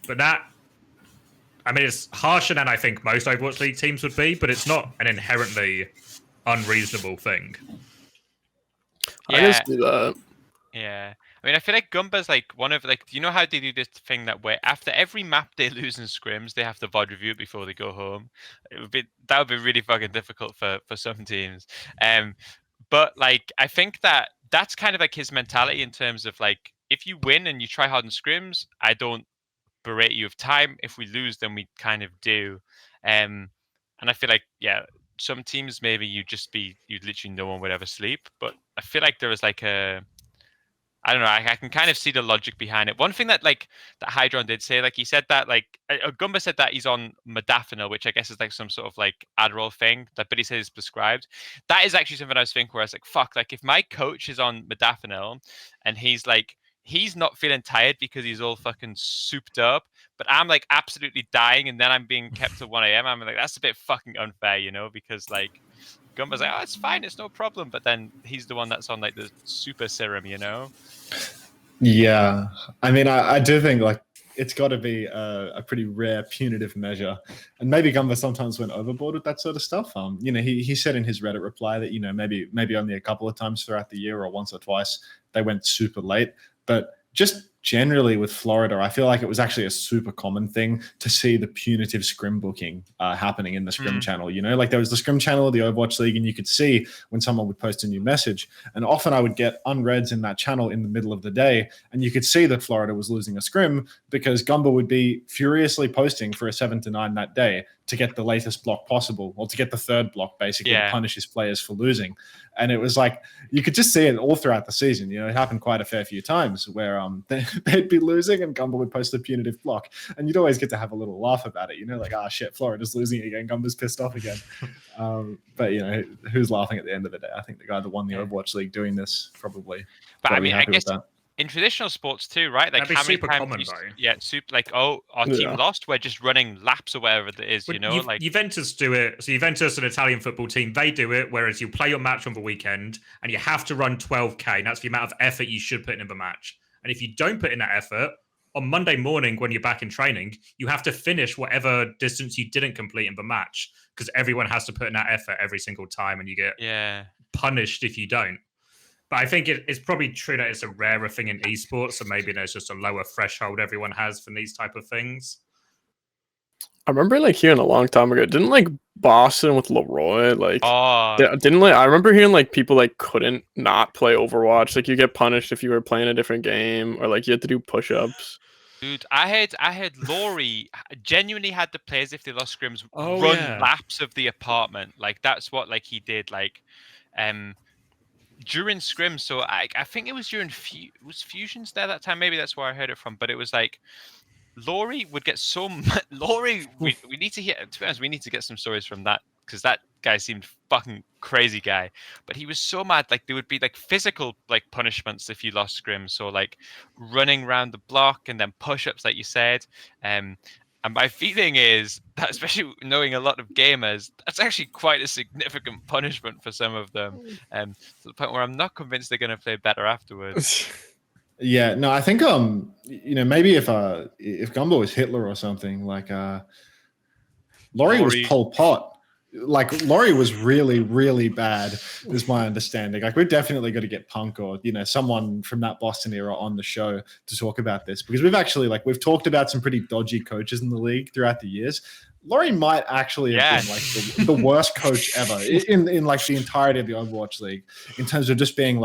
But that, I mean, it's harsher than I think most Overwatch League teams would be, but it's not an inherently unreasonable thing. Yeah. I just do that. Yeah. I mean, I feel like Gumba's like one of like, do you know how they do this thing that where after every map they lose in scrims, they have to VOD review it before they go home? That would be really fucking difficult for some teams. But like, I think that's kind of like his mentality in terms of like, if you win and you try hard in scrims, I don't berate you of time. If we lose, then we kind of do. And I feel like, yeah, some teams maybe you'd literally no one would ever sleep. But I feel like there was like I don't know. I can kind of see the logic behind it. One thing that Hydron did say, like he said that like Gumba said that he's on modafinil, which I guess is like some sort of like Adderall thing that Billy says is prescribed. That is actually something I was thinking where I was like, fuck, like if my coach is on modafinil and he's not feeling tired because he's all fucking souped up, but I'm like absolutely dying and then I'm being kept till 1 a.m. I'm like, that's a bit fucking unfair, you know, because like Gumba's like, oh, it's fine, it's no problem. But then he's the one that's on like the super serum, you know? Yeah. I mean, I do think like it's got to be a pretty rare punitive measure. And maybe Gumba sometimes went overboard with that sort of stuff. You know, he said in his Reddit reply that, you know, maybe only a couple of times throughout the year or once or twice they went super late. But just generally with Florida, I feel like it was actually a super common thing to see the punitive scrim booking happening in the scrim channel. You know, like there was the scrim channel of the Overwatch League, and you could see when someone would post a new message. And often I would get unreads in that channel in the middle of the day, and you could see that Florida was losing a scrim because Gumba would be furiously posting for a 7-9 that day to get the latest block possible, or to get the third block, basically, to punish his players for losing. And it was like, you could just see it all throughout the season. It happened quite a fair few times where they'd be losing and Gumba would post a punitive block. And you'd always get to have a little laugh about it. Like, shit, Florida's losing again. Gumba's pissed off again. But, who's laughing at the end of the day? I think the guy that won the Overwatch League doing this probably. But I mean, I guess in traditional sports too, right? Like, that'd be how many super times common, though. super like, our team lost. We're just running laps or whatever it is, like Juventus do it. So Juventus, an Italian football team, they do it. Whereas you play your match on the weekend and you have to run 12K. And that's the amount of effort you should put in the match. And if you don't put in that effort on Monday morning when you're back in training, you have to finish whatever distance you didn't complete in the match because everyone has to put in that effort every single time, and you get punished if you don't. But I think it's probably true that it's a rarer thing in esports, so maybe there's just a lower threshold everyone has for these type of things. I remember hearing a long time ago, didn't Boston with Leroy, didn't I remember hearing people couldn't not play Overwatch. You get punished if you were playing a different game, or you had to do push-ups. Dude, I heard Laurie genuinely had the players, if they lost scrims, run laps of the apartment. That's what he did. During scrims, so I think it was during was Fusions there that time. Maybe that's where I heard it from. But it was Laurie would get so Laurie. We need to hear. To be honest, we need to get some stories from that, because that guy seemed fucking crazy guy. But he was so mad. There would be physical punishments if you lost scrims. So running around the block and then push-ups, like you said. And my feeling is that, especially knowing a lot of gamers, that's actually quite a significant punishment for some of them. To the point where I'm not convinced they're going to play better afterwards. Yeah, no, I think maybe if Gumbo was Hitler or something, Laurie was Pol Pot. Laurie was really, really bad, is my understanding. We're definitely going to get Punk or, someone from that Boston era on the show to talk about this, because we've actually, we've talked about some pretty dodgy coaches in the league throughout the years. Laurie might actually have been the worst coach ever in the entirety of the Overwatch League, in terms of just being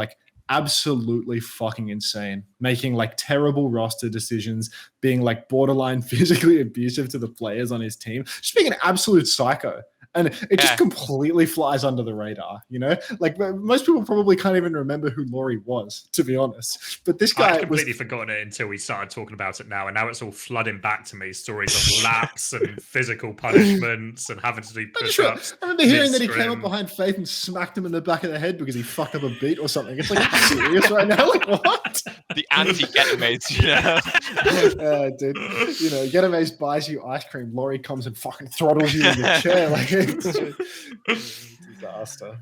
absolutely fucking insane, making terrible roster decisions, being borderline physically abusive to the players on his team, just being an absolute psycho. And it just completely flies under the radar, most people probably can't even remember who Laurie was, to be honest. But this guy, I'd completely forgotten it until we started talking about it now, and now it's all flooding back to me. Stories of laps and physical punishments and having to do push-ups. I remember hearing that he came up behind Faith and smacked him in the back of the head because he fucked up a beat or something. It's are you serious right now? What? The anti-Getamates, dude. Getamates buys you ice cream. Laurie comes and fucking throttles you in your chair. It's disaster.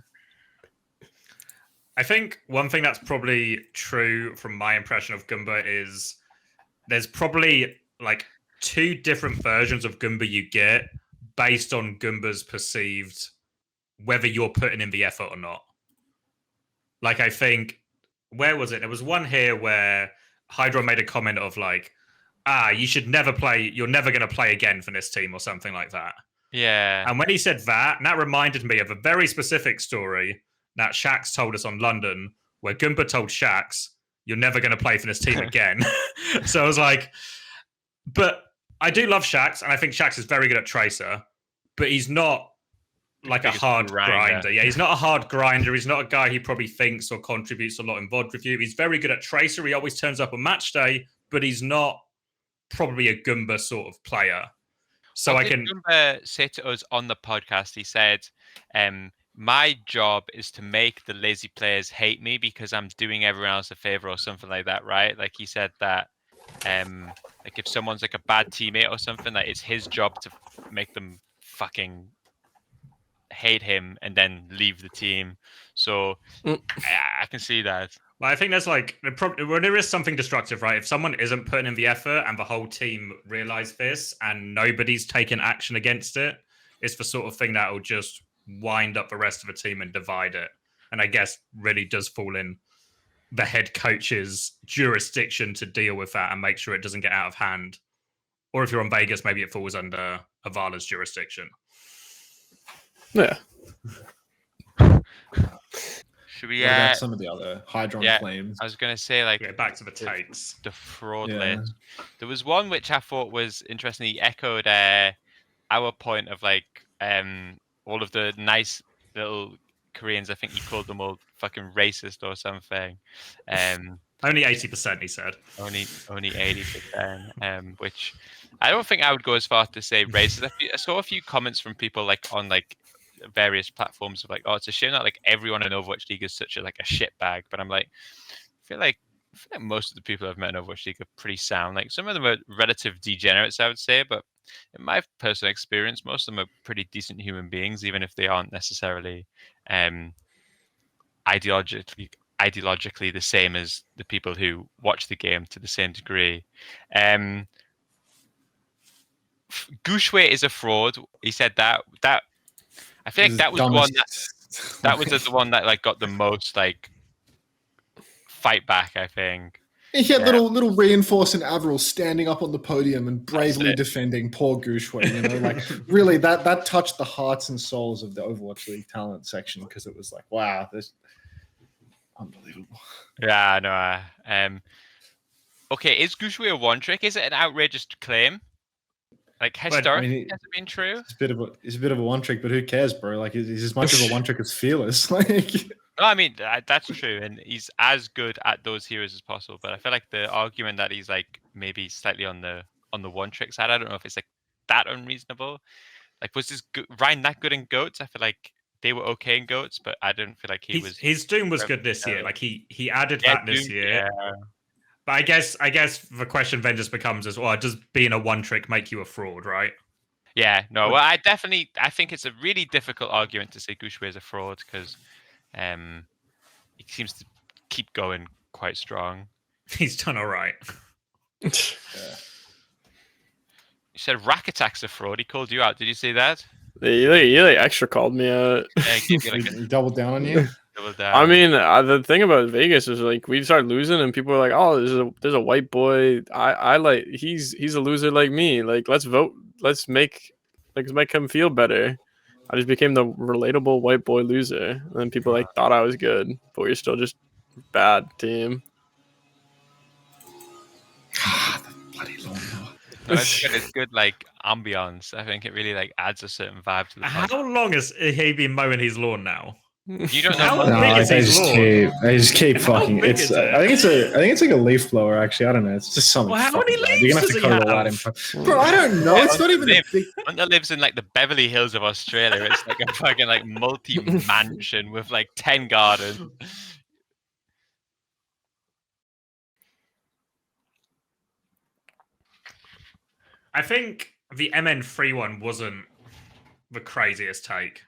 I think one thing that's probably true from my impression of Goomba is there's probably two different versions of Goomba you get based on Goomba's perceived whether you're putting in the effort or not. I think, where was it? There was one here where Hydron made a comment of you should never play, you're never going to play again for this team or something like that. Yeah. And when he said that reminded me of a very specific story that Shax told us on London, where Goomba told Shax, you're never going to play for this team again. So I was but I do love Shax, and I think Shax is very good at Tracer, but he's not a hard grinder. Yeah, he's not a hard grinder. He's not a guy who probably thinks or contributes a lot in VOD review. He's very good at Tracer. He always turns up on match day, but he's not probably a Goomba sort of player. So what did Goomba say to us on the podcast? He said, my job is to make the lazy players hate me because I'm doing everyone else a favor or something like that, right? He said that if someone's a bad teammate or something, it's his job to make them fucking hate him and then leave the team. So I can see that. Well, I think there's when there is something destructive, right? If someone isn't putting in the effort and the whole team realize this and nobody's taking action against it, it's the sort of thing that will just wind up the rest of the team and divide it. And I guess really does fall in the head coach's jurisdiction to deal with that and make sure it doesn't get out of hand. Or if you're on Vegas, maybe it falls under Avalla's jurisdiction. Yeah. Should we about some of the other Hydron claims? I was going to say back to the takes. The fraud list. There was one which I thought was interesting. He echoed our point of all of the nice little Koreans. I think he called them all fucking racist or something. Only 80%, he said. Only 80%. Which I don't think I would go as far to say racist. I saw a few comments from people like on like various platforms of like, oh, it's a shame that like everyone in Overwatch League is such a like a shit bag. But I'm like, I feel like most of the people I've met in Overwatch League are pretty sound. Like some of them are relative degenerates, I would say, but in my personal experience, most of them are pretty decent human beings, even if they aren't necessarily ideologically the same as the people who watch the game to the same degree. Gushue is a fraud. He said that I feel like that was the one that was the one that like got the most like fight back, I think. He had little reinforcing Averill standing up on the podium and bravely defending poor Gushue. You know, like really that touched the hearts and souls of the Overwatch League talent section because it was like, wow, this unbelievable. Yeah, no. Okay, is Gushue a one trick? Is it an outrageous claim? Like historically, has it been true? It's a bit of a one trick, but who cares, bro? Like he's as much of a one trick as Fearless. Like. No, I mean that's true, and he's as good at those heroes as possible. But I feel like the argument that he's like maybe slightly on the one trick side, I don't know if it's like that unreasonable. Like was Ryan that good in GOATs? I feel like they were okay in GOATs, but I didn't feel like his Doom was good this year. Like he added that this year. Yeah. But I guess the question then just becomes as well: does being a one trick make you a fraud, right? Yeah, no. Well, I think it's a really difficult argument to say Gushue is a fraud because. He seems to keep going quite strong. He's done all right. You said RakAttack's a fraud. He called you out. Did you see that? He like extra called me out. Yeah, he doubled down on you. I mean, the thing about Vegas is like we started losing, and people were like, "Oh, there's a white boy. I like he's a loser like me. Like let's vote. Let's make him feel better." I just became the relatable white boy loser, and then people like thought I was good, but we're still just bad team. God, the bloody lawnmower. No, it's good like ambiance. I think it really like adds a certain vibe to the podcast. How long has he been mowing his lawn now? You don't know. How big is his lawn? They just keep fucking. It's. I think it's like a leaf blower. Actually, I don't know. It's just something. Well, how many leaves You're gonna have to cut all that in. Bro, I don't know. It's not even. Unter lives in like the Beverly Hills of Australia. It's like a fucking like multi-mansion with like 10 gardens. I think the MN3 one wasn't the craziest take.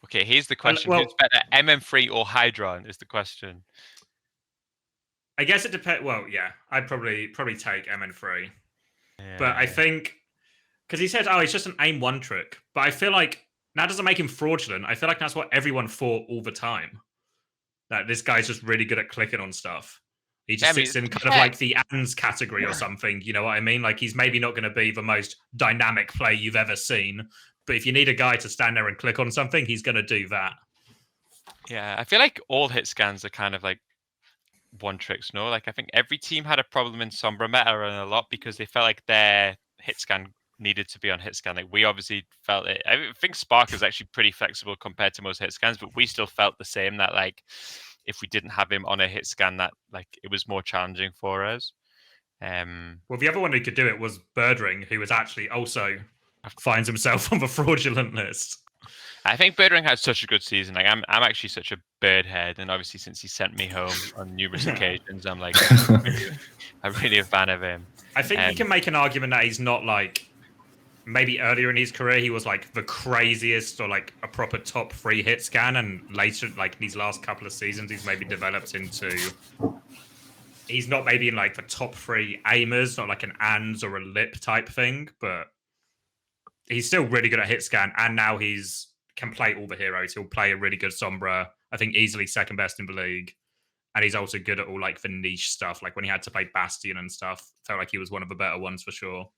Okay, here's the question: who's better, MM3 or Hydron? Is the question. I guess it depends. Well, yeah, I'd probably take MN3, but I think because he said, "Oh, it's just an aim one trick," but I feel like that doesn't make him fraudulent. I feel like that's what everyone thought all the time. That this guy's just really good at clicking on stuff. He just sits in kind of like the ANS category or something. You know what I mean? Like he's maybe not going to be the most dynamic play you've ever seen. But if you need a guy to stand there and click on something, he's going to do that. Yeah, I feel like all hit scans are kind of like one tricks, no? Like I think every team had a problem in Sombra meta and a lot because they felt like their hit scan needed to be on hit scan. Like we obviously felt it. I think Spark is actually pretty flexible compared to most hit scans, but we still felt the same that like if we didn't have him on a hit scan, that like it was more challenging for us. Well, the other one who could do it was Birdring, who was actually also finds himself on the fraudulent list. I think Birdring had such a good season. Like I'm actually such a bird head, and obviously since he sent me home on numerous occasions, I'm like I'm really a fan of him. I think you can make an argument that he's not like maybe earlier in his career he was like the craziest or like a proper top 3 hit scan, and later like these last couple of seasons he's maybe developed into. He's not maybe in like the top 3 aimers, not like an ANS or a lip type thing, but he's still really good at hit scan, and now can play all the heroes. He'll play a really good Sombra. I think easily second best in the league. And he's also good at all like the niche stuff. Like when he had to play Bastion and stuff, felt like he was one of the better ones for sure.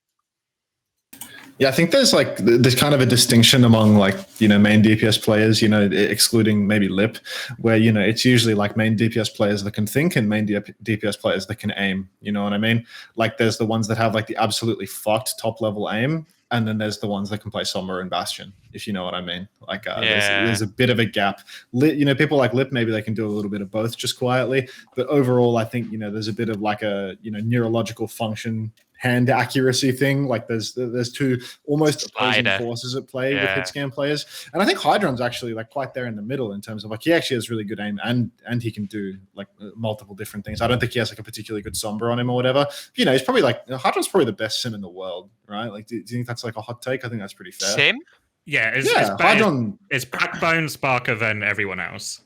Yeah, I think there's kind of a distinction among main DPS players, excluding maybe Lip, where it's usually like main DPS players that can think and main DPS players that can aim. You know what I mean? Like there's the ones that have like the absolutely fucked top level aim, and then there's the ones that can play Sombra and Bastion, if you know what I mean. Like there's a bit of a gap. People like Lip, maybe they can do a little bit of both just quietly, but overall I think there's a bit of like a neurological function hand accuracy thing. Like there's two almost opposing forces at play with hit scan players, and I think Hydron's actually like quite there in the middle in terms of like he actually has really good aim and he can do like multiple different things. I don't think he has like a particularly good Sombra on him or whatever. He's probably like Hydron's probably the best sim in the world, right? Like do you think that's like a hot take? I think that's pretty fair. Sim? Yeah, Hydron is Backbone Sparker than everyone else.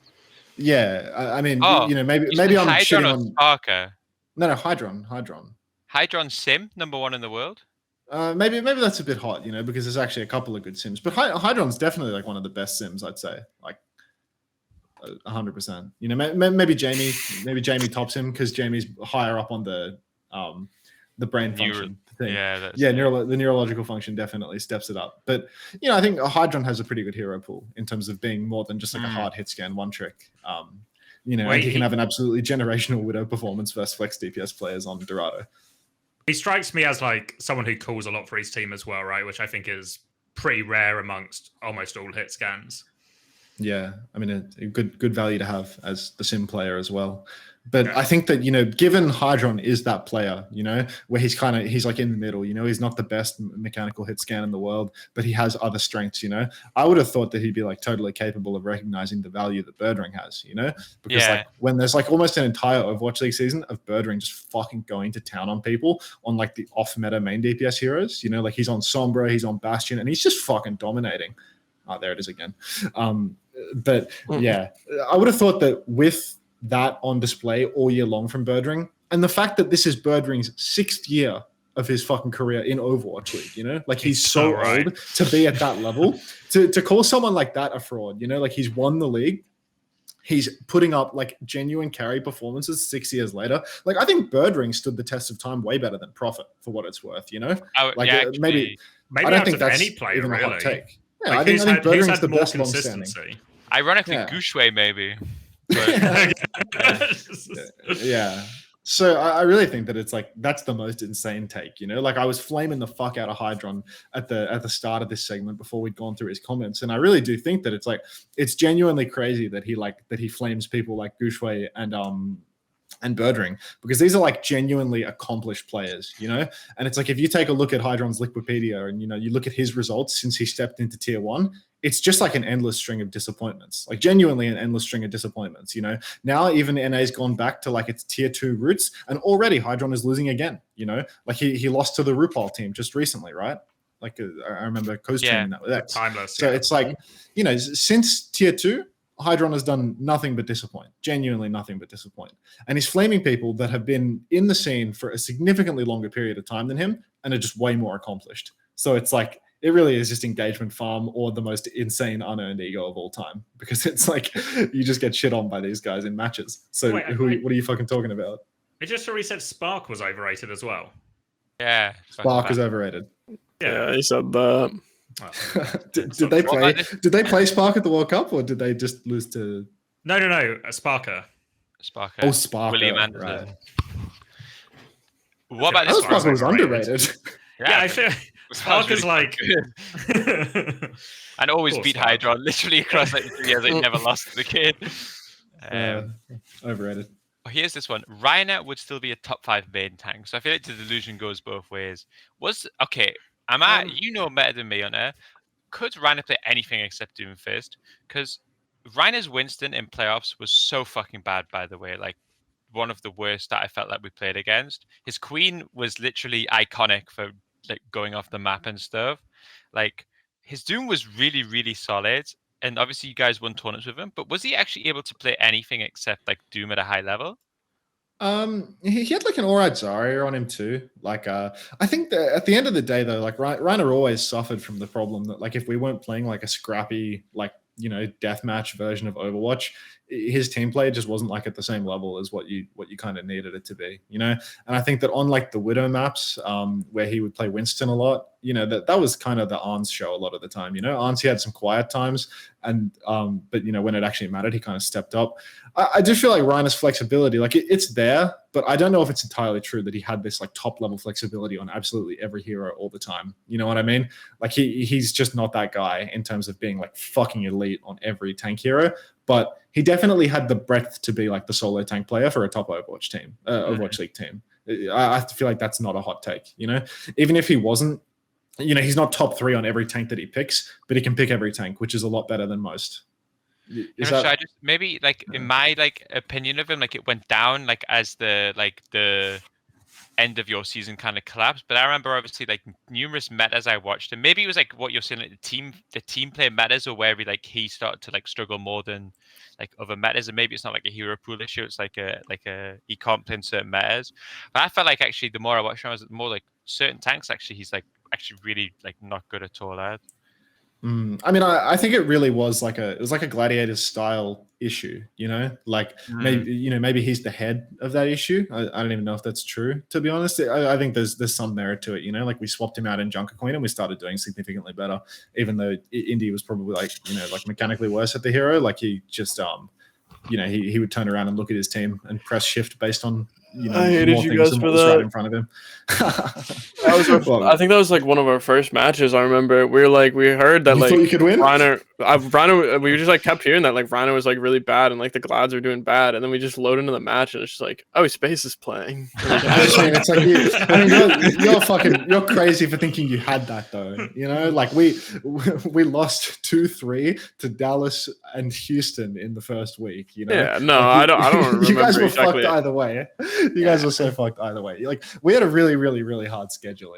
Yeah, I mean, maybe I'm Hydron shitting or on Sparker. No, Hydron. Hydron sim, #1 in the world. Maybe that's a bit hot, because there's actually a couple of good sims. But Hydron's definitely like one of the best sims, I'd say, like 100%. Maybe Jamie tops him because Jamie's higher up on the brain function thing. The neurological function definitely steps it up. But I think Hydron has a pretty good hero pool in terms of being more than just like a hard hit scan one trick. And he can have an absolutely generational Widow performance versus flex DPS players on Dorado. He strikes me as like someone who calls a lot for his team as well, right? Which I think is pretty rare amongst almost all hit scans. Yeah, I mean, a good value to have as the sim player as well. But I think that, given Hydron is that player, where he's like in the middle, he's not the best mechanical hit scan in the world, but he has other strengths, I would have thought that he'd be like totally capable of recognizing the value that Birdring has, because like when there's like almost an entire Overwatch League season of Birdring just fucking going to town on people on like the off meta main DPS heroes, like he's on Sombra, he's on Bastion, and he's just fucking dominating. Oh, there it is again. But yeah, I would have thought that with that on display all year long from Birdring, and the fact that this is Birdring's 6th year of his fucking career in Overwatch League, like he's so old to be at that level, to call someone like that a fraud, like he's won the league, he's putting up like genuine carry performances 6 years later. Like I think Birdring stood the test of time way better than Prophet for what it's worth, maybe I don't think that's any player, even really. a hot take. Yeah, like I think Birdring's the best long standing. Ironically, Gushue maybe. Yeah. So I really think that it's like that's the most insane take, like I was flaming the fuck out of Hydron at the start of this segment before we'd gone through his comments, and I really do think that it's genuinely crazy that he flames people like Gushue and Birdring, because these are like genuinely accomplished players, and it's like if you take a look at Hydron's Liquipedia and you look at his results since he stepped into tier 1, it's just like an endless string of disappointments, like genuinely an endless string of disappointments. Now even NA's gone back to like its tier 2 roots, and already Hydron is losing again. Like he lost to the RuPaul team just recently, right? Like I remember co-streaming that with X. Timeless. So it's like since tier 2. Hydron has done nothing but disappoint, genuinely nothing but disappoint. And he's flaming people that have been in the scene for a significantly longer period of time than him and are just way more accomplished. So it's like, it really is just engagement farm or the most insane unearned ego of all time, because it's like you just get shit on by these guys in matches. So what are you fucking talking about? I just saw he said Spark was overrated as well. Yeah. Spark is overrated. Yeah, he said that. Did they play Spark at the World Cup, or did they just lose to? No. Sparker. Oh, Sparker. William Anderson. Right. What about this? Sparker was underrated. Yeah, I feel Sparker's like, and always beat Hydron literally across like 3 years. I never lost to the kid. Overrated. Here's this one. Reiner would still be a top 5 main tank, so I feel like the delusion goes both ways. You know better than me on air. Could Reiner play anything except Doomfist? Because Reiner's Winston in playoffs was so fucking bad, by the way. Like, one of the worst that I felt like we played against. His Queen was literally iconic for like going off the map and stuff. Like, his Doom was really, really solid. And obviously you guys won tournaments with him, but was he actually able to play anything except like Doom at a high level? He had like an alright Zarya on him too. Like, I think that at the end of the day though, like Reiner always suffered from the problem that like if we weren't playing like a scrappy, like deathmatch version of Overwatch, his team play just wasn't like at the same level as what you kind of needed it to be, and I think that on like the Widow maps, where he would play Winston a lot, that was kind of the Arn's show a lot of the time. Arn's, he had some quiet times, and but when it actually mattered, he kind of stepped up. I do feel like Reiner's flexibility, like it's there, but I don't know if it's entirely true that he had this like top level flexibility on absolutely every hero all the time. You know what I mean? Like he's just not that guy in terms of being like fucking elite on every tank hero, but he definitely had the breadth to be like the solo tank player for a top Overwatch team, Overwatch League team. I feel like that's not a hot take, even if he wasn't, he's not top 3 on every tank that he picks, but he can pick every tank, which is a lot better than most. I just maybe like in my like opinion of him, like it went down like as the end of your season kind of collapsed. But I remember obviously like numerous metas I watched, and maybe it was like what you're saying, like the team play metas, or where he started to like struggle more than like other metas, and maybe it's not like a hero pool issue. It's like a he can't play in certain metas. But I felt like actually the more I watched him, I was more like certain tanks actually he's like actually really like not good at all at. I mean, I think it really was like a Gladiator style issue, maybe he's the head of that issue. I don't even know if that's true, to be honest. I think there's some merit to it, like we swapped him out in Junker Queen and we started doing significantly better, even though Indy was probably like, like mechanically worse at the hero. Like he just, he would turn around and look at his team and press shift based on, I hated you guys for that. Right in front of him. I think that was like one of our first matches. I remember we heard that thought you could win? Reiner, we just like kept hearing that like Reiner was like really bad and like the Glads were doing bad, and then we just load into the match and it's just like, oh, Space is playing. It's like you're crazy for thinking you had that though. Like we lost 2-3 to Dallas and Houston in the first week. Yeah, no, I don't remember. You guys were exactly. fucked either way. You guys were so fucked either way. Like we had a really, really, really hard schedule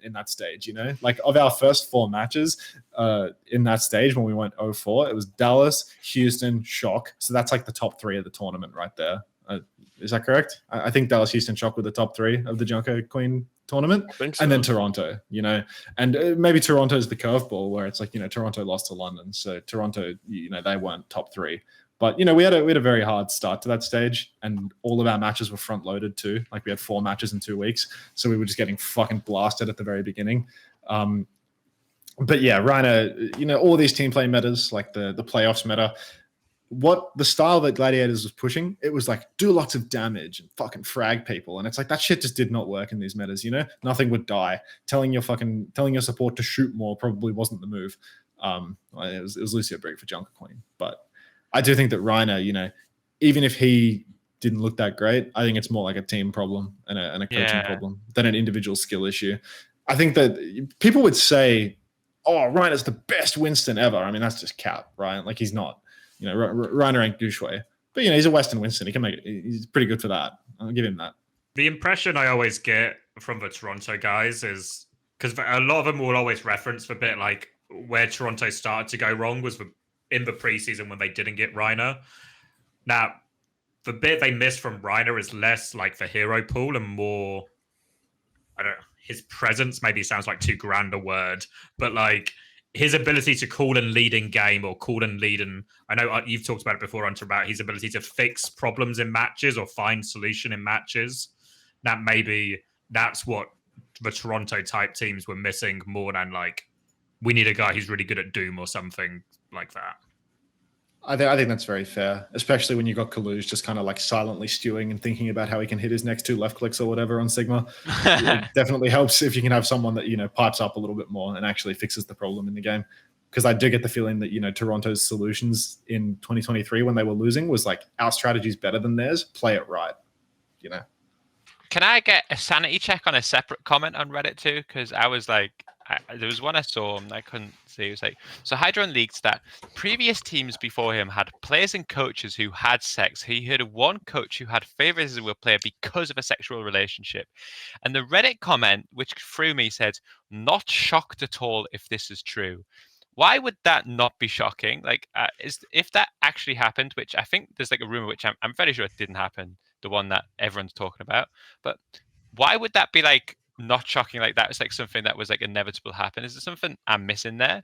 in that stage. Like of our first 4 matches in that stage when we went 0-4, it was Dallas, Houston, Shock. So that's like the top 3 of the tournament right there. Is that correct? I think Dallas, Houston, Shock were the top 3 of the Junker Queen tournament. I think so. And then Toronto, and maybe Toronto's the curveball where it's like, Toronto lost to London. So Toronto, they weren't top 3. But we had a very hard start to that stage, and all of our matches were front loaded too. Like we had 4 matches in 2 weeks, so we were just getting fucking blasted at the very beginning. But yeah, Reiner, all these team play metas, like the playoffs meta, what the style that Gladiators was pushing, it was like do lots of damage and fucking frag people, and it's like that shit just did not work in these metas. Nothing would die. Telling your support to shoot more probably wasn't the move. It was Lucio Brig for Junker Queen, but I do think that Reiner, even if he didn't look that great, I think it's more like a team problem and a coaching problem than an individual skill issue. I think that people would say, oh, Reiner's the best Winston ever. I mean, that's just cap, right? Like he's not. Reiner ain't Doucheway. But, he's a Western Winston. He can make it. He's pretty good for that. I'll give him that. The impression I always get from the Toronto guys is, because a lot of them will always reference a bit like where Toronto started to go wrong was in the preseason when they didn't get Reiner. Now, the bit they missed from Reiner is less like the hero pool and more, I don't know, his presence maybe sounds like too grand a word, but like his ability to call and lead in game or call and lead. And I know you've talked about it before, Unter, about his ability to fix problems in matches or find solution in matches. That's what the Toronto type teams were missing more than like, we need a guy who's really good at Doom or something like that. I think that's very fair, especially when you got Kaluge just kind of like silently stewing and thinking about how he can hit his next 2 left clicks or whatever on Sigma. It definitely helps if you can have someone that, pipes up a little bit more and actually fixes the problem in the game. Because I do get the feeling that, Toronto's solutions in 2023 when they were losing was like, our strategy is better than theirs. Play it right, Can I get a sanity check on a separate comment on Reddit too? Because I was like, there was one I saw and I couldn't see. It was like, so Hydron Leaks that previous teams before him had players and coaches who had sex. He heard of one coach who had favoritism with a player because of a sexual relationship. And the Reddit comment, which threw me, said, not shocked at all if this is true. Why would that not be shocking? Like, if that actually happened, which I think there's like a rumor, which I'm very sure it didn't happen, the one that everyone's talking about. But why would that be like not shocking? Like that was like something that was like inevitable happen. Is there something I'm missing there?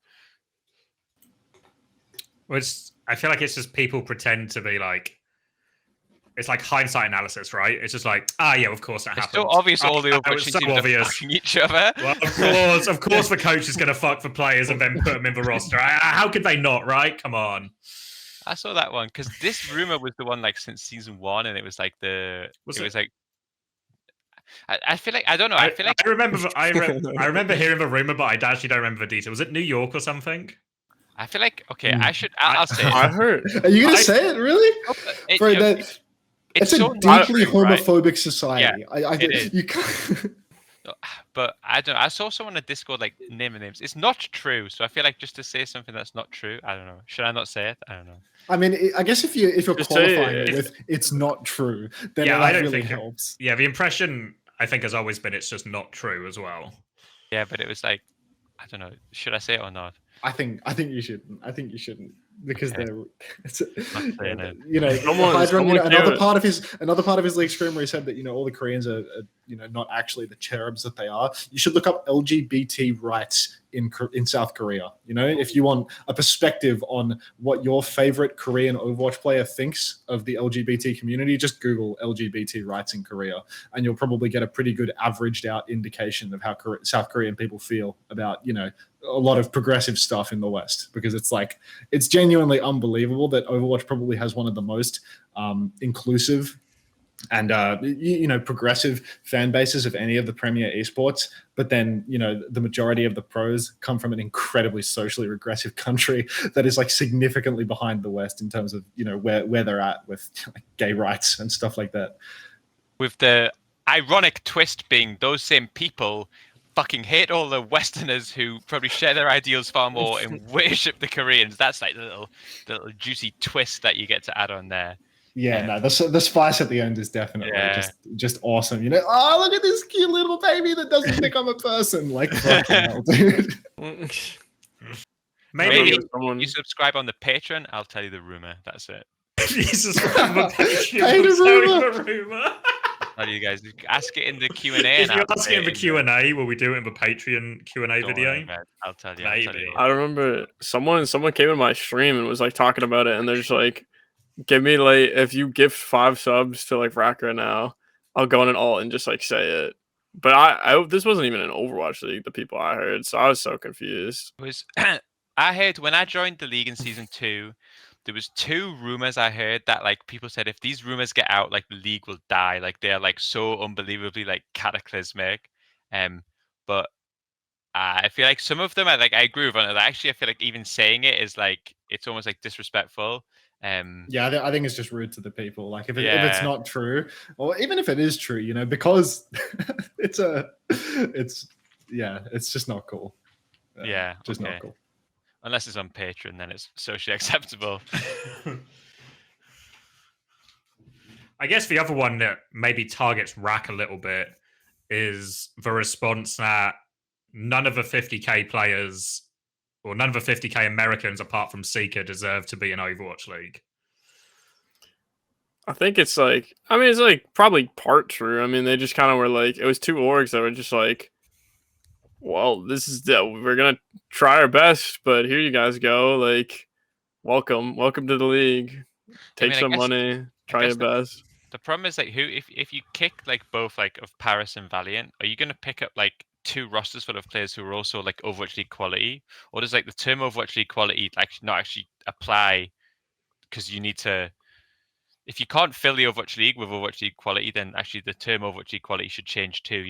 Which I feel like it's just people pretend to be like. It's like hindsight analysis, right? It's just like, yeah, of course that It's happened. so obvious all the It Overwatch was teams so are obvious. fucking each other. Well, of course, the coach is going to fuck for players and then put them in the roster. How could they not, right? Come on. I saw that one because this rumor was the one like since season 1, and it was like I feel like I don't know. I feel like I remember hearing the rumor, but I actually don't remember the detail. Was it New York or something? I feel like I'll say it. I heard. Are you gonna say it really? Bro, it's a so deeply right? homophobic society. Yeah, it is. You can't. But I don't know. I saw someone on Discord like naming names. It's not true. So I feel like just to say something that's not true, I don't know. Should I not say it? I don't know. I mean, I guess if you're Just qualifying say it with "it's not true," then Yeah, that I don't really think helps. Yeah, the impression I think has always been it's just not true as well. Yeah, but it was like, I don't know. Should I say it or not? I think you shouldn't. I think you shouldn't because Okay. they're you know, Someone another part of his league stream where he said that all the Koreans are not actually the cherubs that they are. You should look up LGBT rights in South Korea. If you want a perspective on what your favorite Korean Overwatch player thinks of the LGBT community, just Google LGBT rights in Korea, and you'll probably get a pretty good averaged out indication of how South Korean people feel about a lot of progressive stuff in the West, because it's genuinely unbelievable that Overwatch probably has one of the most inclusive and progressive fan bases of any of the premier esports. But then the majority of the pros come from an incredibly socially regressive country that is significantly behind the West in terms of where they're at with gay rights and stuff like that. With the ironic twist being those same people fucking hate all the Westerners who probably share their ideals far more and worship the Koreans. That's like the little juicy twist that you get to add on there. Yeah, no, the spice at the end is definitely just awesome. Oh, look at this cute little baby that doesn't think I'm a person. Fucking hell, dude. Maybe you subscribe on the Patreon, I'll tell you the rumor. That's it. You subscribe on Patreon, I'll tell you the rumor. I'll tell you guys. Ask it in the Q&A. If you ask it in the Q&A, will we do it in the Patreon Q&A video? I'll tell you. Maybe. I remember someone came in my stream and was talking about it, and they're just like, give me if you gift 5 subs to Raka now, I'll go in an alt and just say it. But I this wasn't even an Overwatch League, the people I heard, so I was so confused. I heard when I joined the league in season 2, there was 2 rumors I heard that people said if these rumors get out, the league will die. They're so unbelievably cataclysmic. But I feel like some of them I agree with on it. Actually, I feel like even saying it is it's almost disrespectful. Yeah, I think it's just rude to the people. If it's not true, or even if it is true, because it's just not cool. Just not cool. Unless it's on Patreon, then it's socially acceptable. I guess the other one that maybe targets Rack a little bit is the response that none of the 50k players or none of the 50k Americans apart from Seeker deserve to be in Overwatch League. I think it's it's probably part true. I mean, they just kind of were it was 2 orgs that were just well, this is we're gonna try our best, but here you guys go. Welcome to the league. Take some money, try your best. The problem is if you kick both of Paris and Valiant, are you gonna pick up 2 rosters full of players who are also Overwatch League quality, or does the term Overwatch League quality not actually apply because you need to? If you can't fill the Overwatch League with Overwatch League quality, then actually the term Overwatch League quality should change too.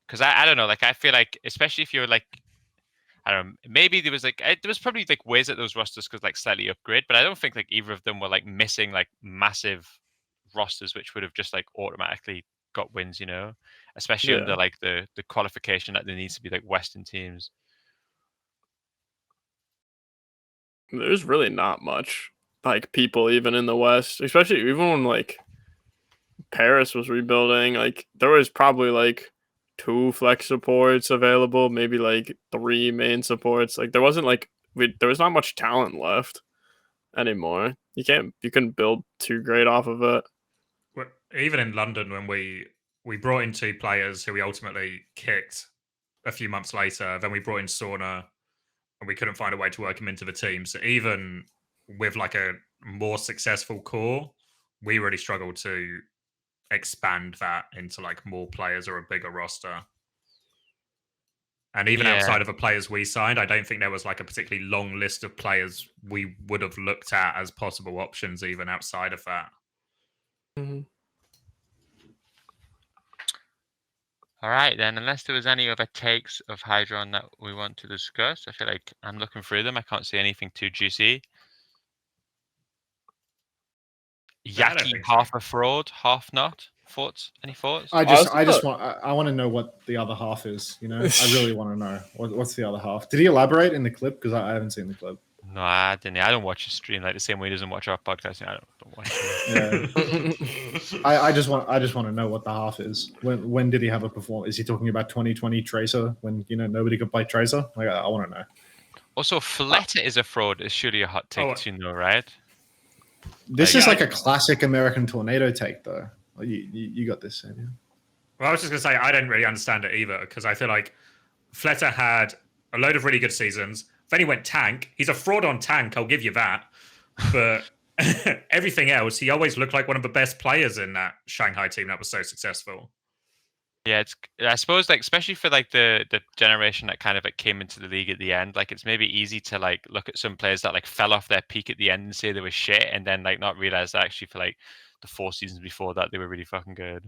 Because I don't know, I feel especially if you're I don't know, maybe there was probably ways that those rosters could slightly upgrade, but I don't think either of them were missing massive rosters which would have just automatically got wins, especially under the qualification that there needs to be Western teams. There's really not much people even in the West, especially even when Paris was rebuilding, there was probably 2 flex supports available, maybe 3 main supports. There wasn't there was not much talent left anymore. You couldn't build too great off of it. Well, even in London, when we brought in 2 players who we ultimately kicked a few months later, then we brought in Sauna and we couldn't find a way to work him into the team. So even with like a more successful core, we really struggled to expand that into like more players or a bigger roster. And even outside of the players we signed, I don't think there was like a particularly long list of players we would have looked at as possible options, even outside of that. Mm-hmm. All right, then, unless there was any other takes of Hydron that we want to discuss, I feel like I'm looking through them. I can't see anything too juicy. Yaki, half a fraud, half not. Thoughts? Any thoughts? I want to know what the other half is. You know, I really want to know what's the other half. Did he elaborate in the clip? Because I haven't seen the clip. No, I didn't. I don't watch his stream like the same way he doesn't watch our podcast. I don't watch it. Yeah. I just want to know what the half is. When did he have a performance? Is he talking about 2020 Tracer when nobody could play Tracer? Like, I want to know. Also, Fleta is a fraud. Is surely a hot take to know, right? This is like a classic American Tornado take, though. You got this, Sam. Well, I was just going to say, I don't really understand it either, because I feel like Fleta had a load of really good seasons. Then he went tank. He's a fraud on tank, I'll give you that. But everything else, he always looked like one of the best players in that Shanghai team that was so successful. Yeah, I suppose, like, especially for like the generation that kind of like came into the league at the end, like it's maybe easy to like look at some players that like fell off their peak at the end and say they were shit, and then like not realize that actually for like the 4 seasons before that they were really fucking good.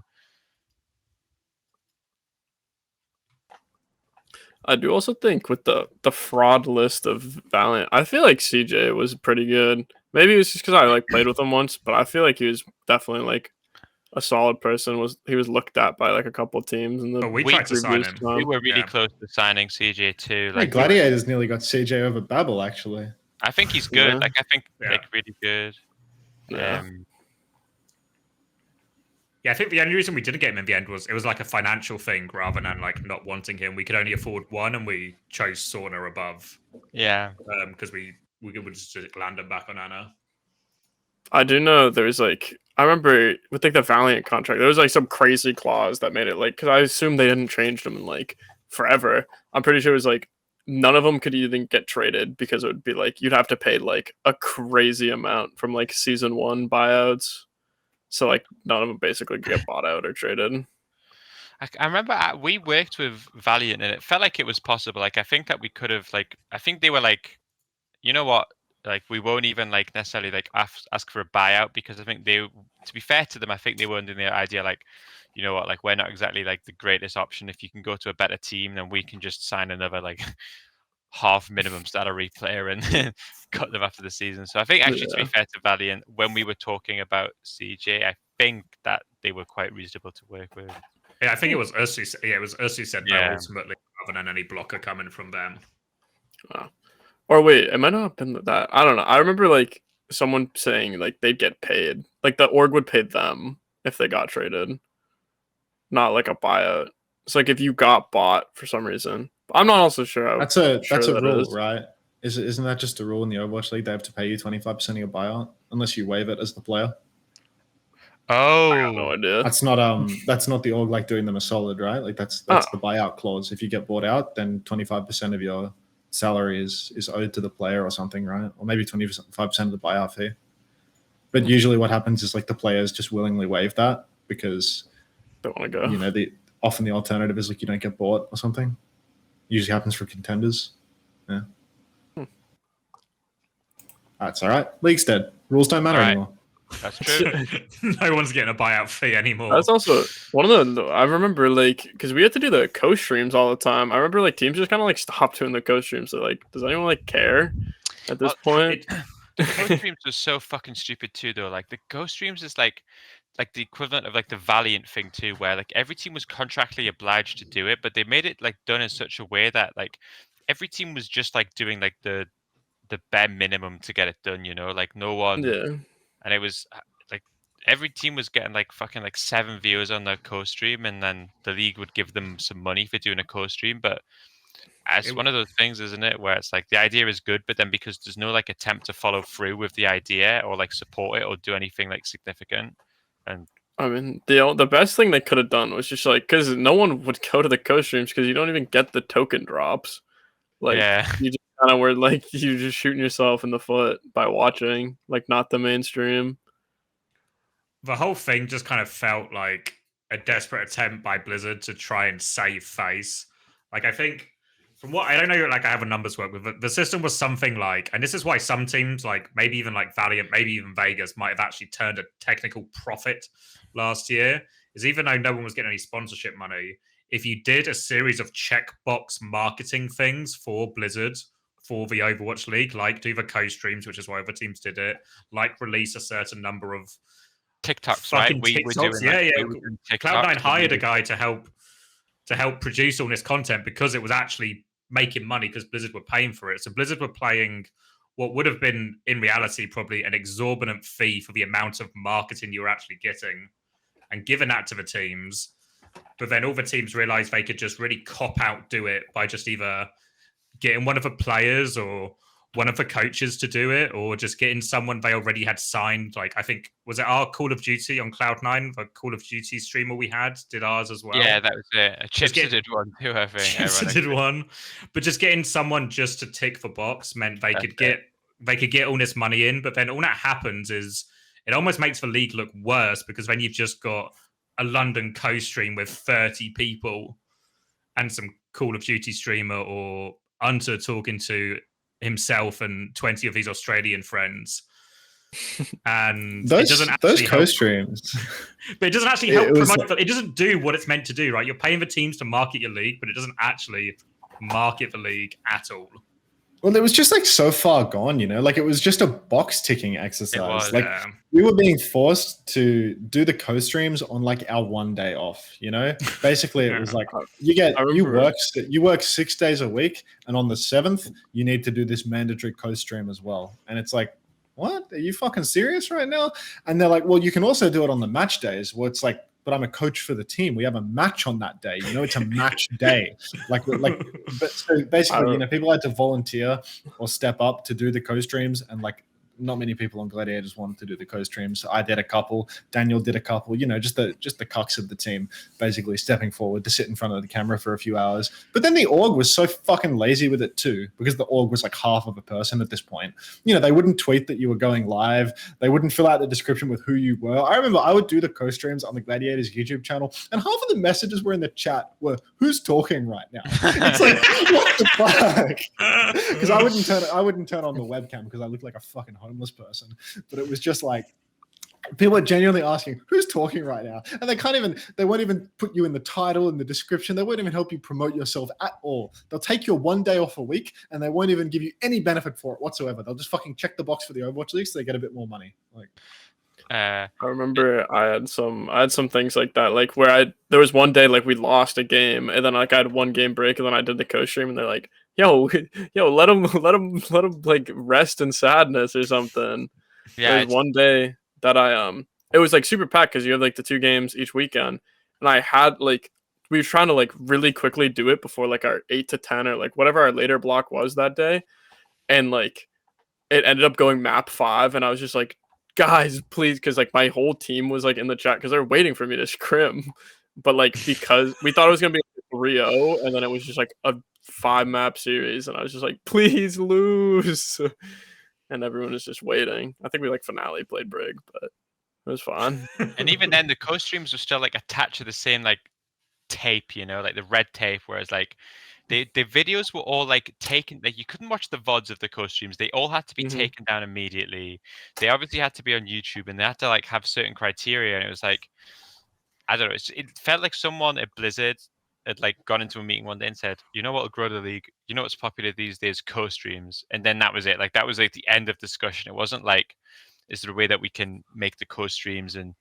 I do also think with the fraud list of Valiant, I feel like CJ was pretty good. Maybe it was just because I like played with him once, but I feel like he was definitely like a solid person. He was looked at by like a couple of teams, and we tried to sign him. We were really close to signing CJ too. Like Gladiators nearly got CJ over Babel, actually. I think he's good. Yeah. Like I think like really good. Yeah. Yeah, I think the only reason we didn't get him in the end was it was like a financial thing rather than like not wanting him. We could only afford one, and we chose Sauna above. Yeah. Because we would just land him back on Anna. I do know there's like I remember with like the Valiant contract, there was like some crazy clause that made it like because I assume they hadn't changed them in like forever. I'm pretty sure it was like none of them could even get traded because it would be like you'd have to pay like a crazy amount from like season 1 buyouts. So like none of them basically get bought out or traded. I remember we worked with Valiant and it felt like it was possible. Like I think that we could have like I think they were like, you know what? Like we won't even like necessarily like ask for a buyout because I think to be fair to them, I think they were under the idea like, you know what, like we're not exactly like the greatest option. If you can go to a better team, then we can just sign another like half minimum salary player and cut them after the season. So I think actually to be fair to Valiant, when we were talking about CJ, I think that they were quite reasonable to work with. Yeah, I think it was us who said no ultimately rather than any blocker coming from them. Wow. Or wait, it might not have been that. I don't know. I remember like someone saying like they'd get paid. Like the org would pay them if they got traded. Not like a buyout. It's like if you got bought for some reason. I'm not also sure. That's a rule, right? Isn't that just a rule in the Overwatch League? They have to pay you 25% of your buyout unless you waive it as the player. Oh, I have no idea. That's not the org like doing them a solid, right? Like that's the buyout clause. If you get bought out, then 25% of your salary is owed to the player or something, right? Or maybe 25% of the buyout fee. But usually what happens is like the players just willingly waive that because Don't want to go. You know, often the alternative is like you don't get bought or something. Usually happens for contenders. Yeah. That's all right. League's dead. Rules don't matter anymore. That's true. No one's getting a buyout fee anymore. That's also one of the. I remember like because we had to do the co-streams all the time. I remember like teams just kind of like stopped doing the co-streams. So like, does anyone like care at this point? The co-streams was so fucking stupid too, though. Like the co-streams is like the equivalent of like the Valiant thing too, where like every team was contractually obliged to do it, but they made it like done in such a way that like every team was just like doing like the bare minimum to get it done. You know, like no one. Yeah. And it was like every team was getting like fucking like 7 viewers on their co-stream, and then the league would give them some money for doing a co-stream. But it's one of those things, isn't it, where it's like the idea is good, but then because there's no like attempt to follow through with the idea or like support it or do anything like significant. And I mean, the best thing they could have done was just like because no one would go to the co-streams because you don't even get the token drops. Like you just kind of where like you're just shooting yourself in the foot by watching, like not the mainstream. The whole thing just kind of felt like a desperate attempt by Blizzard to try and save face. Like, I think from what I don't know, like I have a numbers work with, but the system was something like, and this is why some teams, like maybe even like Valiant, maybe even Vegas, might have actually turned a technical profit last year. Is even though no one was getting any sponsorship money, if you did a series of checkbox marketing things for Blizzard for the Overwatch League, like do the co-streams, which is why other teams did it, like release a certain number of TikToks, right? We were doing Cloud9 hired a guy to help produce all this content because it was actually making money because Blizzard were paying for it. So Blizzard were paying what would have been in reality probably an exorbitant fee for the amount of marketing you were actually getting and giving that to the teams. But then all the teams realized they could just really cop out do it by just either getting one of the players or one of the coaches to do it, or just getting someone they already had signed. Like, I think, was it our Call of Duty on Cloud9? The Call of Duty streamer we had did ours as well. Yeah, that was it. Chipster did one too, I think. Chipster did one. But just getting someone just to tick the box meant they could get all this money in. But then all that happens is it almost makes the league look worse because then you've just got a London co-stream with 30 people and some Call of Duty streamer or Unter talking to himself and 20 of his Australian friends. And those co-streams, but it doesn't actually help promote. It doesn't do what it's meant to do, right? You're paying the teams to market your league, but it doesn't actually market the league at all. Well, it was just like so far gone, like it was just a box ticking exercise. Was, we were being forced to do the co-streams on like our 1 day off, Basically, it was like you work 6 days a week, and on the 7th, you need to do this mandatory co-stream as well. And it's like, what? Are you fucking serious right now? And they're like, well, you can also do it on the match days. Well, it's like, but I'm a coach for the team. We have a match on that day. It's a match day. But so basically, people had to volunteer or step up to do the co-streams, and like not many people on Gladiators wanted to do the co-streams. So I did a couple. Daniel did a couple. Just the cucks of the team, basically stepping forward to sit in front of the camera for a few hours. But then the org was so fucking lazy with it too, because the org was like half of a person at this point. They wouldn't tweet that you were going live. They wouldn't fill out the description with who you were. I remember I would do the co-streams on the Gladiators YouTube channel, and half of the messages were in the chat were, "Who's talking right now?" It's like, what the fuck? Because I wouldn't turn on the webcam because I looked like a fucking homeless person. But it was just like people are genuinely asking, who's talking right now? And they won't even put you in the title and the description. They won't even help you promote yourself at all. They'll take your 1 day off a week and they won't even give you any benefit for it whatsoever. They'll just fucking check the box for the Overwatch League so they get a bit more money. I remember I had some things like that, like where there was one day like we lost a game, and then like I had 1 game break, and then I did the co-stream, and they're like, yo, let him like rest in sadness or something. Yeah, there was one day that it was like super packed because you have like the 2 games each weekend, and I had like we were trying to like really quickly do it before like our 8 to 10 or like whatever our later block was that day, and like it ended up going map 5, and I was just like, guys, please, because like my whole team was like in the chat because they were waiting for me to scrim, but like because we thought it was gonna be 3-0, and then it was just like a 5-map series, and I was just like, please lose, and everyone was just waiting. I think we like finale played Brig, but it was fun. And even then, the co-streams were still like attached to the same like tape, like the red tape, whereas like the videos were all like taken, like you couldn't watch the VODs of the co-streams. They all had to be taken down immediately. They obviously had to be on YouTube, and they had to like have certain criteria. And it was like, I don't know, it felt like someone at Blizzard had like gone into a meeting one day and said, you know what will grow the league? You know what's popular these days? Co-streams. And then that was it. Like that was like the end of discussion. It wasn't like, is there a way that we can make the co-streams? And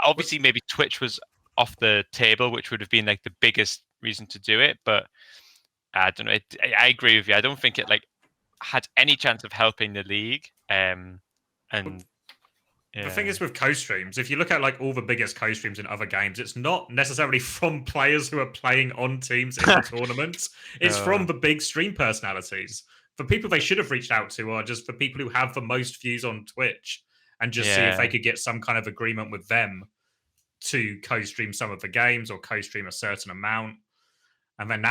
obviously maybe Twitch was off the table, which would have been like the biggest reason to do it. But I don't know. I agree with you. I don't think it like had any chance of helping the league. The thing is with co-streams, if you look at like all the biggest co-streams in other games, it's not necessarily from players who are playing on teams in the tournaments. It's from the big stream personalities. The people they should have reached out to are just the people who have the most views on Twitch, and just see if they could get some kind of agreement with them to co-stream some of the games or co-stream a certain amount. And then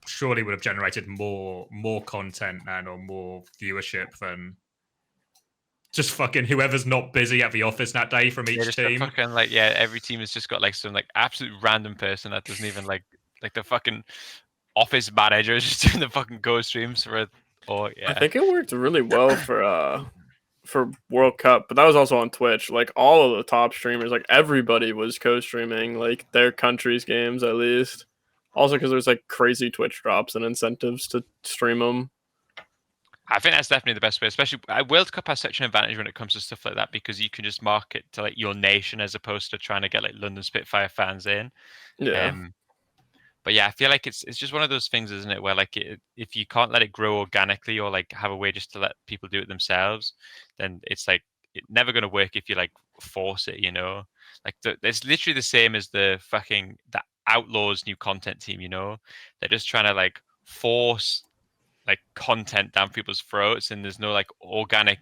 surely would have generated more content and or more viewership than just fucking whoever's not busy at the office that day from Yeah, each just team. fucking every team has just got like some like absolute random person that doesn't even like the fucking office manager is just doing the fucking go streams for it. Or yeah, I think it worked really well for World Cup, but that was also on Twitch. Like all of the top streamers, like everybody was co-streaming like their country's games at least. Also, because there's like crazy Twitch drops and incentives to stream them. I think that's definitely the best way. Especially World Cup has such an advantage when it comes to stuff like that because you can just market to like your nation as opposed to trying to get like London Spitfire fans in. Yeah. But yeah, I feel like it's just one of those things, isn't it? Where like if you can't let it grow organically or like have a way just to let people do it themselves, then it's like it's never going to work if you like force it. You know, like it's literally the same as the Outlaws new content team. You know, they're just trying to like force like content down people's throats, and there's no like organic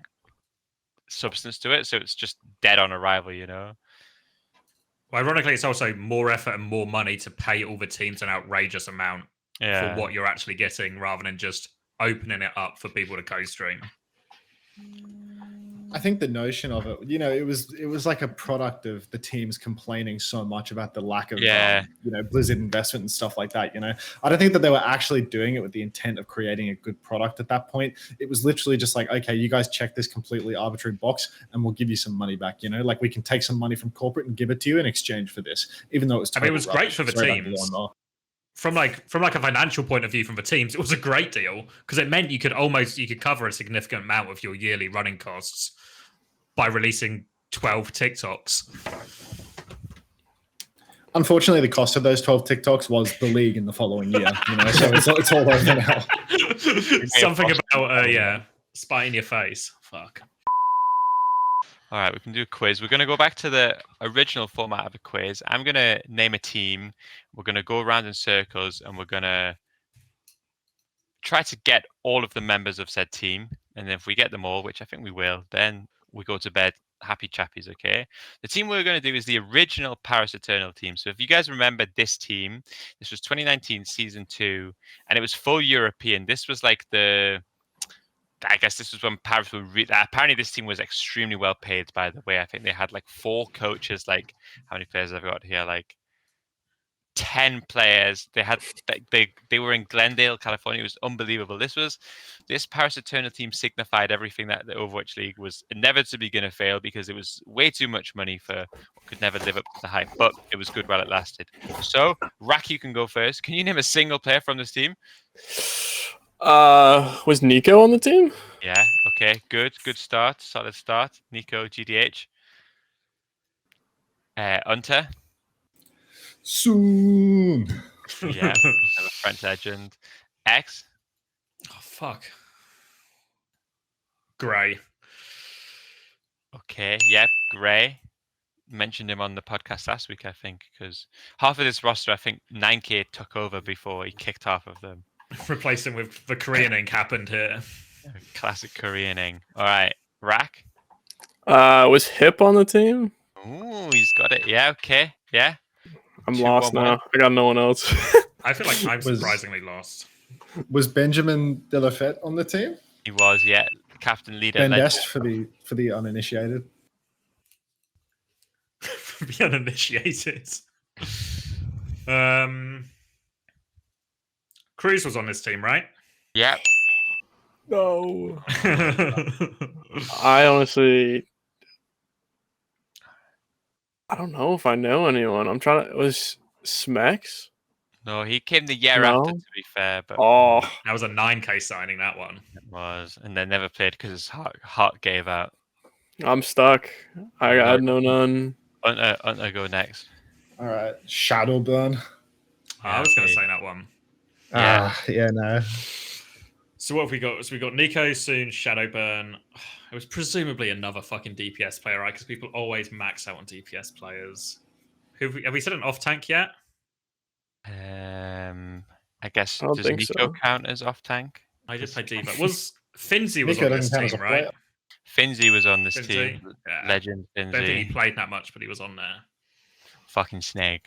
substance to it, so it's just dead on arrival. You know. Well, ironically, it's also more effort and more money to pay all the teams an outrageous amount for what you're actually getting rather than just opening it up for people to co-stream. I think the notion of it, it was like a product of the teams complaining so much about the lack of, Blizzard investment and stuff like that. I don't think that they were actually doing it with the intent of creating a good product at that point. It was literally just like, okay, you guys check this completely arbitrary box and we'll give you some money back. Like we can take some money from corporate and give it to you in exchange for this, even though it was. I mean, it was great for the teams. From like a financial point of view, from the teams, it was a great deal because it meant you could cover a significant amount of your yearly running costs by releasing 12 TikToks. Unfortunately, the cost of those 12 TikToks was the league in the following year. So it's all over now. Something about spite in your face. Fuck. All right, we can do a quiz. We're going to go back to the original format of a quiz. I'm going to name a team. We're going to go around in circles, and we're going to try to get all of the members of said team. And if we get them all, which I think we will, then we go to bed happy chappies, okay? The team we're going to do is the original Paris Eternal team. So if you guys remember this team, this was 2019 Season 2, and it was full European. This was like I guess this was when Paris were apparently this team was extremely well paid, by the way. I think they had like 4 coaches, like how many players have I got here? Like 10 players. They were in Glendale, California. It was unbelievable. This Paris Eternal team signified everything that the Overwatch League was inevitably going to fail because it was way too much money for what could never live up to the hype, but it was good while it lasted. So, Rak, you can go first. Can you name a single player from this team? Was Nico on the team? Yeah, okay, good start, solid start. Nico, GDH. Unter. Soon. Yeah, a French legend. X. Oh, fuck. Gray. Okay, yep, Gray. Mentioned him on the podcast last week, I think, because half of this roster, I think 9K took over before he kicked half of them. Replacing with the Koreaning happened here. Classic Koreaning. All right, Rak. Was Hip on the team? Ooh, he's got it. Yeah, okay, yeah. I'm lost now. I got no one else. I feel like I'm surprisingly lost. Was Benjamin Delafette on the team? He was, yeah. Captain leader. Ben Dest for the uninitiated. For the uninitiated. Cruz was on this team, right? Yeah. No. I honestly, I don't know if I know anyone. I'm trying to. Was Smex? No, he came the year after, to be fair. But that was a 9K signing, that one. It was, and they never played because his heart gave out. I'm stuck. I know none. Unter, go next. All right, Shadowburn. I was going to say that one. Yeah, no. So what have we got? So we got Nico soon, Shadowburn. It was presumably another fucking DPS player, right? Because people always max out on DPS players. Have we said an off tank yet? I guess does Nico so. count as off tank? I just played Diva. Was Finzi was on this team, right? Finzi was on this team. Yeah. Legend Finzi. I don't think he played that much, but he was on there. Fucking snake.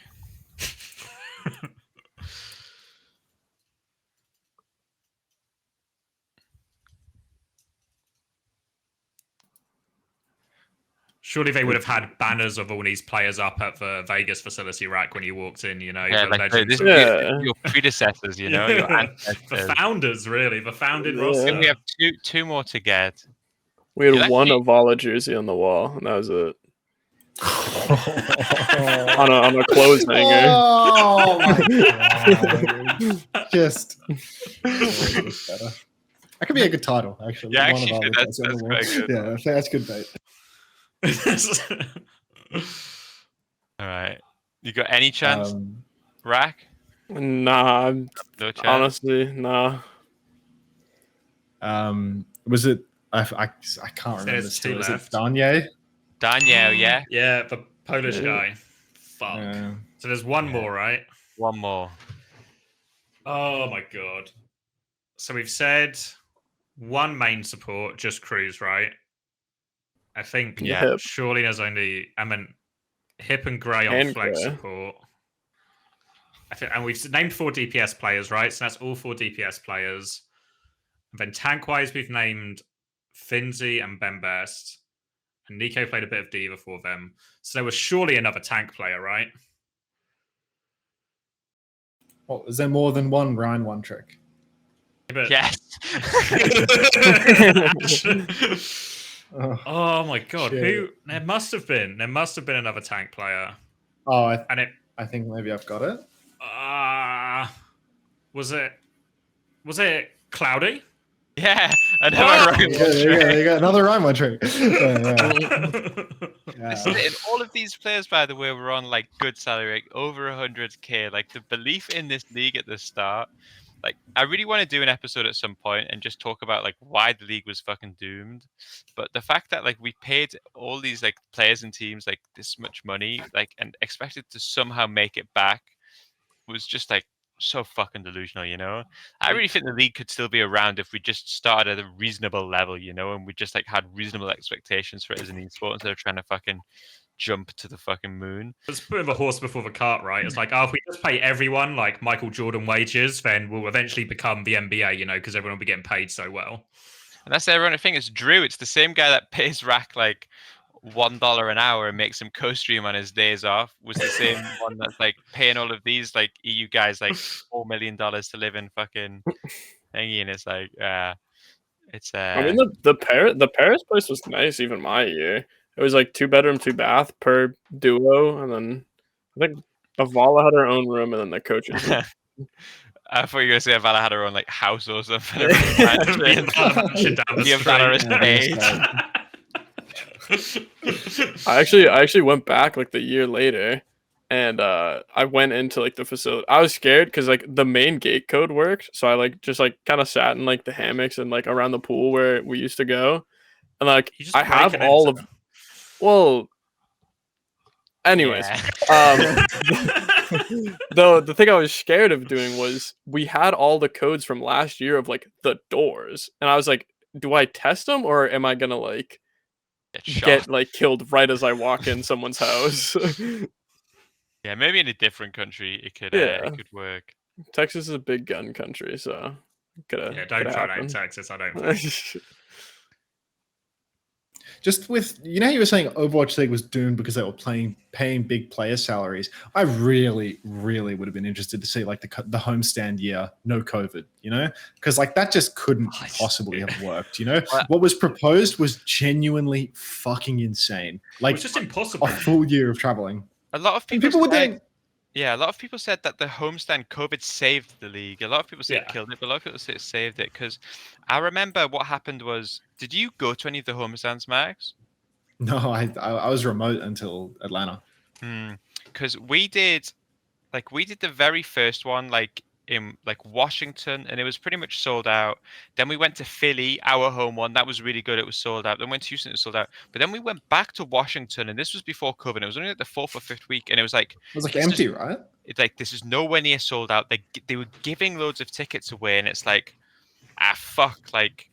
Surely they would have had banners of all these players up at the Vegas facility rack when you walked in, Yeah, the like legends. your predecessors, your the ancestors. founders, really, the founding Yeah. roster. We have two more to get. We had Yeah, one actually- Avalla jersey on the wall, and that was it. on a clothes hanger. Oh my god! Just better. That could be a good title, actually. Yeah, One of actually, our that's on the wall. quite good. Yeah, that's good bait. All right. You got any chance, Rack? Nah, No chance. honestly, nah. Was it? I can't remember. There's Still, two is it left. Danye? Danielle, yeah. Yeah, the Polish Yeah. guy. Fuck. So there's one more, right? One more. Oh my god. So we've said one main support, just Cruz, right? I think Yeah. surely there's only Hip and Grey on And flex Grey. support. I think, and we've named 4 DPS players, right? So that's all 4 DPS players. And then tank-wise, we've named Finzi and Bembest. And Nico played a bit of D.Va for them. So there was surely another tank player, right? Well, is there more than one Ryan one trick? But- Yes. Oh my god! Shit. Who? There must have been another tank player, Oh, and it I think maybe I've got it. was it Cloudy? Yeah. Another Oh! Ryan There you go. Another Ryan one trick. Yeah. And all of these players, by the way, were on like good salary, like over 100k. Like the belief in this league at the start. Like I really want to do an episode at some point and just talk about like why the league was fucking doomed. But the fact that like we paid all these like players and teams like this much money, like and expected to somehow make it back was just like so fucking delusional, you know? I really think the league could still be around if we just started at a reasonable level, you know, and we just like had reasonable expectations for it as an esport instead of trying to fucking jump to the fucking moon. It's putting the horse before the cart, right? It's like, if we just pay everyone like Michael Jordan wages, then we'll eventually become the NBA, you know, because everyone will be getting paid so well. And that's the ironic thing. It's Drew. It's the same guy that pays Rack like $1 an hour and makes him co-stream on his days off. Was the same one that's like paying all of these like EU guys like $4 million to live in fucking thingy. And it's like, it's I mean, the Paris place was nice. Even my year, it was like 2-bedroom, 2-bath per duo, and then I think Avalla had her own room, and then the coaches. I thought you were gonna say Avalla had her own like house or something. Mansion down the The Avalla street. estate. I actually went back like the year later, and I went into like the facility. I was scared because like the main gate code worked, so I like just like kind of sat in like the hammocks and like around the pool where we used to go, and like You just I have break it all into. of. Well, anyways, Yeah. though the thing I was scared of doing was we had all the codes from last year of like the doors, and I was like, do I test them or am I gonna like get like killed right as I walk in someone's house? Yeah, maybe in a different country it could work. Texas is a big gun country, so Don't try that in Texas. I don't think. Just with you were saying Overwatch League was doomed because they were paying big player salaries. I really, really would have been interested to see like the homestand year, no COVID, because like that just couldn't possibly have worked. What was proposed was genuinely fucking insane. Like It's just impossible. a full year of traveling. A lot of And people people were said, doing. yeah, a lot of people said that the homestand COVID saved the league. A lot of people say it Yeah. killed it, but a lot of people say it saved it because I remember what happened was, did you go to any of the homestands, Max? No, I was remote until Atlanta. Because we did the very first one like in like Washington, and it was pretty much sold out. Then we went to Philly, our home one, that was really good. It was sold out. Then went to Houston, it was sold out. But then we went back to Washington, and this was before COVID. It was only like the 4th or 5th week, and it was like It was like This empty, right? it's like this is nowhere near sold out. They were giving loads of tickets away, and it's like, fuck, like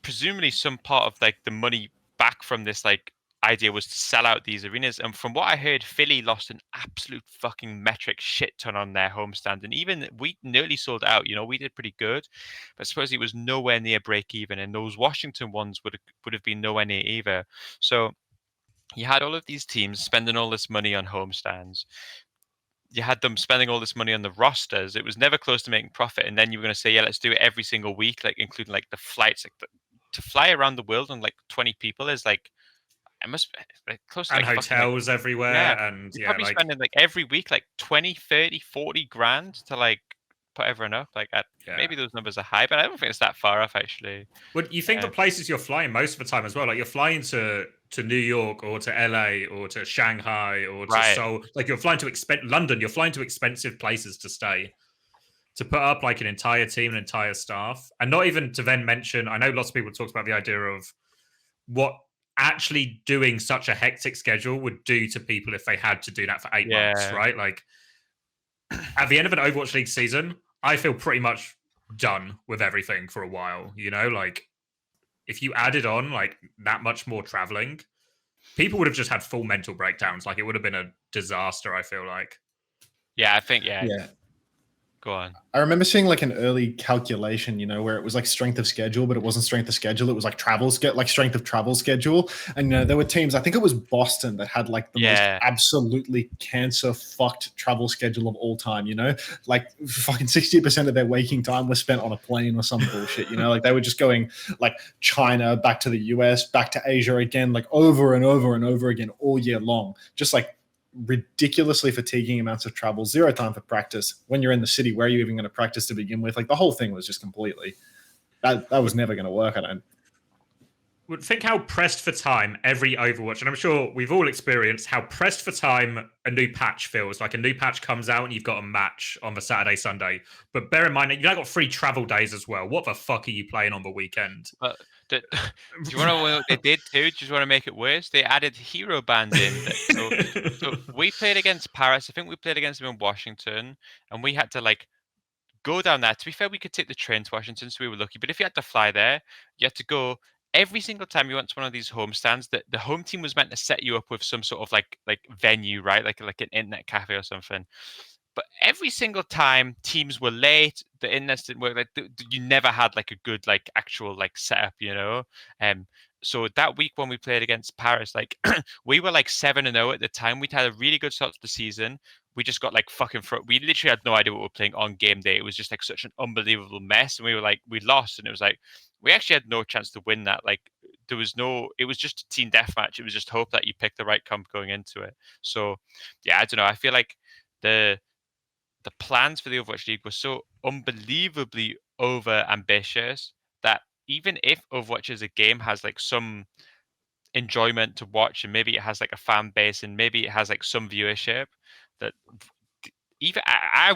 presumably some part of like the money back from this like idea was to sell out these arenas. And from what I heard, Philly lost an absolute fucking metric shit ton on their homestand, and even we nearly sold out. We did pretty good, but supposedly it was nowhere near break even, and those Washington ones would have been nowhere near either. So you had all of these teams spending all this money on homestands. You had them spending all this money on the rosters. It was never close to making profit. And then you were going to say, yeah, let's do it every single week, like including like the flights. To fly around the world on like 20 people is like, it must be like close to And like hotels everywhere. Yeah. And You're yeah, probably like, spending like every week like 20, 30, 40 grand to like put everyone up. Like maybe those numbers are high, but I don't think it's that far off actually. Well, you think the places you're flying most of the time as well, like you're flying to New York or to LA or to Shanghai or to Seoul, like you're flying to London, you're flying to expensive places to stay, to put up like an entire team, an entire staff, and not even to then mention, I know lots of people talk about the idea of what actually doing such a hectic schedule would do to people if they had to do that for 8 months, right? Like at the end of an Overwatch League season, I feel pretty much done with everything for a while, you know, like if you added on like that much more traveling, people would have just had full mental breakdowns. Like it would have been a disaster, I feel like. Yeah, I think Yeah. Go on. I remember seeing like an early calculation, you know, where it was like strength of schedule, but it wasn't strength of schedule. It was like strength of travel schedule. And you know, there were teams, I think it was Boston, that had like the most absolutely cancer fucked travel schedule of all time, you know, like fucking 60% of their waking time was spent on a plane or some bullshit, you know, like they were just going like China, back to the US, back to Asia again, like over and over and over again all year long. Just like ridiculously fatiguing amounts of travel, zero time for practice. When you're in the city, where are you even going to practice to begin with? Like the whole thing was just completely, that was never going to work, I don't. Think how pressed for time every Overwatch, and I'm sure we've all experienced how pressed for time a new patch feels. Like a new patch comes out and you've got a match on the Saturday, Sunday. But bear in mind that you got 3 travel days as well. What the fuck are you playing on the weekend? Do you want to know what they did too? Do you want to make it worse? They added hero bans in. So we played against Paris. I think we played against them in Washington, and we had to like go down there. To be fair, we could take the train to Washington, so we were lucky. But if you had to fly there, you had to go every single time you went to one of these home stands. That the home team was meant to set you up with some sort of like venue, right? Like an internet cafe or something. But every single time teams were late, the internet didn't work. Like you never had like a good like actual like setup, you know. So that week when we played against Paris, like we were like 7-0 at the time. We'd had a really good start to the season. We just got like we literally had no idea what we were playing on game day. It was just like such an unbelievable mess, and we were like we lost, and it was like we actually had no chance to win that. Like it was just a team deathmatch. It was just hope that you picked the right comp going into it. So yeah, I don't know. I feel like the plans for the Overwatch League were so unbelievably over ambitious that even if Overwatch as a game has like some enjoyment to watch, and maybe it has like a fan base, and maybe it has like some viewership, that even I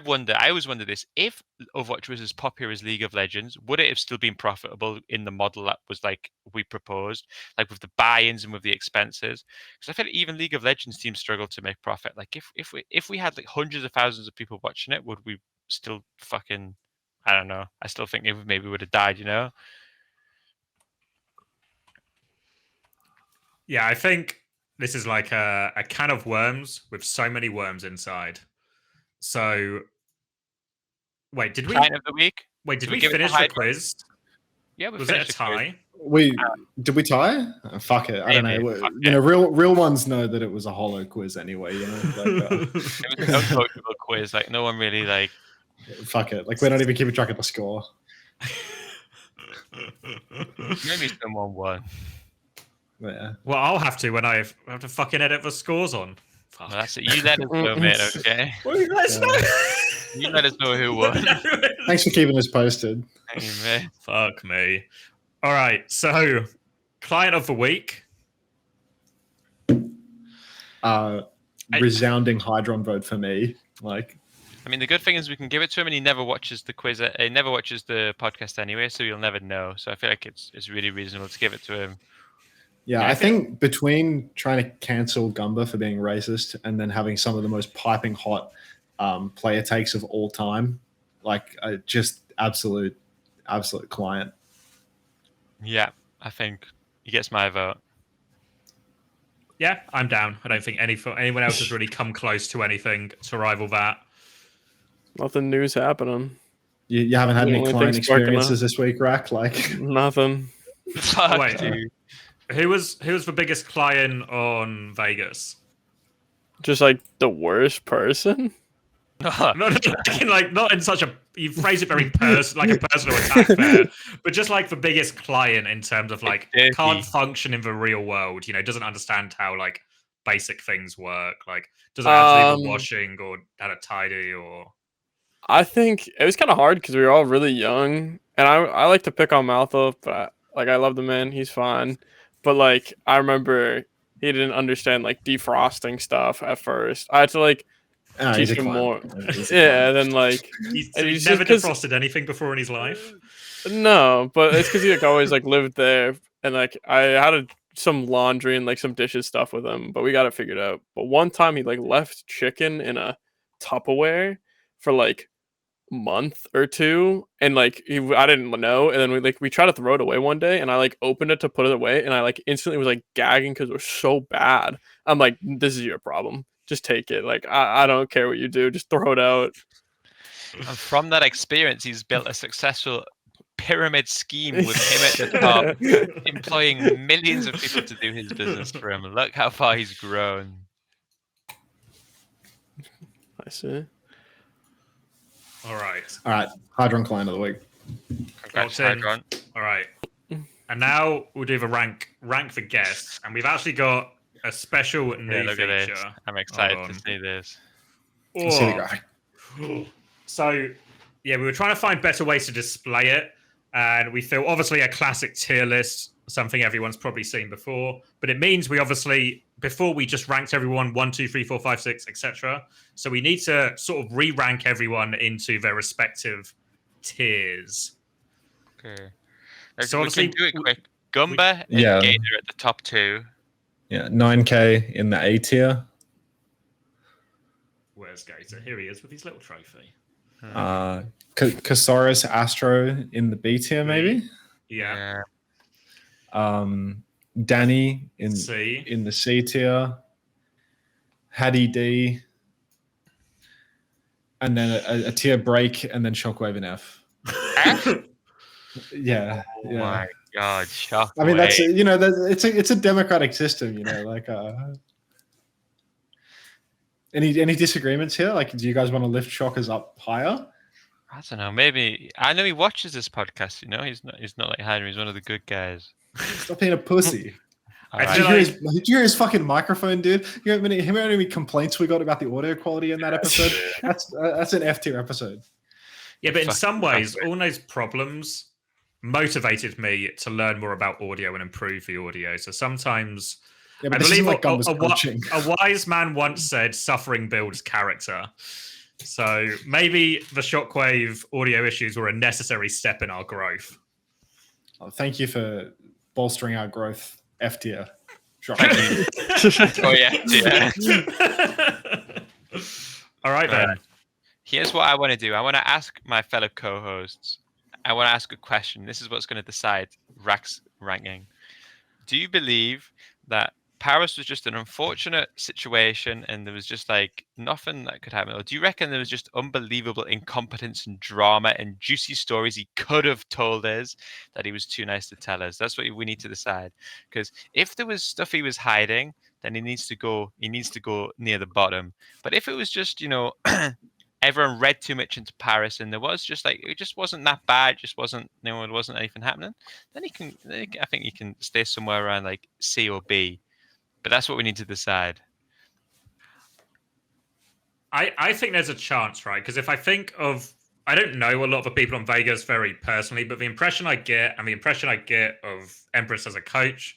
always wonder this: if Overwatch was as popular as League of Legends, would it have still been profitable in the model that was like we proposed, like with the buy-ins and with the expenses? Because I feel like even League of Legends teams struggle to make profit. Like if we had like hundreds of thousands of people watching it, would we still fucking? I don't know. I still think it maybe would have died. You know? Yeah, I think this is like a can of worms with so many worms inside. So, wait, did we? Client of the week. Wait, did we finish the quiz? Yeah, was it a tie? Did we tie? Oh, fuck it, I don't know. You know, real ones know that it was a hollow quiz anyway. You know, like, it was an uncoachable quiz. Like no one really like. Fuck it, like we're not even keeping track of the score. Maybe someone won. Yeah. Well, I'll have to when I have to fucking edit the scores on. Well, that's it. You let us know, mate. Okay. You let us know who won. Thanks for keeping us posted. Thank you, mate. Fuck me. All right. So, client of the week. Resounding Hydron vote for me. Like, I mean, the good thing is we can give it to him, and he never watches the quiz. He never watches the podcast anyway, so you'll never know. So I feel like it's really reasonable to give it to him. Yeah, I think between trying to cancel Gumba for being racist and then having some of the most piping hot player takes of all time, like just absolute client. Yeah, I think he gets my vote. Yeah, I'm down. I don't think anyone else has really come close to anything to rival that. Nothing new's happening. You haven't had any client experiences this week, Rak? Like nothing. Fuck, dude. Who was the biggest client on Vegas? Just like the worst person. Not in such a, you phrase it very like a personal attack there, but just like the biggest client in terms of like can't function in the real world, doesn't understand how like basic things work, like doesn't have to do the washing or how to tidy or. I think it was kind of hard because we were all really young, and I like to pick on Malthel, but I love the man, he's fine, but like I remember he didn't understand like defrosting stuff at first. I had to like teach him more. Yeah, and then like he's never defrosted anything before in his life. No, but it's because he like always like lived there, and like I had some laundry and like some dishes stuff with him, but we got it figured out. But one time he like left chicken in a Tupperware for like a month or two, and like I didn't know, and then we tried to throw it away one day, and I like opened it to put it away, and I like instantly was like gagging because it was so bad. I'm like, this is your problem. Just take it. Like, I don't care what you do. Just throw it out. And from that experience, he's built a successful pyramid scheme with him at the top, employing millions of people to do his business for him. Look how far he's grown. I see. All right. Hydron client of the week. Congrats, Hydron. All right. And now we'll do the rank for guests, and we've actually got a special new look feature. at this. I'm excited to see this. See the graphic. So, yeah, we were trying to find better ways to display it, and we feel obviously a classic tier list, something everyone's probably seen before, but it means we obviously, before we just ranked everyone 1, 2, 3, 4, 5, 6, etc. So we need to sort of re-rank everyone into their respective tiers. Okay. So we can do it quick. Gumba and Gator at the top 2. Yeah, 9K in the A tier. Where's Gator? Here he is with his little trophy. Casaurus Astro in the B tier, maybe. Yeah. Danny in C. the C tier. Hattie D. And then a tier break, and then Shockwave in F. Yeah. Oh my God, Shockwave. I mean, that's it's a democratic system, like. Any disagreements here? Like, do you guys want to lift Shockers up higher? I don't know. Maybe I know he watches this podcast. He's not like Hydron. He's one of the good guys. Stop being a pussy. Right. Did you hear his fucking microphone, dude? You know how many complaints we got about the audio quality in that episode? That's an F tier episode. Yeah, but in some ways, all those problems motivated me to learn more about audio and improve the audio. So sometimes, I believe like a wise man once said, "Suffering builds character." So maybe the Shockwave audio issues were a necessary step in our growth. Thank you for bolstering our growth. F tier. Oh yeah. All right then. Here's what I want to do. I want to ask my fellow co-hosts. I want to ask a question. This is what's going to decide Rak's ranking. Do you believe that Paris was just an unfortunate situation and there was just like nothing that could happen? Or do you reckon there was just unbelievable incompetence and drama and juicy stories he could have told us that he was too nice to tell us? That's what we need to decide. Because if there was stuff he was hiding, then he needs to go near the bottom. But if it was just, everyone read too much into Paris and there was just like, it just wasn't that bad, just wasn't, there wasn't anything happening, then I think he can stay somewhere around like C or B. But that's what we need to decide. I think there's a chance, right? Because if I think of, I don't know a lot of the people on Vegas very personally, but the impression I get of Empress as a coach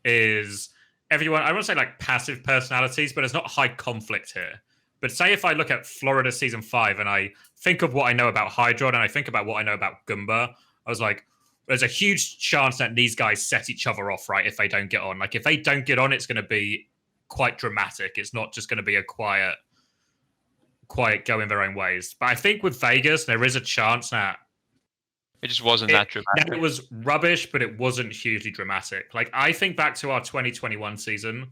is everyone, I don't want to say like passive personalities, but there's not high conflict here. But say if I look at Florida season 5 and I think of what I know about Hydron and I think about what I know about Gumba, I was like, there's a huge chance that these guys set each other off, right? If they don't get on. Like, if they don't get on, it's going to be quite dramatic. It's not just going to be a quiet going their own ways. But I think with Vegas, there is a chance that it just wasn't that dramatic. It was rubbish, but it wasn't hugely dramatic. Like, I think back to our 2021 season,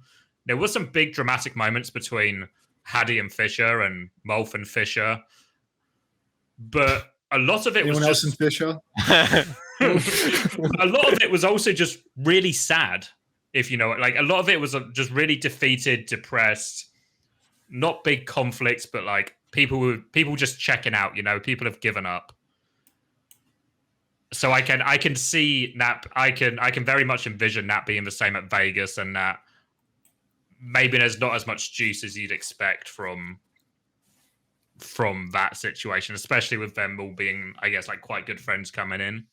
there was some big dramatic moments between Haddy and Fisher and Malthel and Fisher. But a lot of it Anyone was else just... in Fisher? a lot of it was also just really sad. If you know it, like a lot of it was just really defeated, depressed, not big conflicts, but like people just checking out. People have given up. So I can see Nat. I can very much envision Nat being the same at Vegas, and that maybe there's not as much juice as you'd expect from that situation, especially with them all being, I guess, like quite good friends coming in.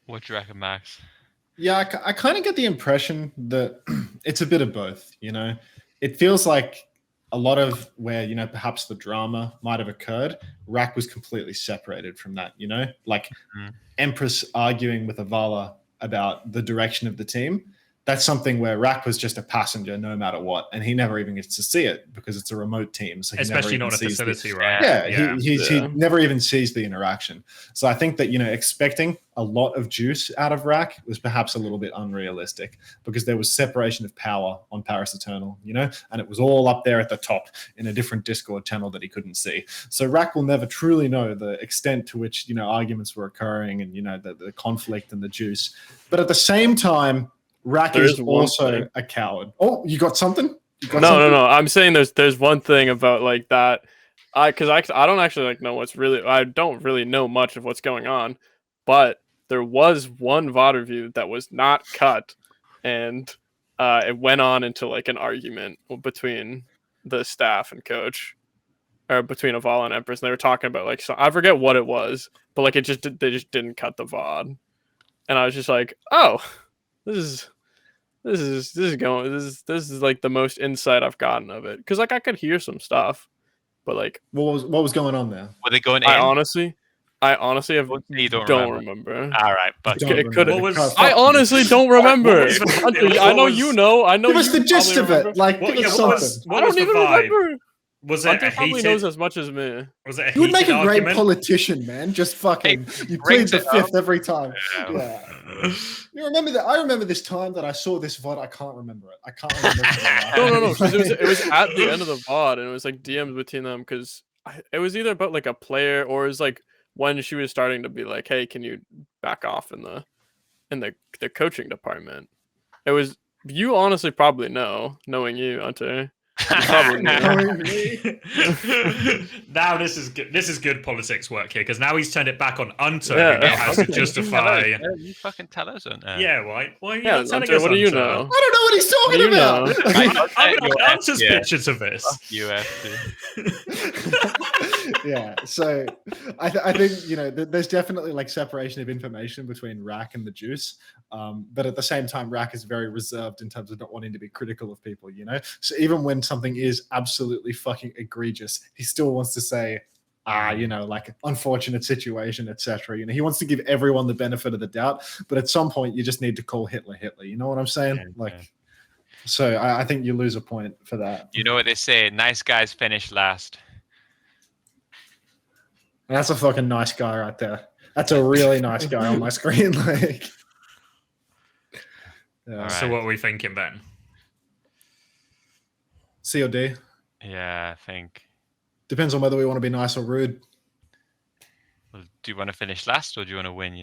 What do you reckon, Max? Yeah, I kind of get the impression that it's a bit of both. It feels like a lot of where perhaps the drama might have occurred, Rak was completely separated from that. Like Empress arguing with Avalla about the direction of the team. That's something where Rak was just a passenger no matter what, and he never even gets to see it because it's a remote team. So especially not a facility, right? Yeah, he never even sees the interaction. So I think that expecting a lot of juice out of Rak was perhaps a little bit unrealistic because there was separation of power on Paris Eternal, and it was all up there at the top in a different Discord channel that he couldn't see. So Rak will never truly know the extent to which arguments were occurring and the conflict and the juice. But at the same time, Rak is also a coward. Oh, you got something? No. I'm saying there's one thing about like that. I don't actually know I don't really know much of what's going on, but there was one VOD review that was not cut, and it went on into like an argument between the staff and coach, or between Avalla and Empress. And they were talking about so I forget what it was, but like they just didn't cut the VOD, and I was just like, oh, this is like the most insight I've gotten of it, because like I could hear some stuff, but like what was going on there? Were they going in? I honestly don't remember. All right, but I honestly don't remember. I know you know. Give us the gist of it. Like, give us something. I don't even remember. Was it Hunter probably knows as much as me. Was it? You would make a great politician, man. Just fucking, you plead the fifth every time. Yeah. You remember that? I remember this time that I saw this VOD. I can't remember it. I can't remember. No. Because it was at the end of the VOD, and it was like DMs between them, because it was either about like a player, or it was like when she was starting to be like, "Hey, can you back off in the coaching department?" It was, you honestly probably knowing you, Unter. Now this is good. This is good politics work here, because now he's turned it back on Unter, who now has to justify. You fucking tell us, Unter. Yeah, why are you not telling Unter, us? what do you know? I don't know what he's talking about. I'm not Unter's picture to this. You have to. Yeah, so I think there's definitely like separation of information between Rak and the Juice, but at the same time, Rak is very reserved in terms of not wanting to be critical of people. So even when something is absolutely fucking egregious, he still wants to say, like unfortunate situation, etc. He wants to give everyone the benefit of the doubt, but at some point you just need to call Hitler. You know what I'm saying? So I think you lose a point for that. You know what they say? Nice guys finish last. That's a fucking nice guy right there. That's a really nice guy on my screen. Like, right. So what are we thinking then? C or D? Yeah, I think. Depends on whether we want to be nice or rude. Well, do you want to finish last, or do you want to win,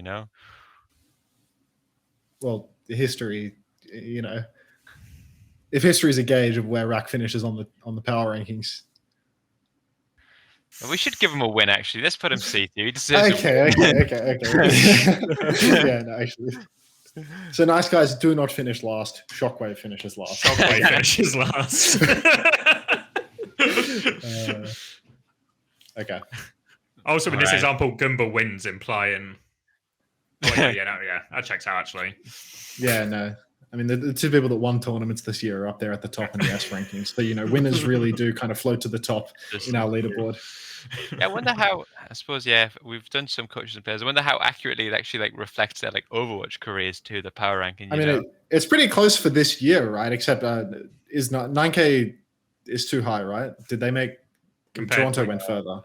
Well, the history, if history is a gauge of where Rak finishes on the power rankings. We should give him a win, actually. Let's put him C2. He deserves Okay. Yeah, no, actually. So nice guys do not finish last. Shockwave finishes last. Shockwave finishes last. Okay. Also, in this example, Goomba wins, implying. Yeah, that checks out actually. Yeah, no. I mean, the two people that won tournaments this year are up there at the top in the S rankings. So, winners really do kind of float to the top in our leaderboard. Yeah, I wonder how, I suppose, we've done some coaches and players. I wonder how accurately it actually reflects their Overwatch careers to the power ranking. I mean, it's pretty close for this year, right? Except is not 9K is too high, right? Did they make Toronto went further?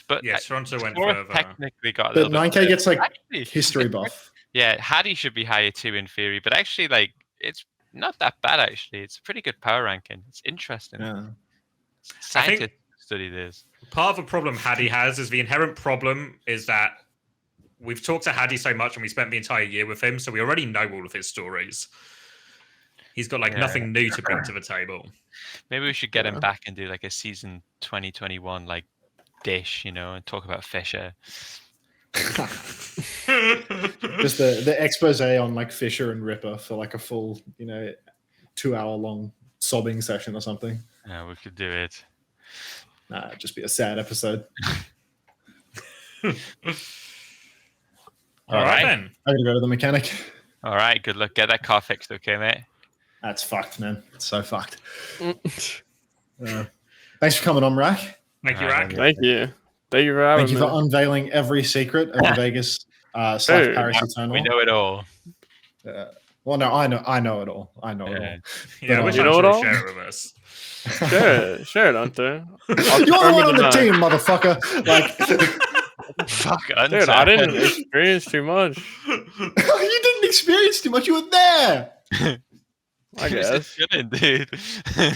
But yeah, Toronto went further. Technically got but 9K gets history buff. Yeah, Hattie should be higher too in theory, but actually, it's not that bad. Actually, it's a pretty good power ranking. It's interesting. Yeah. Scientists study this. Part of the problem Hattie has is the inherent problem is that we've talked to Hadi so much and we spent the entire year with him, so we already know all of his stories. He's got nothing new to bring to the table. Maybe we should get him back and do like a season 2021 like dish, and talk about Fisher. Just the expose on like Fisher and Ripper for like a full 2-hour long sobbing session or something. Yeah, we could do it. Nah, it'd just be a sad episode. All right then. I'm gonna go to the mechanic. All right, good luck. Get that car fixed, okay, mate? That's fucked, man. It's so fucked. Thanks for coming on, Rak. Thank you, Rak. Thank you. Thank you for having me. Thank you for unveiling every secret of the Vegas / Paris Eternal. We know it all. Well, no, I know it all. I know it all. Yeah, But, you know it all? share it with us. Share it, Unter. You're the one on the team, motherfucker. Like, Fuck, Unter. dude, I didn't experience too much. you didn't experience too much. You were there. I guess. Dude.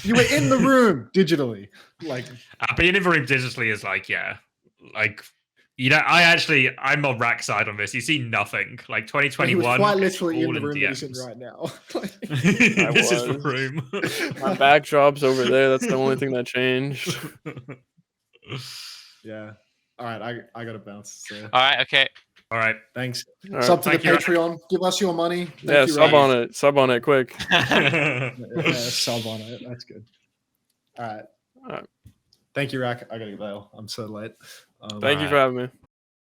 You were in the room digitally. Like, Being in the room digitally is I'm on Rak's side on this. You see nothing. Like he 2021. was quite literally all in the room that he's DMs. in right now. This is the room. My backdrop's over there. That's the only thing that changed. Yeah. All right, I gotta bounce. So. All right, okay. All right. Thanks. All right. Sub to the Thank you, Rak. Patreon. Give us your money. Thank Yeah, you, sub Rak. on it. Sub on it quick. Yeah, sub on it. That's good. All right. All right. Thank you, Rak. I gotta bail. I'm so late. Thank you for having me.